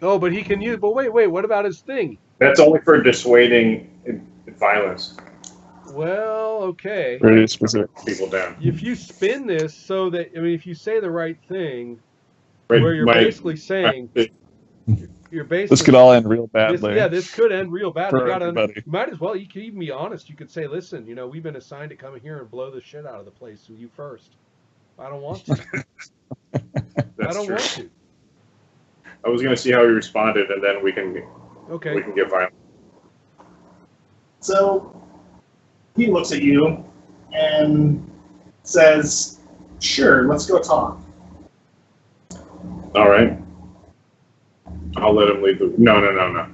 Oh, but he can use. But wait. What about his thing? That's only for dissuading violence. Well, okay. Very specific. People down. If you spin this so that if you say the right thing, Right, where you're my- basically saying you're basically This could all end real badly. this could end real bad. for You gotta, everybody. you might as well. You could even be honest. You could say, "Listen, we've been assigned to come here and blow the shit out of the place. So you first. I don't want to. I That's don't true. want to. I was going to see how he responded, and then we can Okay. get violent. So he looks at you and says, "Sure, let's go talk." All right. I'll let him lead the. No.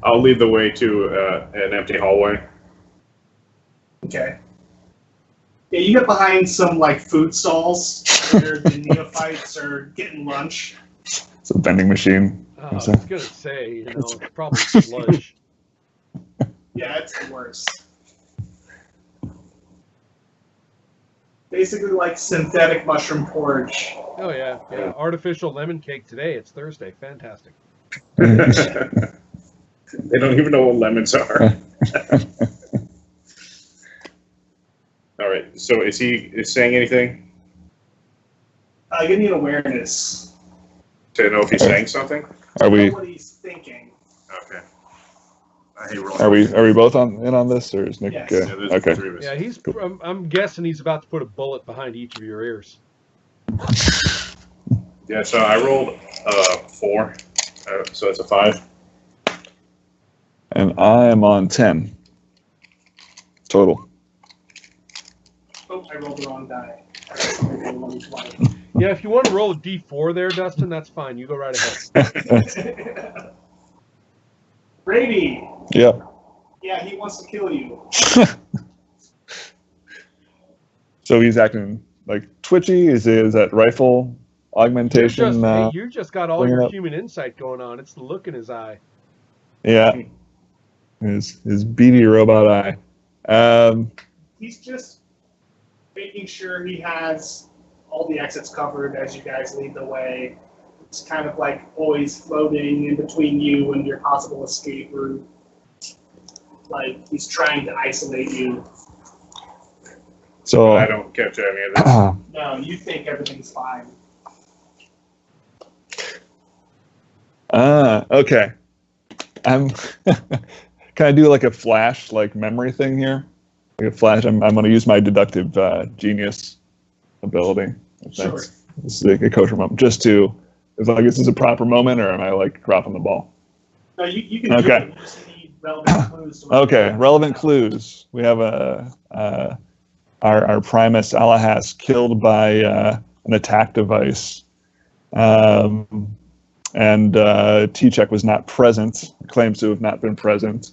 I'll lead the way to an empty hallway. Okay. Yeah, you get behind some like food stalls where the neophytes are getting lunch. It's a vending machine. I was gonna say, you know, it's probably sludge. Yeah, it's the worst. Basically like synthetic mushroom porridge. Oh yeah. Artificial lemon cake today. It's Thursday. Fantastic. They don't even know what lemons are. All right. So is he saying anything Give me an awareness. to know if he's saying something? Are we? Know what he's thinking. Okay. I hate rolling. Are we both in on this, or is Nick? Yes. Yeah, there's Okay. three of us. Yeah, I'm guessing he's about to put a bullet behind each of your ears. Yeah. So I rolled 4. So it's a 5. And I am on 10 total. Oh, I rolled the wrong die. Yeah, if you want to roll a D4 there, Dustin, that's fine. You go right ahead. Brady. Yep. Yeah, he wants to kill you. So he's acting like twitchy. Is that rifle augmentation? You just got all bring it your up. human insight going on. It's the look in his eye. Yeah. His beady robot eye. He's just making sure he has all the exits covered as you guys lead the way. It's kind of like always floating in between you and your possible escape route. Like he's trying to isolate you. So I don't catch any of this. No, you think everything's fine. Okay. Can I do like a flash, like memory thing here? Like a flash. I'm going to use my deductive genius ability. Sure. This is like a kosher moment. Just to, is like, is this a proper moment, or am I like dropping the ball? No, you can do Okay. it. You just need relevant clues. To Okay, relevant clues. We have our Primus Alahas killed by an attack device, and T-Check was not present. Claims to have not been present,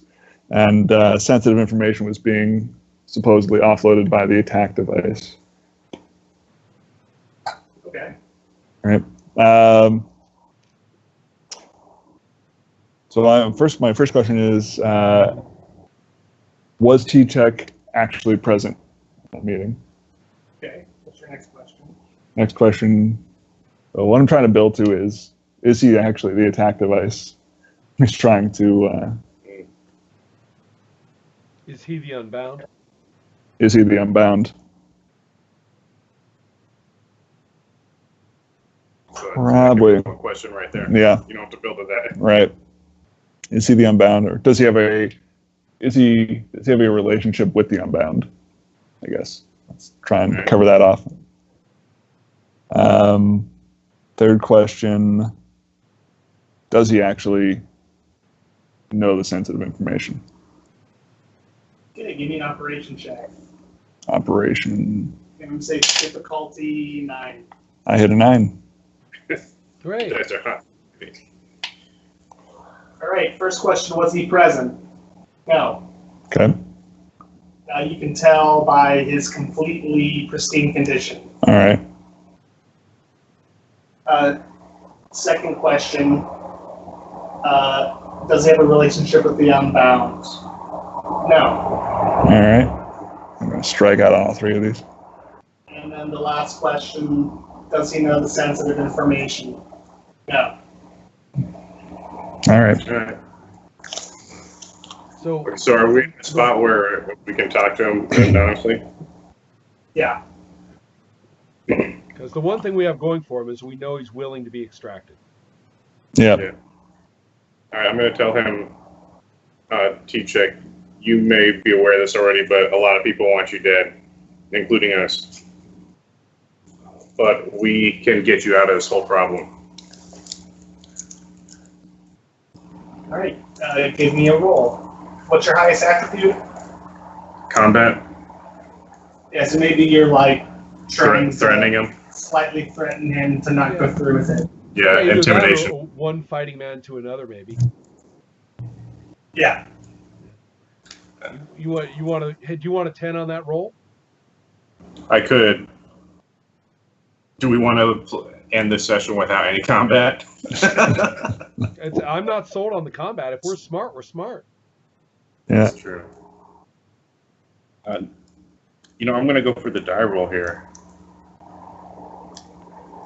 and sensitive information was being supposedly offloaded by the attack device. Okay. All right. So my first question is, was T-Check actually present at that meeting? Okay. What's your next question? Next question, what I'm trying to build to is he actually the attack device he's trying to, Is he the Unbound? is he the Unbound? So Probably. that's one question right there. Yeah, You don't have to build it that. right. Is he the Unbound, or does he have a relationship with the Unbound? I guess. Let's try and cover that off. Third question, does he actually know the sensitive information? Okay, give me an operation check. Operation, And say difficulty 9. I hit a 9. Great. That's right. All right, first question, was he present? No. Okay, You can tell by his completely pristine condition. all right. Second question, does he have a relationship with the Unbound? No. All right. I'm going to strike out all 3 of these. And then the last question, does he know the sensitive information? No. All right. All right. So So are we in a spot where we can talk to him anonymously? Yeah. because the one thing we have going for him is we know he's willing to be extracted. Yeah. Yeah. All right, I'm going to tell him, T-Check, you may be aware of this already, but a lot of people want you dead, including us. But we can get you out of this whole problem. All right. Give me a roll. What's your highest aptitude? Combat, Yeah, so maybe you're like trying to threatening him. slightly threaten him to not go through with it. Yeah, either that intimidation. or one fighting man to another, maybe. Yeah. You want to? Do you want a 10 on that roll? I could. Do we want to end this session without any combat? I'm not sold on the combat. If we're smart, we're smart. Yeah. That's true. I'm going to go for the die roll here.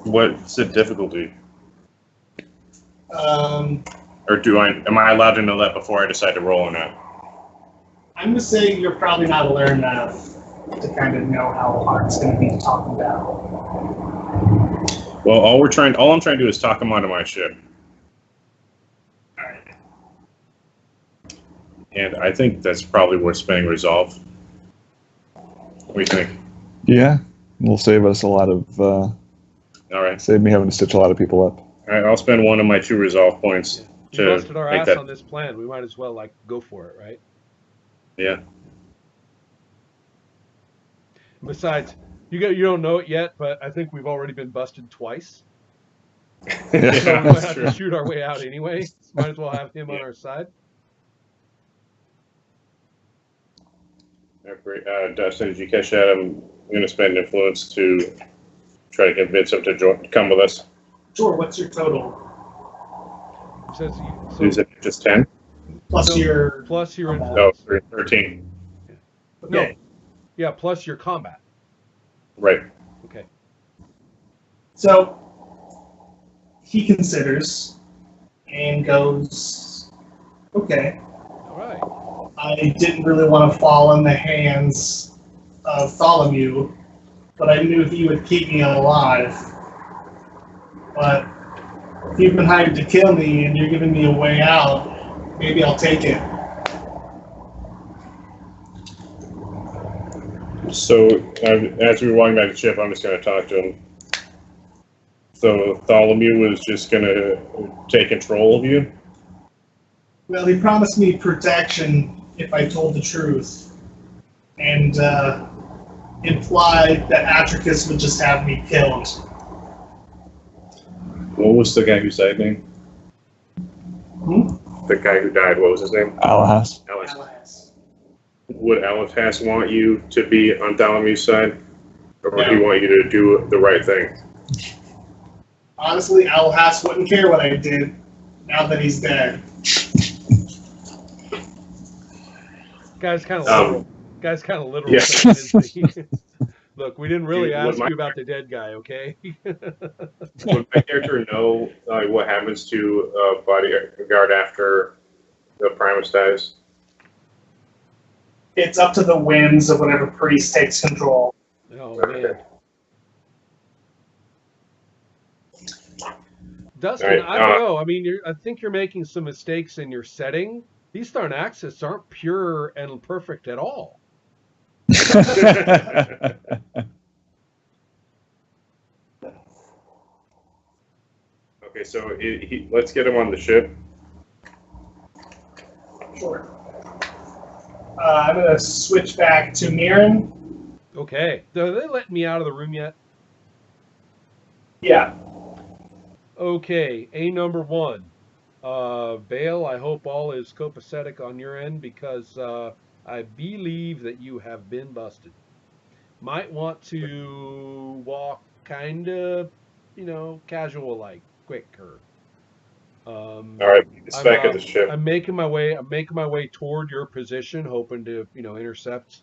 What's the difficulty? Or am I allowed to know that before I decide to roll or not? I'm going to say you're probably not alert enough to kind of know how hard it's going to be to talk him down. Well, all I'm trying to do is talk him onto my ship. All right. And I think that's probably worth spending resolve. What do you think? Yeah. Will save us a lot of. All right. Save me having to stitch a lot of people up. All right, I'll spend one of my 2 resolve points We to busted our make ass that. on this plan. We might as well go for it, right? Yeah. Besides, you don't know it yet, but I think we've already been busted twice. Yeah, So we might that's have true. to shoot our way out anyway. Might as well have him on our side. All right, great. Dustin, did you catch that? I'm going to spend influence to try to convince him to come with us. Sure, what's your total? It says Is it just 10? Plus your... plus your No, influence. 13. Okay. No. Yeah, plus your combat. Right. Okay. So he considers and goes, okay, All right. I didn't really want to fall in the hands of Tholomew, but I knew he would keep me alive. But if you've been hired to kill me and you're giving me a way out, maybe I'll take it. So as we were walking back to the ship, I'm just going to talk to him. So Tholomew was just going to take control of you? Well, he promised me protection if I told the truth, and implied that Atricus would just have me killed. What was the guy who died name? The guy who died, what was his name? Alahas. Alice. Alas. Would Alice want you to be on Tholomew's side? Or would he No. want you to do the right thing? Honestly, Alhas wouldn't care what I did now that he's dead. Guy's kind of literal. Guy's kind of literal. Yeah. Isn't he? Look, we didn't really Dude, ask my- you about the dead guy, okay? Would my character know what happens to a bodyguard after the Primus dies? It's up to the whims of whatever priest takes control. Oh man. Dustin, All right, I don't know. I mean, I think you're making some mistakes in your setting. These Tharnaxis aren't pure and perfect at all. Okay, so let's get him on the ship. Sure. I'm going to switch back to Mirren. Okay. Are they letting me out of the room yet? Yeah. Okay. A number 1. Bale, I hope all is copacetic on your end because I believe that you have been busted. Might want to walk kind of, casual like, quicker. All right, it's back at the ship. I'm making my way toward your position, hoping to, intercept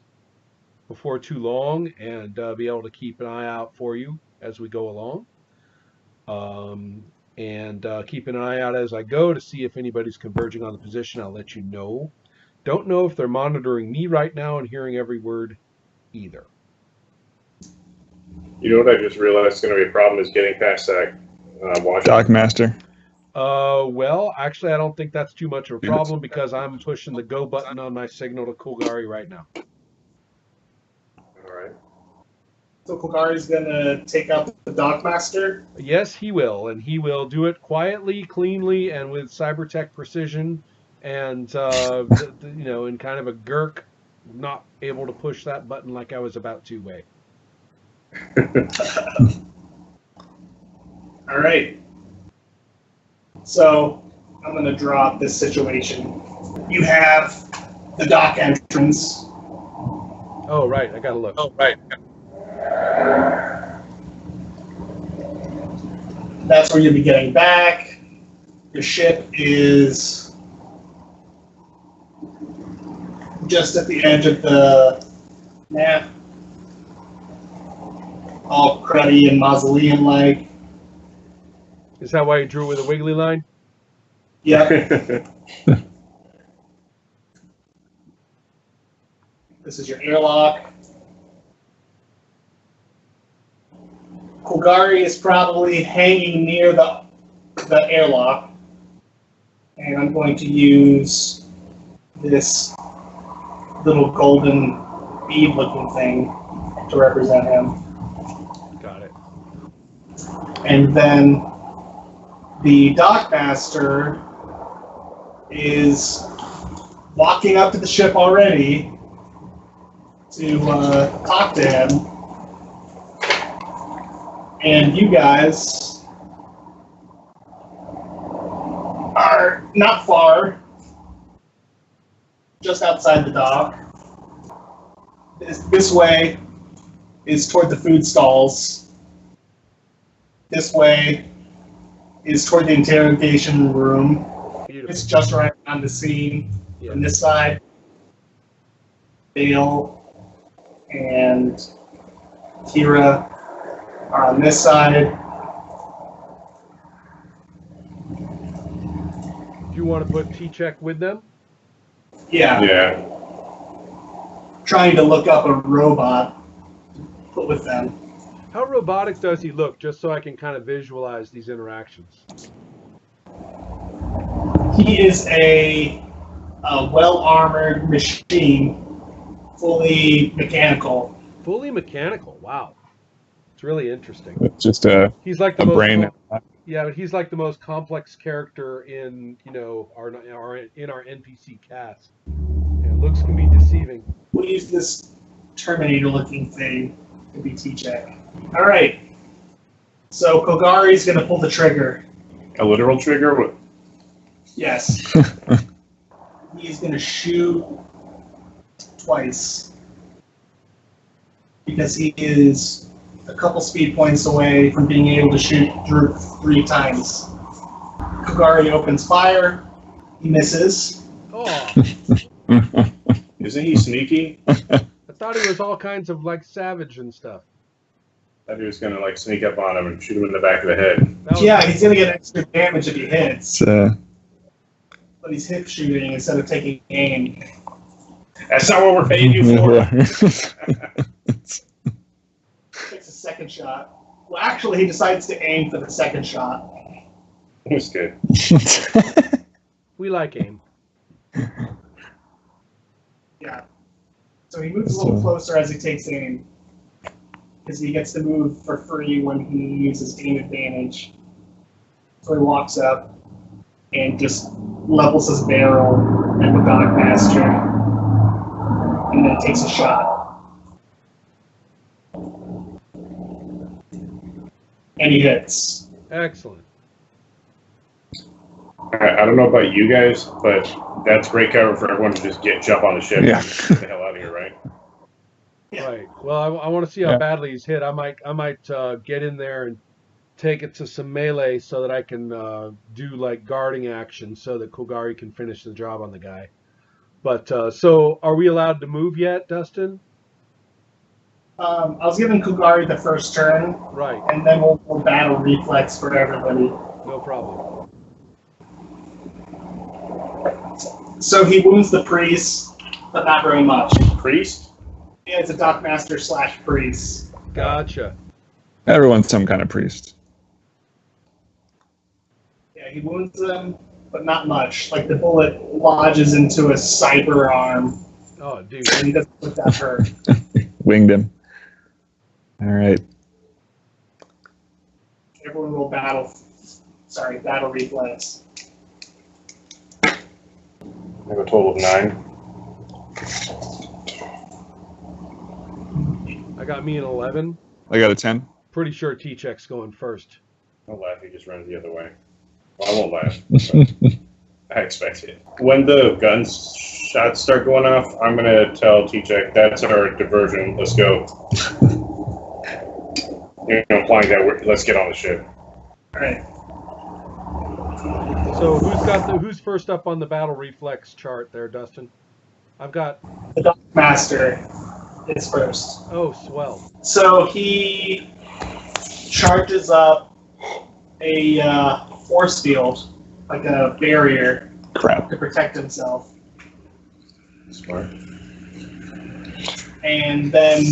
before too long and be able to keep an eye out for you as we go along. And keep an eye out as I go to see if anybody's converging on the position. I'll let you know. Don't know if they're monitoring me right now and hearing every word either. You know what I just realized is going to be a problem is getting past that Washington. Dockmaster. Well, actually, I don't think that's too much of a problem because I'm pushing the go button on my signal to Kulgari right now. All right. So Kulgari's going to take out the Dockmaster. Yes, he will, and he will do it quietly, cleanly, and with cybertech precision, and in kind of a Gurk, not able to push that button like I was about to way. All right. So I'm going to draw up this situation. You have the dock entrance. Oh, right. I got to look. Oh, right. That's where you'll be getting back. Your ship is just at the edge of the map. All cruddy and mausoleum-like. Is that why you drew with a wiggly line? Yep. This is your airlock. Kogari is probably hanging near the airlock. And I'm going to use this little golden bead-looking thing to represent him. Got it. And then the dockmaster is walking up to the ship already to talk to him. And you guys are not far, just outside the dock. This way is toward the food stalls. This way is toward the interrogation room. Beautiful. It's just right on the scene. Yeah. On this side, Bale and Kira are on this side. Do you want to put T-Check with them? Yeah, Yeah. trying to look up a robot to put with them. How robotic does he look, just so I can kind of visualize these interactions? He is a well-armored machine, fully mechanical. Fully mechanical. Wow. It's really interesting. It's just a He's like the brain. Yeah, but he's like the most complex character in, our NPC cast. Yeah, looks can be deceiving. We'll use this Terminator-looking thing to be T-Check. All right. So Kogari's going to pull the trigger. A literal trigger? What? Yes. He's going to shoot twice because he is a couple speed points away from being able to shoot Drew 3 times. Kogari opens fire. He misses. Oh, Isn't he sneaky? I thought he was all kinds of like savage and stuff. Thought he was gonna like sneak up on him and shoot him in the back of the head. That was, Yeah, he's going to get extra damage if he hits. It's, But he's hip shooting instead of taking aim. That's not what we're paying you for. Takes a second shot. Well, actually, he decides to aim for the second shot. That's good. we like aim. Yeah. So he moves a little closer as he takes aim. Because he gets to move for free when he uses aim advantage. So he walks up and just levels his barrel at the Dockmaster. And then takes a shot. And he hits. Excellent. I don't know about you guys, but that's great cover for everyone to just jump on the ship Yeah. and get the hell out of here, right? Yeah. Right. Well, I want to see how Yeah. badly he's hit. I might get in there and take it to some melee so that I can do like guarding action so that Kogari can finish the job on the guy. But so are we allowed to move yet, Dustin? I was giving Kugari the first turn, Right. and then we'll battle reflex for everybody. No problem. So he wounds the priest, but not very much. Priest? Yeah, it's a Dockmaster / priest. Gotcha. Everyone's some kind of priest. Yeah, he wounds him, but not much. Like the bullet lodges into a cyber arm, Oh, dude. and he doesn't look that hurt. Winged him. All right. Everyone will battle reflex. I have a total of 9. I got me an 11. I got a 10. Pretty sure T-Check's going first. Don't laugh, he just runs the other way. Well, I won't laugh. I expect it. When the shots start going off, I'm gonna tell T-Check that's our diversion. Let's go. Implying that let's get on the ship. All right. So who's first up on the battle reflex chart there, Dustin? I've got. The Dark Master is first. Oh, swell. So he charges up a force field, like a barrier, Crap. to protect himself. Smart. And then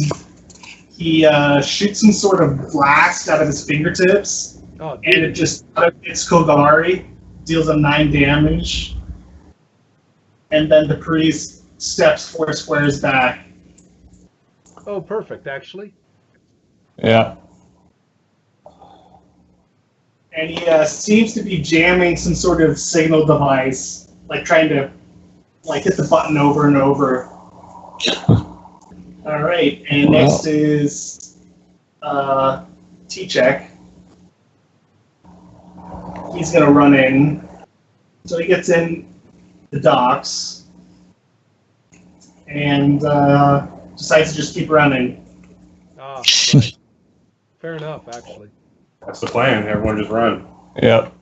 he shoots some sort of blast out of his fingertips, Oh, and dude. it just hits Kogari, deals him 9 damage. And then the priest steps 4 squares back. Oh, perfect, actually. Yeah. And he seems to be jamming some sort of signal device, like trying to hit the button over and over. All right, and Wow. next is T-Check. He's gonna run in, so he gets in the docks and decides to just keep running. Ah, right. Fair enough, actually. That's the plan. Everyone just run. Yep.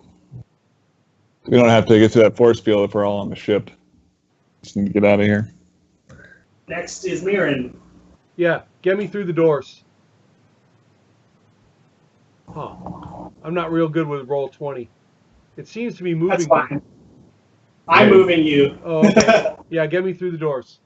We don't have to get through that force field if we're all on the ship. Just need to get out of here. Next is Mirren. Yeah, get me through the doors. Huh. I'm not real good with roll 20. It seems to be moving. That's fine. I'm moving you. Oh, okay. Yeah, get me through the doors.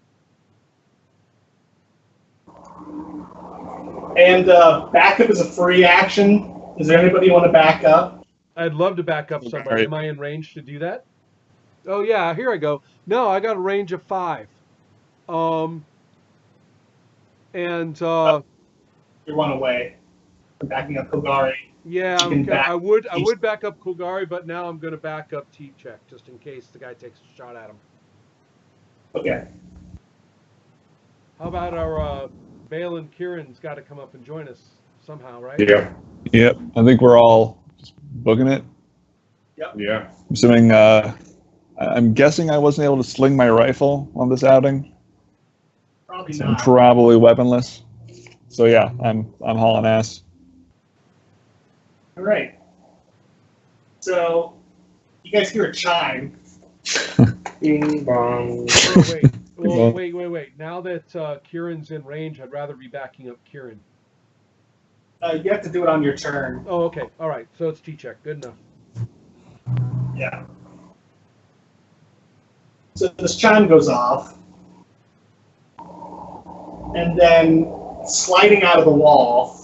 And backup is a free action. Is there anybody you want to back up? I'd love to back up somebody. Alright. Am I in range to do that? Oh yeah, here I go. No, I got a range of 5. And You're one away from backing up Kogari. yeah, You can back I would back up Kulgari, but now I'm going to back up T-Check just in case the guy takes a shot at him. Okay. How about our Bale and Kieran's got to come up and join us somehow, right? Yeah. Yep. I think we're all just booking it. Yeah. Assuming, I'm guessing I wasn't able to sling my rifle on this outing. Probably So I'm not. probably weaponless. So yeah, I'm hauling ass. All right. So you guys hear a chime. Bing bong. Oh, wait. Now that Kieran's in range, I'd rather be backing up Kieran. You have to do it on your turn. Oh, okay. All right. So it's T-Check. Good enough. Yeah. So this chime goes off. And then sliding out of the wall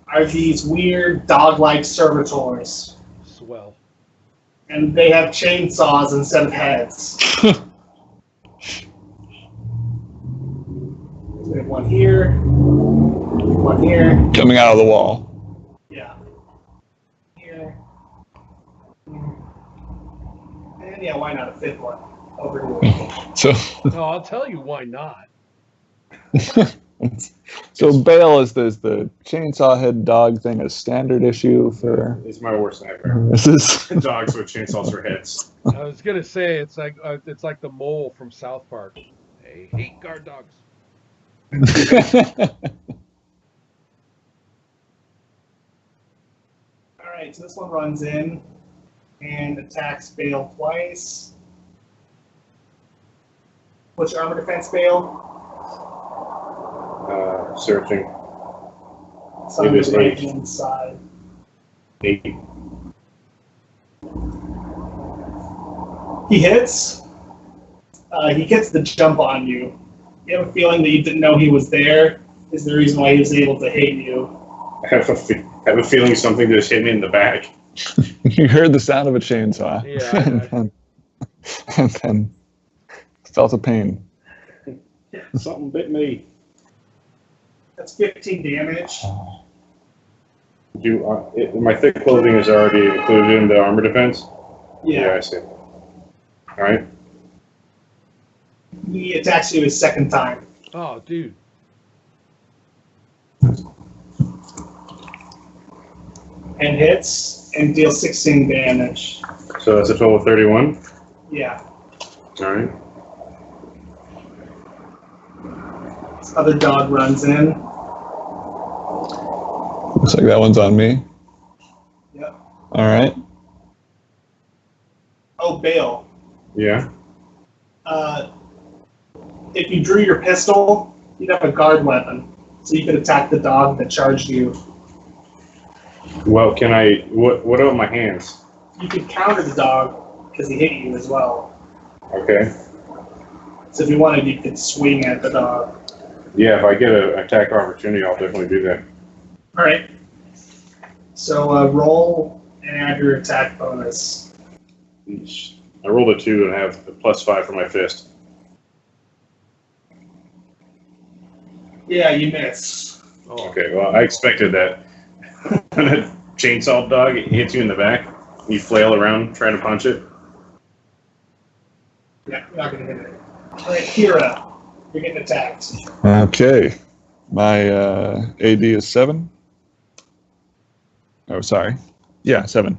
are these weird dog-like servitors. Swell. And they have chainsaws instead of heads. We have one here, one here, Coming out of the wall. yeah, here, and yeah, why not a 5th one over here? So Oh, I'll tell you why not. so Bale is the chainsaw head dog thing a standard issue for It's my worst nightmare. this is Dogs with chainsaws for heads. I was gonna say it's like the mole from South Park. I hate guard dogs. All right, so this one runs in and attacks Bale twice. What's your armor defense, Bale? Searching. So It is I'm eight. inside. 8. He hits. He gets the jump on you. You have a feeling that you didn't know he was there is the reason why he was able to hit you. I have a feeling something just hit me in the back. you heard the sound of a chainsaw. Yeah. and then felt a pain. Something bit me. That's 15 damage. My thick clothing is already included in the armor defense? Yeah. I see. All right. He attacks you his second time. Oh, dude. And hits. and deal 16 damage. So that's a total of 31. Yeah. All right. This other dog runs in. Looks like that one's on me. Yep. All right. Oh, Bale. Yeah. If you drew your pistol, you'd have a guard weapon, so you could attack the dog that charged you. Well, can I? What about my hands? You could counter the dog because he hit you as well. Okay. So if you wanted, you could swing at the dog. Yeah, if I get an attack of opportunity, I'll definitely do that. All right. So roll and add your attack bonus. I rolled a 2 and have a +5 for my fist. Yeah, you miss. Oh, Okay, well, I expected that. When a chainsaw dog hits you in the back, you flail around trying to punch it. Yeah, you're not going to hit it. All right, Kira, you're getting attacked. Okay. My AD is 7. Oh, sorry. Yeah, 7.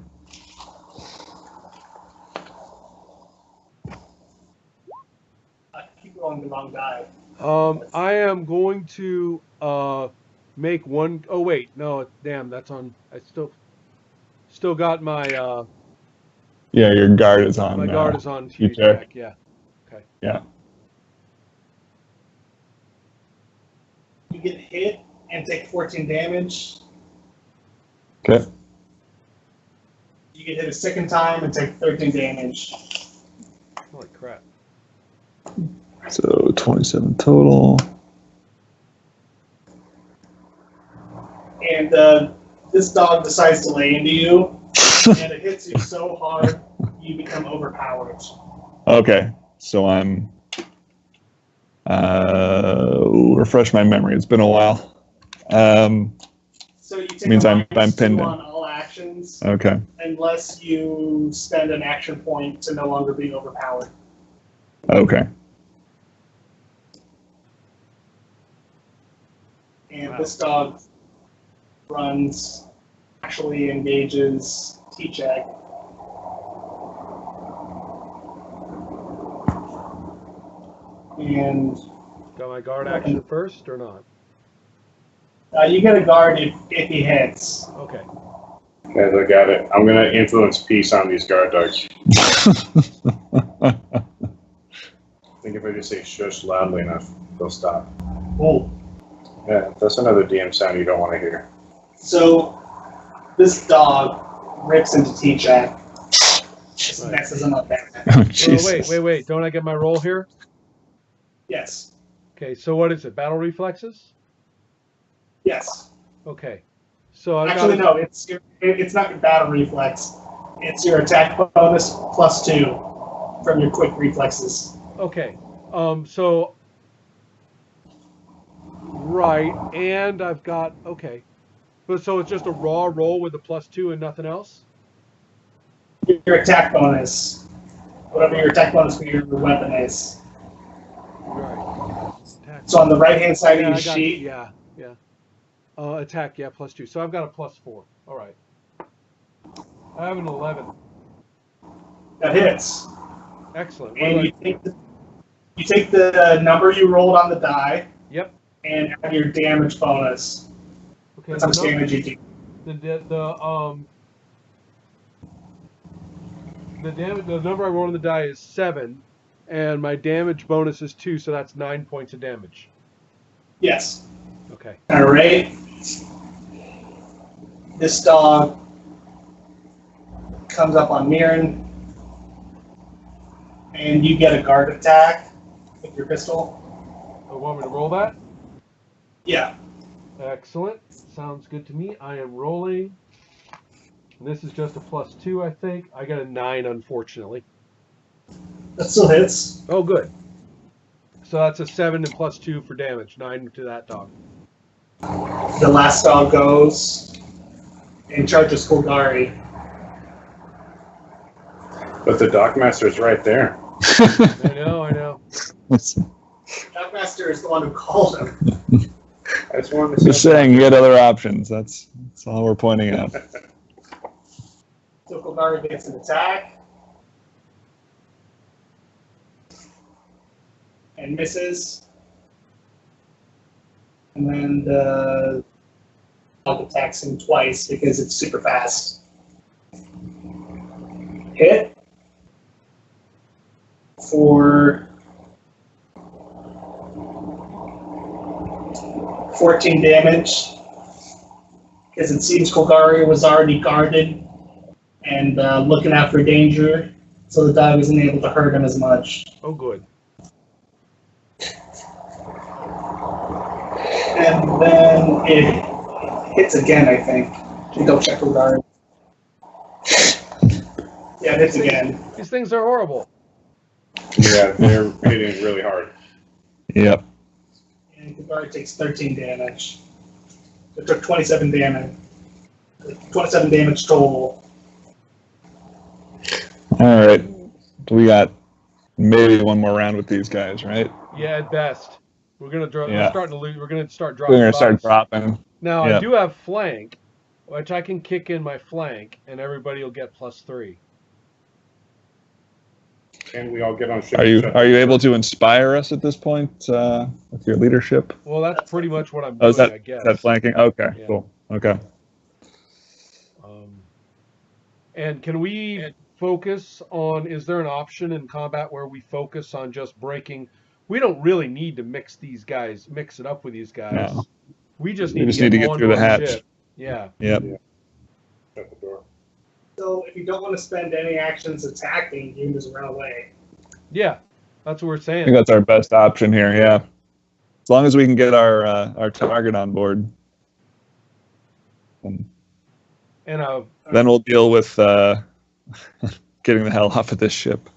Keep rolling the wrong die. I am going to make one. Oh wait, no, damn, that's on. I still got my Yeah, your guard is on. my guard is on you check. Yeah. Okay. Yeah. You get hit and take 14 damage. Okay. You get hit a second time and take 13 damage. Holy crap. So 27 total. And this dog decides to lay into you, and it hits you so hard you become overpowered. Okay. So I'm. Refresh my memory. It's been a while. So you take Means a I'm -2 pinned in. on all actions, Okay. unless you spend an action point to no longer be overpowered. Okay. And Wow. this dog runs, actually engages T-Check. And Got my guard action first or not? you get a guard if he hits. Okay. Guys, I got it. I'm gonna influence peace on these guard dogs. I think if I just say shush loudly enough, they'll stop. Oh. Yeah, that's another DM sound you don't want to hear. So this dog rips into T-Check. Just Right. messes him up bad. Oh, Oh, Jesus. wait. Don't I get my roll here? Yes. Okay. So what is it? Battle reflexes? Yes. Okay. So I've Actually, got. no. It's not your battle reflex. It's your attack bonus +2 from your quick reflexes. Okay. So. Right, and I've got okay. But so it's just a raw roll with a +2 and nothing else? Your attack bonus, whatever your attack bonus for your weapon is. Right. Attack. So on the right-hand side Yeah, of your I got, sheet, yeah. Attack, yeah, +2. So I've got a +4. All right. I have an 11. that hits. Excellent. And Well, you take the number you rolled on the die yep. and add your damage bonus. Okay. That's how much damage you do. The number I rolled on the die is 7, and my damage bonus is 2, so that's 9 points of damage. Yes. Okay. All right. This dog comes up on Mirren, and you get a guard attack with your pistol. You want me to roll that? Yeah. Excellent. Sounds good to me. I am rolling. And this is just a +2, I think. I got a 9, unfortunately. That still hits. Oh, good. So that's a 7 and +2 for damage. 9 to that dog. The last dog goes and charges Golgari. But the Dockmaster is right there. I know. Dogmaster is the one who called him. I just wanted to Just saying, you had other options. That's all we're pointing out. So Golgari gets an attack. And misses. And then the dog attacks him twice because it's super fast. Hit for 14 damage because it seems Golgari was already guarded and looking out for danger, so the dog isn't able to hurt him as much. Oh, good. And then it hits again, I think. Go check Golgari. Yeah, it hits again. These things are horrible. Yeah, they're hitting really hard. Yep. And Golgari takes 13 damage. It took 27 damage. 27 damage total. All right. We got maybe one more round with these guys, right? Yeah, at best. We're gonna drop. Yeah. We're starting to lose. We're gonna start dropping. We're gonna start buffs. dropping. Now I Yep. do have flank, which I can kick in my flank, and everybody will get +3. And we all get on ship. Are you able to inspire us at this point with your leadership? Well, that's pretty much what I'm Oh, doing, is I guess. that flanking? Okay, Yeah. cool. Okay. And can we focus on? Is there an option in combat where we focus on just breaking? We don't really need to mix it up with these guys. No. We just We need just to need to get get onto through the our hatch. ship. Yeah. Yep. Shut the door. So if you don't want to spend any actions attacking, you can just run away. Yeah. That's what we're I think saying. that's our best option here. Yeah. As long as we can get our target on board, and And then we'll deal with getting the hell off of this ship.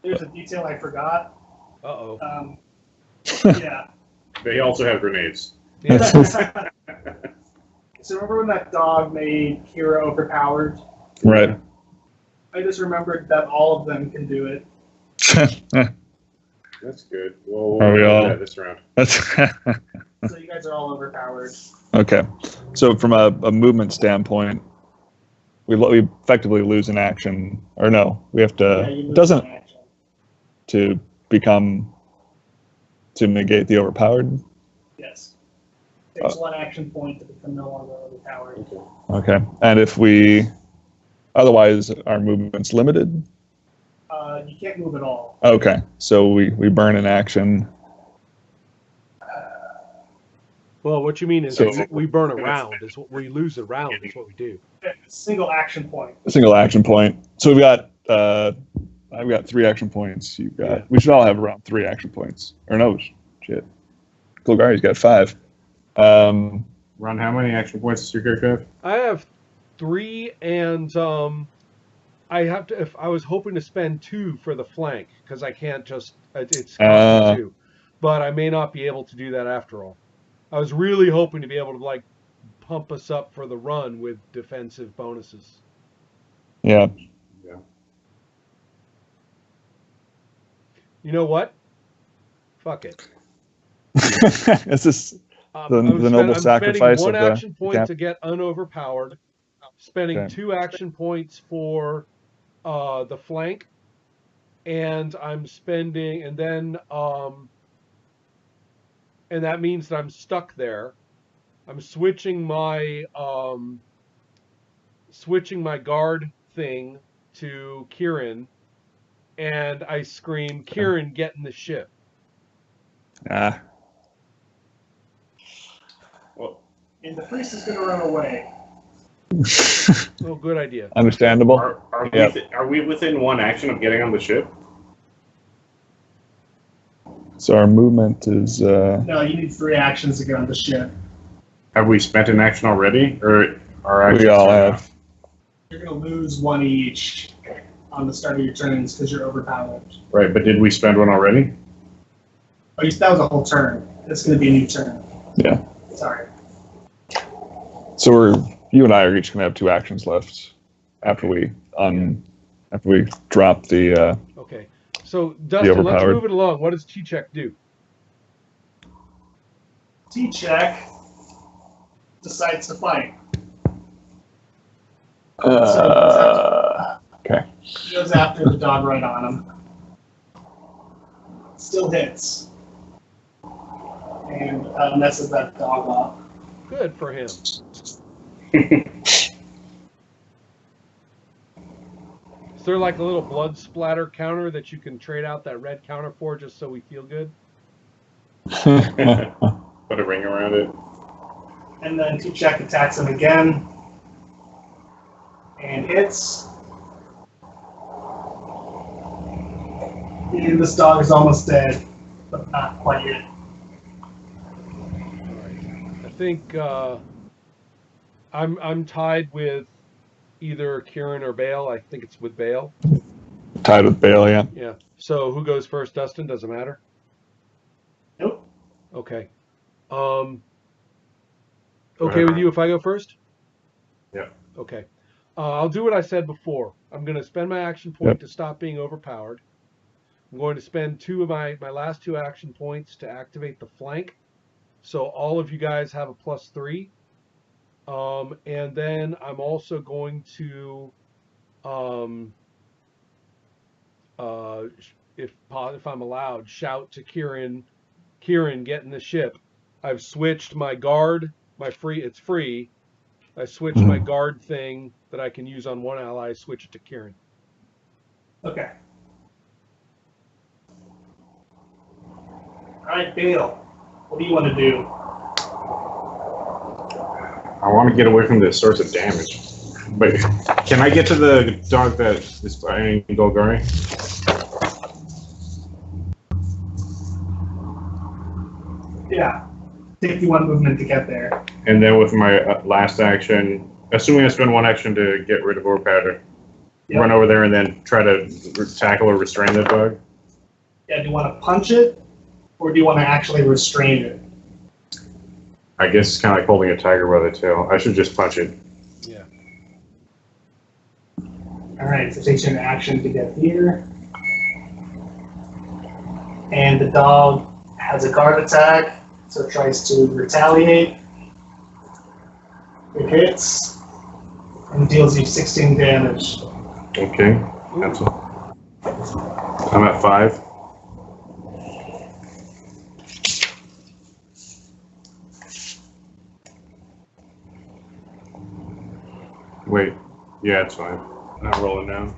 There's a detail I forgot. uh-oh. Yeah. They also have grenades. Yeah. So remember when that dog made Kira overpowered? Right. I just remembered that all of them can do it. That's good. Well, Are we we'll all- do that this round. So you guys are all overpowered. Okay. So from a movement standpoint, we effectively lose an action, or no, we have to. Yeah, you It lose doesn't an action. to negate the overpowered. Yes. Takes one action point to become no longer overpowered. Okay. And if we, otherwise, our movement's limited. You can't move at all. Okay. So we burn an action. Well, what you mean is So- we burn a round. Is what we lose a round. Is what we do. Single action point. A single action point. So we've got I've got 3 action points. You've got. Yeah. We should all have around 3 action points. Or no, shit. Golgari's got 5. Ron, how many action points does your character have? I have 3, and I have to. If I was hoping to spend 2 for the flank, because I can't just. It's cost 2, but I may not be able to do that after all. I was really hoping to be able to pump us up for the run with defensive bonuses. Yeah. You know what? Fuck it. This is the noble sacrifice spending 1 of the action point cap. to get unoverpowered, spending Okay. 2 action points for the flank, and I'm spending, and then and that means that I'm stuck there. I'm switching my guard thing to Kieran, and I scream, "Kieran, get in the ship!" Ah. Well, And the priest is going to run away. Oh, good idea. Understandable. are we within 1 action of getting on the ship? So our movement is. No, you need 3 actions to get on the ship. Have we spent an action already, or our actions? We all are have. You're going to lose 1 each on the start of your turns because you're overpowered. Right, but did we spend 1 already? Oh, that was a whole turn. It's going to be a new turn. Yeah. Sorry. So you and I are each gonna have 2 actions left after we drop the. Okay. So, Dustin, let's overpowered. move it along. What does T-Check do? T-check decides to fight. Okay. He goes after the dog right on him. Still hits. And messes that dog up. Good for him. Is there like a little blood splatter counter that you can trade out that red counter for just so we feel good? Put a ring around it. And then Tuchek attacks him again. And hits. And this dog is almost dead, but not quite yet. I think I'm tied with either Kieran or Bale. I think it's with Bale. Tied with Bale, yeah. Yeah. So who goes first, Dustin? Doesn't matter. Nope. Okay. Okay with you if I go first? Yeah. Okay. I'll do what I said before. I'm going to spend my action point to stop being overpowered. I'm going to spend two of my last two action points to activate the flank. So all of you guys have a +3. And then I'm also going to, if I'm allowed, shout to Kieran, get in the ship. I've switched my guard, it's free. I switched my guard thing that I can use on one ally, switch it to Kieran. Okay. Alright, Bale. What do you want to do? I want to get away from the source of damage. But can I get to the dog that is fighting Golgari? Yeah. Take you one movement to get there. And then with my last action, assuming I spend one action to get rid of Orb Powder, run over there and then try to tackle or restrain the dog? Yeah, do you want to punch it? Or do you want to actually restrain it? I guess it's kind of like holding a tiger by the tail. I should just punch it. Yeah. Alright, so it takes you an action to get here. And the dog has a guard attack, so it tries to retaliate. It hits and deals you 16 damage. Okay. That's I'm at 5. Wait. Yeah, it's fine. Not rolling now.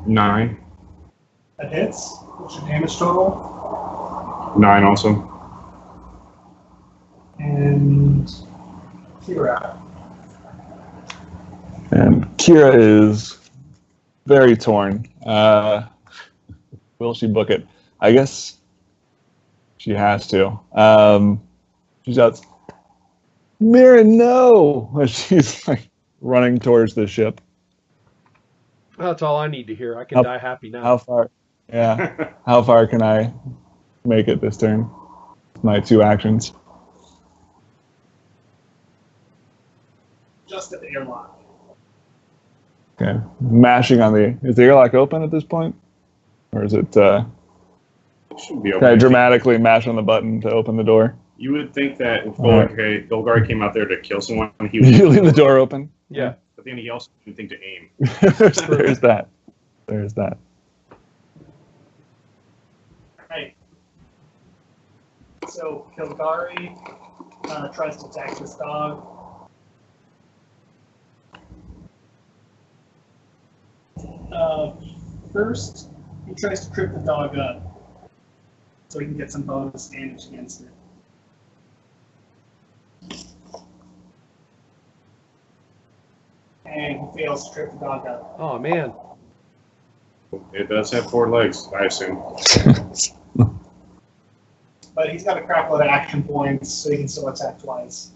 9. That hits. What's your damage total? 9 also. And Kira. And Kira is very torn. Will she book it? I guess she has to. She shouts, "Mirren, no!" as she's like running towards the ship. That's all I need to hear. I can die happy now. How far? Yeah. How far can I make it this turn? My 2 actions. Just at the airlock. Okay. Mashing on the. Is the airlock open at this point? Or is it. It should be Can I open. dramatically mash on the button to open the door? You would think that if Golgari came out there to kill someone, he You would. leave the door open? Yeah. But then he also didn't think to aim. There's that. There's that. Right. So Kilgari tries to attack this dog. First, he tries to trip the dog up so he can get some bonus damage against it. And he fails to trip the dog up. Oh man. It does have 4 legs, I assume. But he's got a crap load of action points, so he can still attack twice.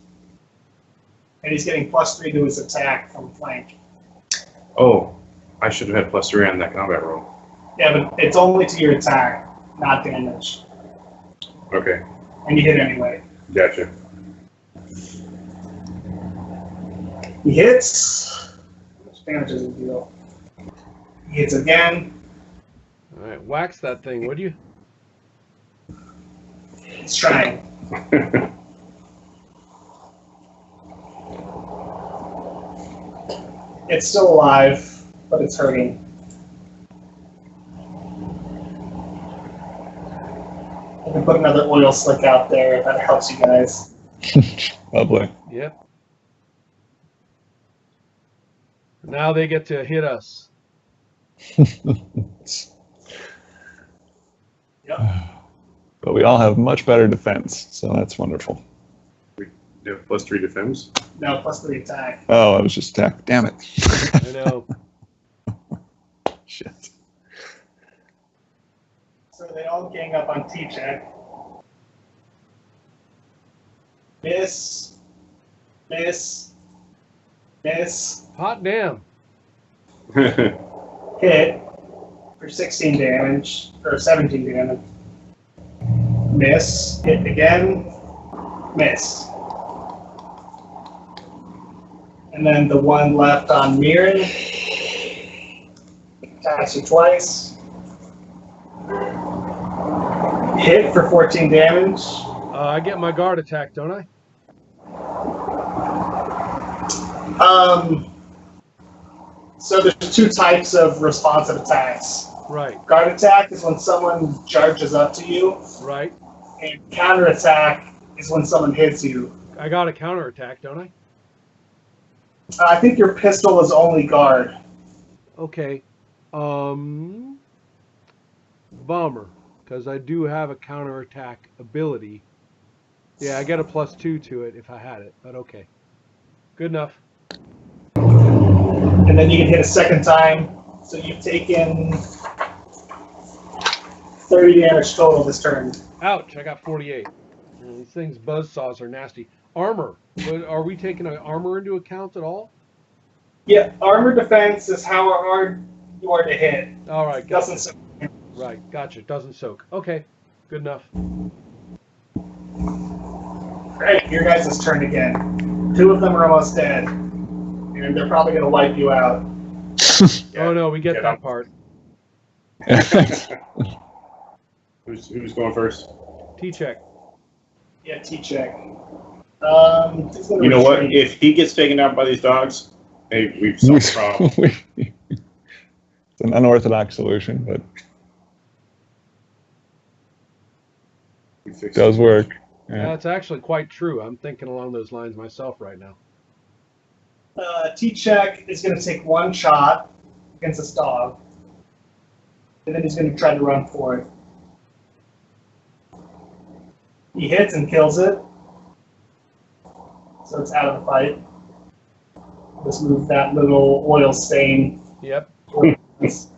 And he's getting +3 to his attack from flank. Oh, I should have had +3 on that combat roll. Yeah, but it's only to your attack, not damage. Okay, And you hit anyway. gotcha. He hits. How much damage does it deal? He hits again. All right, wax that thing, would you? He's trying. It's still alive, but it's hurting. I can put another oil slick out there if that helps you guys. Lovely. Yep. Now they get to hit us. Yep. But we all have much better defense, so that's wonderful. You have +3 defense. No, +3 attack. Oh, I was just attacked. Damn it. I know. Shit. So they all gang up on T-check. Miss. Miss. Miss. Hot damn. Hit for 16 damage, or 17 damage. Miss. Hit again. Miss. And then the one left on Mirren. Attacks you twice. Hit for 14 damage. I get my guard attack, don't I? So there's two types of responsive attacks. Right, Guard attack is when someone charges up to you, right. and counter attack is when someone hits you. I got a counter attack, don't I? I think your pistol is only guard. Okay. Bomber, because I do have a counter attack ability. Yeah, I get a +2 to it if I had it, but okay. Good enough. And then you can hit a second time. So you've taken 30 damage total this turn. Ouch, I got 48. These things, buzzsaws, are nasty. Armor. Are we taking armor into account at all? Yeah, armor defense is how hard you are to hit. All right, Doesn't gotcha. so- Right, gotcha. Doesn't soak. Okay, good enough. Right, your guys' turn again. Two of them are almost dead. And they're probably going to wipe you out. Oh no, we get Get that up. part. Who's going first? T-check. Yeah, T-check. He's gonna You know what? retreat. If he gets taken out by these dogs, hey, we've solved the problem. It's an unorthodox solution, but it We fixed does it. work. Yeah, Yeah. it's actually quite true. I'm thinking along those lines myself right now. T-check is going to take one shot against this dog. And then he's going to try to run for it. He hits and kills it. So it's out of the fight. Let's move that little oil stain. Yep. It's-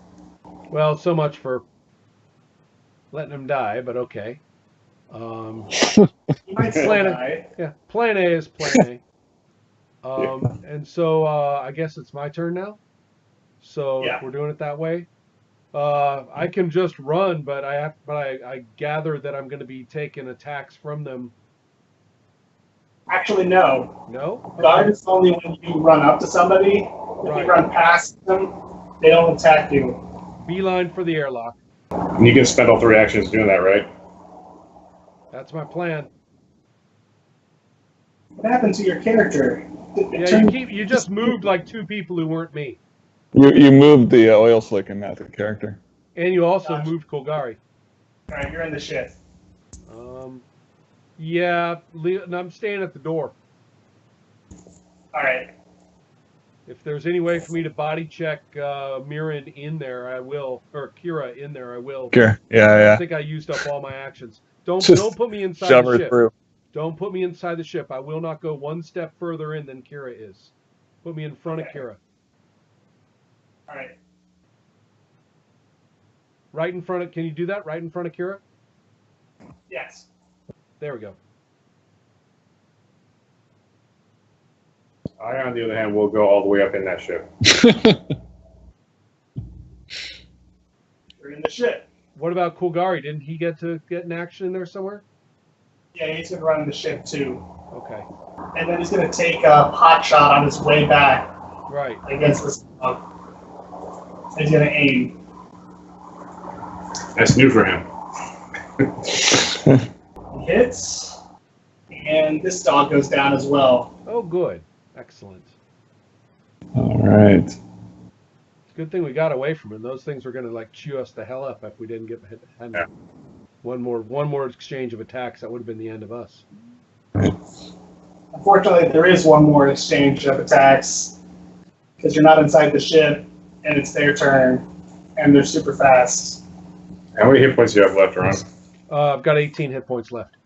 Well, so much for letting him die, but okay. He might still Plan it. die. Yeah, plan A is plan A. And so I guess it's my turn now. So Yeah. if we're doing it that way, I can just run, but I gather that I'm going to be taking attacks from them. Actually, no. No? Guard is only when you run up to somebody. If Right. you run past them, they don't attack you. Beeline for the airlock. And you can spend all 3 actions doing that, right? That's my plan. What happened to your character? It Yeah, turned- you just moved like 2 people who weren't me, You moved the oil slick and not the character. and you also Gotcha. moved Kolgari. All right, you're in the shit. Yeah, and I'm staying at the door. All right. If there's any way for me to body check Mirren in there, I will, or Kira in there, I will. Sure. Yeah, I yeah. think I used up all my actions. Don't Just put me inside Shove the her ship. through. Don't put me inside the ship. I will not go one step further in than Kira is. Put me in front of Okay. Kira. All right. Right in front of, can you do that? Right in front of Kira? Yes. There we go. I, on the other hand, will go all the way up in that ship. You're in the shit. What about Kolgari? Didn't he get an action in there somewhere? Yeah, he's gonna run in the ship too, Okay. and then he's gonna take a pot shot on his way back Right. against this dog. He's gonna aim. That's new for him. He hits, and this dog goes down as well. Oh, good. Excellent. All right. It's a good thing we got away from it. Those things were going to like chew us the hell up if we didn't get behind Yeah. one more exchange of attacks. That would have been the end of us. Unfortunately, there is one more exchange of attacks because you're not inside the ship and it's their turn and they're super fast. How many hit points do you have left, Ron? I've got 18 hit points left.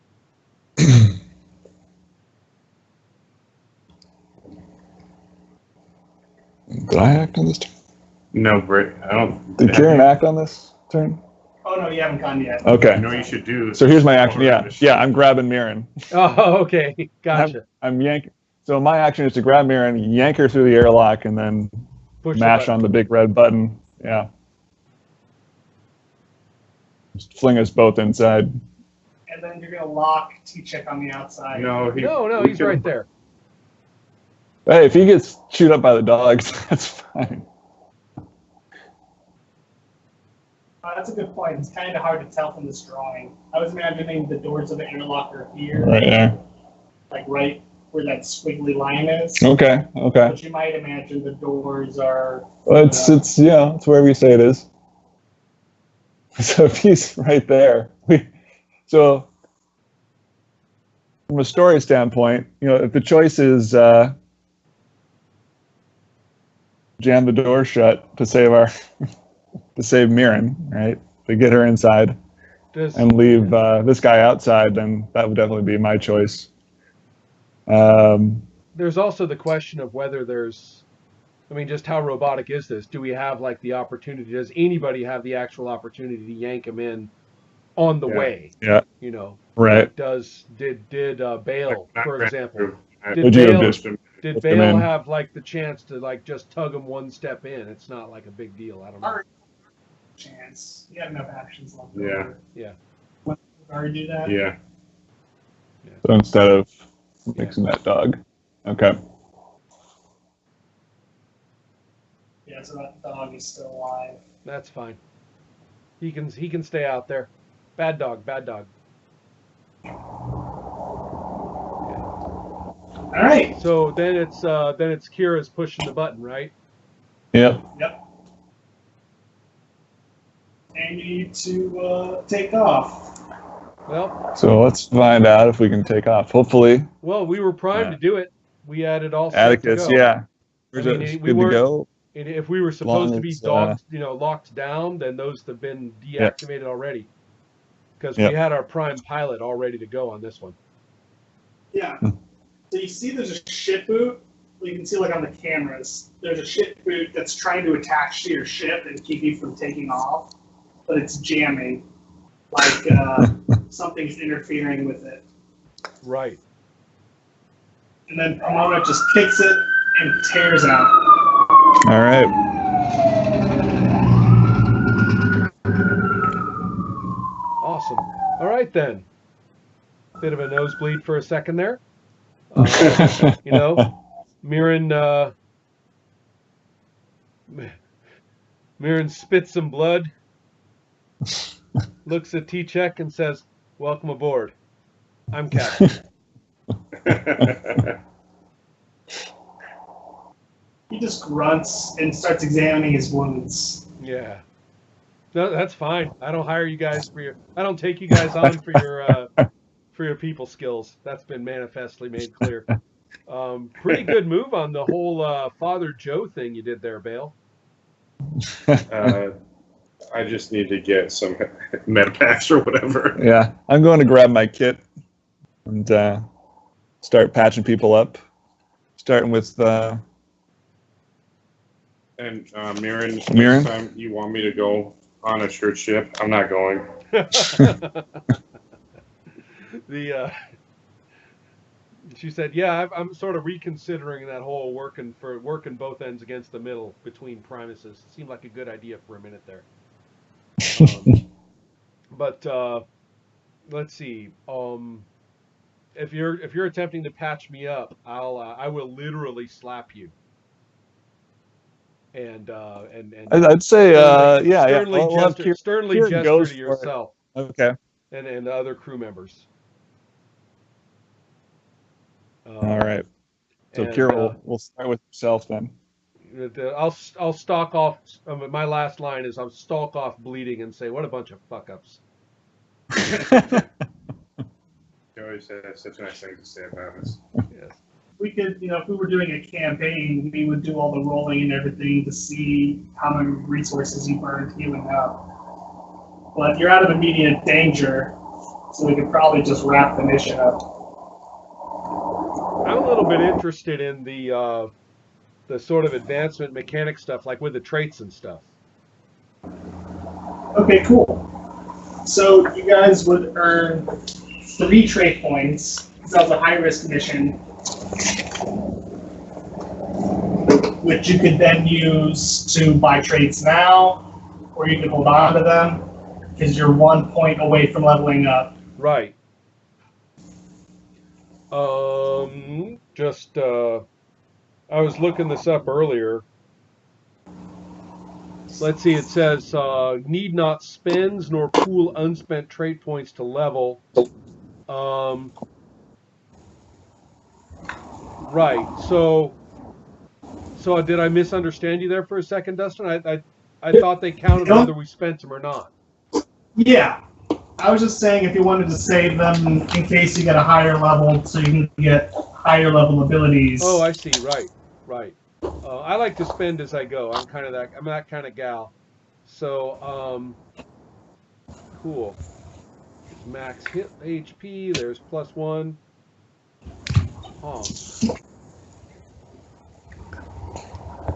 Did I act on this turn? No, Britt. I don't. Did Kieran act on this turn? Oh no, you haven't gone yet. Okay. I know you should do. So here's my action. Yeah, I'm grabbing Mirren. Oh, okay, gotcha. I'm yanking. So my action is to grab Mirren, yank her through the airlock, and then Push mash on the big red button. Yeah. Just fling us both inside. And then you're gonna lock T-check on the outside. No, No, he's right there. Hey, if he gets chewed up by the dogs, that's fine. That's a good point. It's kind of hard to tell from this drawing. I was imagining the doors of the airlock are here, Right there. like right where that squiggly line is. Okay. But you might imagine the doors are. Well, it's wherever you say it is. So if he's right there, so from a story standpoint, if the choice is jam the door shut to save Mirren, right, to get her inside and leave this guy outside, then that would definitely be my choice. There's also the question of whether just how robotic is this? Do we have like the opportunity? Does anybody have the actual opportunity to yank him in on the way? Yeah. Right. Did Bale, for example, Did did Bale have like the chance to like just tug him one step in? It's not like a big deal. I don't know. Chance. You have enough actions left. Yeah. Yeah. Would already do that? Yeah. So instead of mixing that dog. Okay. Yeah, so that dog is still alive. That's fine. He can stay out there. Bad dog. All right. So then it's Kira's pushing the button, right? Yep. And you need to take off. Well. So let's find out if we can take off. Hopefully. Well, we were primed to do it. We had it all set Atticus, to go. yeah. We good to go. And if we were supposed to be locked down, then those have been deactivated already. Because we had our prime pilot all ready to go on this one. Yeah. So you see there's a ship boot. You can see like on the cameras, there's a ship boot that's trying to attach to your ship and keep you from taking off, but it's jamming. Like something's interfering with it. Right. And then Pomona just kicks it and tears out. All right. Awesome. All right then. Bit of a nosebleed for a second there. Mirren spits some blood, looks at T-Check and says, "Welcome aboard. I'm captain." He just grunts and starts examining his wounds. Yeah. No, that's fine. I don't hire you guys I don't take you guys on for your people skills. That's been manifestly made clear. Pretty good move on the whole Father Joe thing you did there, Bale. I just need to get some med packs or whatever. Yeah, I'm going to grab my kit and start patching people up. Starting with And Mirren, Mirren? next time you want me to go on a church ship, I'm not going. She said, "Yeah, I'm sort of reconsidering that whole working both ends against the middle between Primuses. It seemed like a good idea for a minute there." But let's see. If you're attempting to patch me up, I will literally slap you. And I'd say sternly Kieran gesture to yourself. Okay. And the other crew members. All right. So Kira will start with himself then. I'll stalk off. My last line is I'll stalk off bleeding and say, "What a bunch of fuck ups." You always have such nice things to say about us. Yes. We could, if we were doing a campaign, we would do all the rolling and everything to see how many resources you burned healing up. But you're out of immediate danger, so we could probably just wrap the mission up. I'm a little bit interested in the sort of advancement mechanic stuff, like with the traits and stuff. Okay, cool. So you guys would earn 3 trait points, because that was a high-risk mission, which you could then use to buy traits now, or you could hold on to them, because you're 1 point away from leveling up. Right. I was looking this up earlier. Let's see, it says, need not spends nor pool unspent trait points to level. Right. So did I misunderstand you there for a second, Dustin? I thought they counted whether we spent them or not. Yeah. I was just saying if you wanted to save them in case you get a higher level, so you can get higher level abilities. Oh, I see. Right. I like to spend as I go. I'm that kind of gal. So, cool. Max hit HP. There's +1.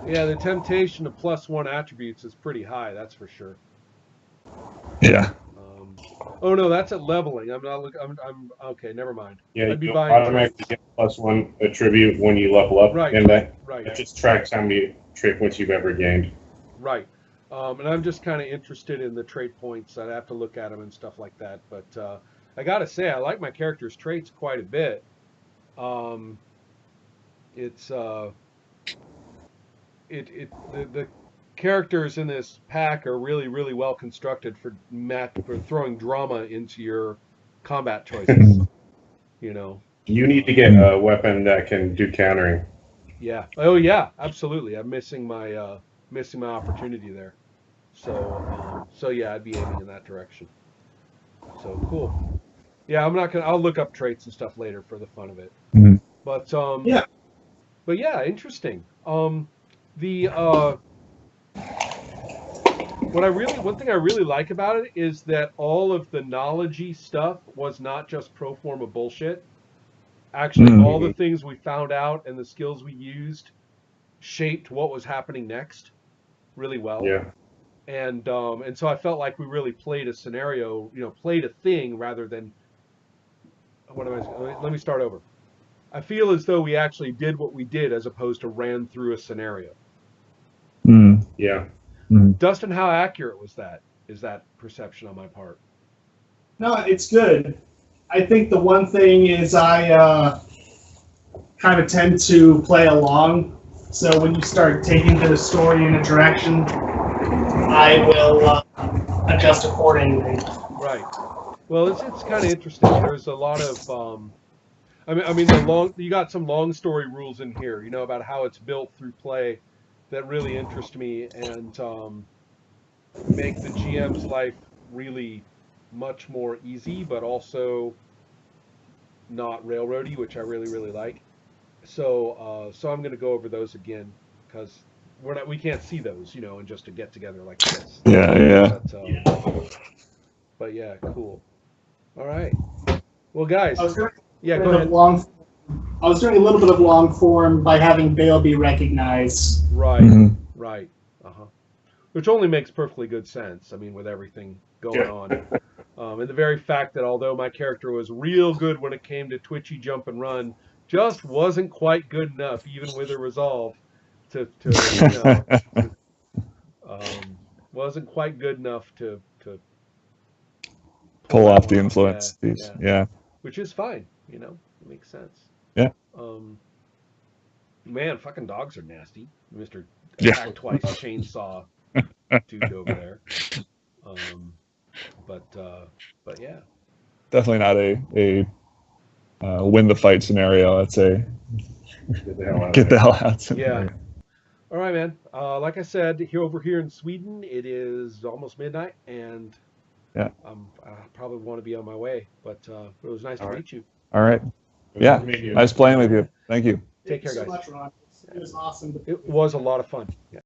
Yeah, the temptation of +1 attributes is pretty high. That's for sure. Yeah. Oh no, that's at leveling. I'm not. I'm okay. Never mind. Yeah, I'd be you buying automatically get +1 attribute when you level up, Right, and that right. just tracks how many trait points you've ever gained. Right. And I'm just kind of interested in the trait points. I'd have to look at them and stuff like that. But I gotta say, I like my character's traits quite a bit. The characters in this pack are really, really well constructed for throwing drama into your combat choices. You know. You need to get a weapon that can do countering. Yeah. Oh yeah. Absolutely. I'm missing my opportunity there. So yeah, I'd be aiming in that direction. So cool. Yeah, I'll look up traits and stuff later for the fun of it. Mm-hmm. But Yeah. But yeah, interesting. One thing I really like about it is that all of the knowledge-y stuff was not just pro forma bullshit. Actually, all the things we found out and the skills we used shaped what was happening next really well. Yeah. And so I felt like we really played a scenario, played a thing rather than let me start over. I feel as though we actually did what we did as opposed to ran through a scenario. Yeah. Dustin, how accurate was that? Is that perception on my part? No, it's good. I think the one thing is I kind of tend to play along. So when you start taking the story in a direction, I will adjust accordingly. Right. Well, it's kind of interesting. There's a lot of you got some long story rules in here, about how it's built through play that really interest me and make the GM's life really much more easy, but also not railroady, which I really, really like. So I'm going to go over those again because we can't see those, and just to get together like this. Yeah. But yeah, cool. All right. Well, guys. Go ahead. I was doing a little bit of long form by having Bale be recognized. Right. Right. Which only makes perfectly good sense. I mean, with everything going on. And the very fact that although my character was real good when it came to twitchy jump and run, just wasn't quite good enough, even with a resolve, wasn't quite good enough to pull off the influence. Yeah. Which is fine, it makes sense. Yeah. Man, fucking dogs are nasty. Mr. Attack Twice chainsaw dude over there. But yeah. Definitely not a win the fight scenario. I'd say Get the hell out. Get the hell out. Yeah. All right, man. Like I said, over here in Sweden, it is almost midnight, and Yeah. I probably want to be on my way. But it was nice to All right. meet you. All right. Yeah. Nice playing with you. Thank you. Take care, Thank you guys. so much, Ron. It was awesome. It was a lot of fun. Yeah.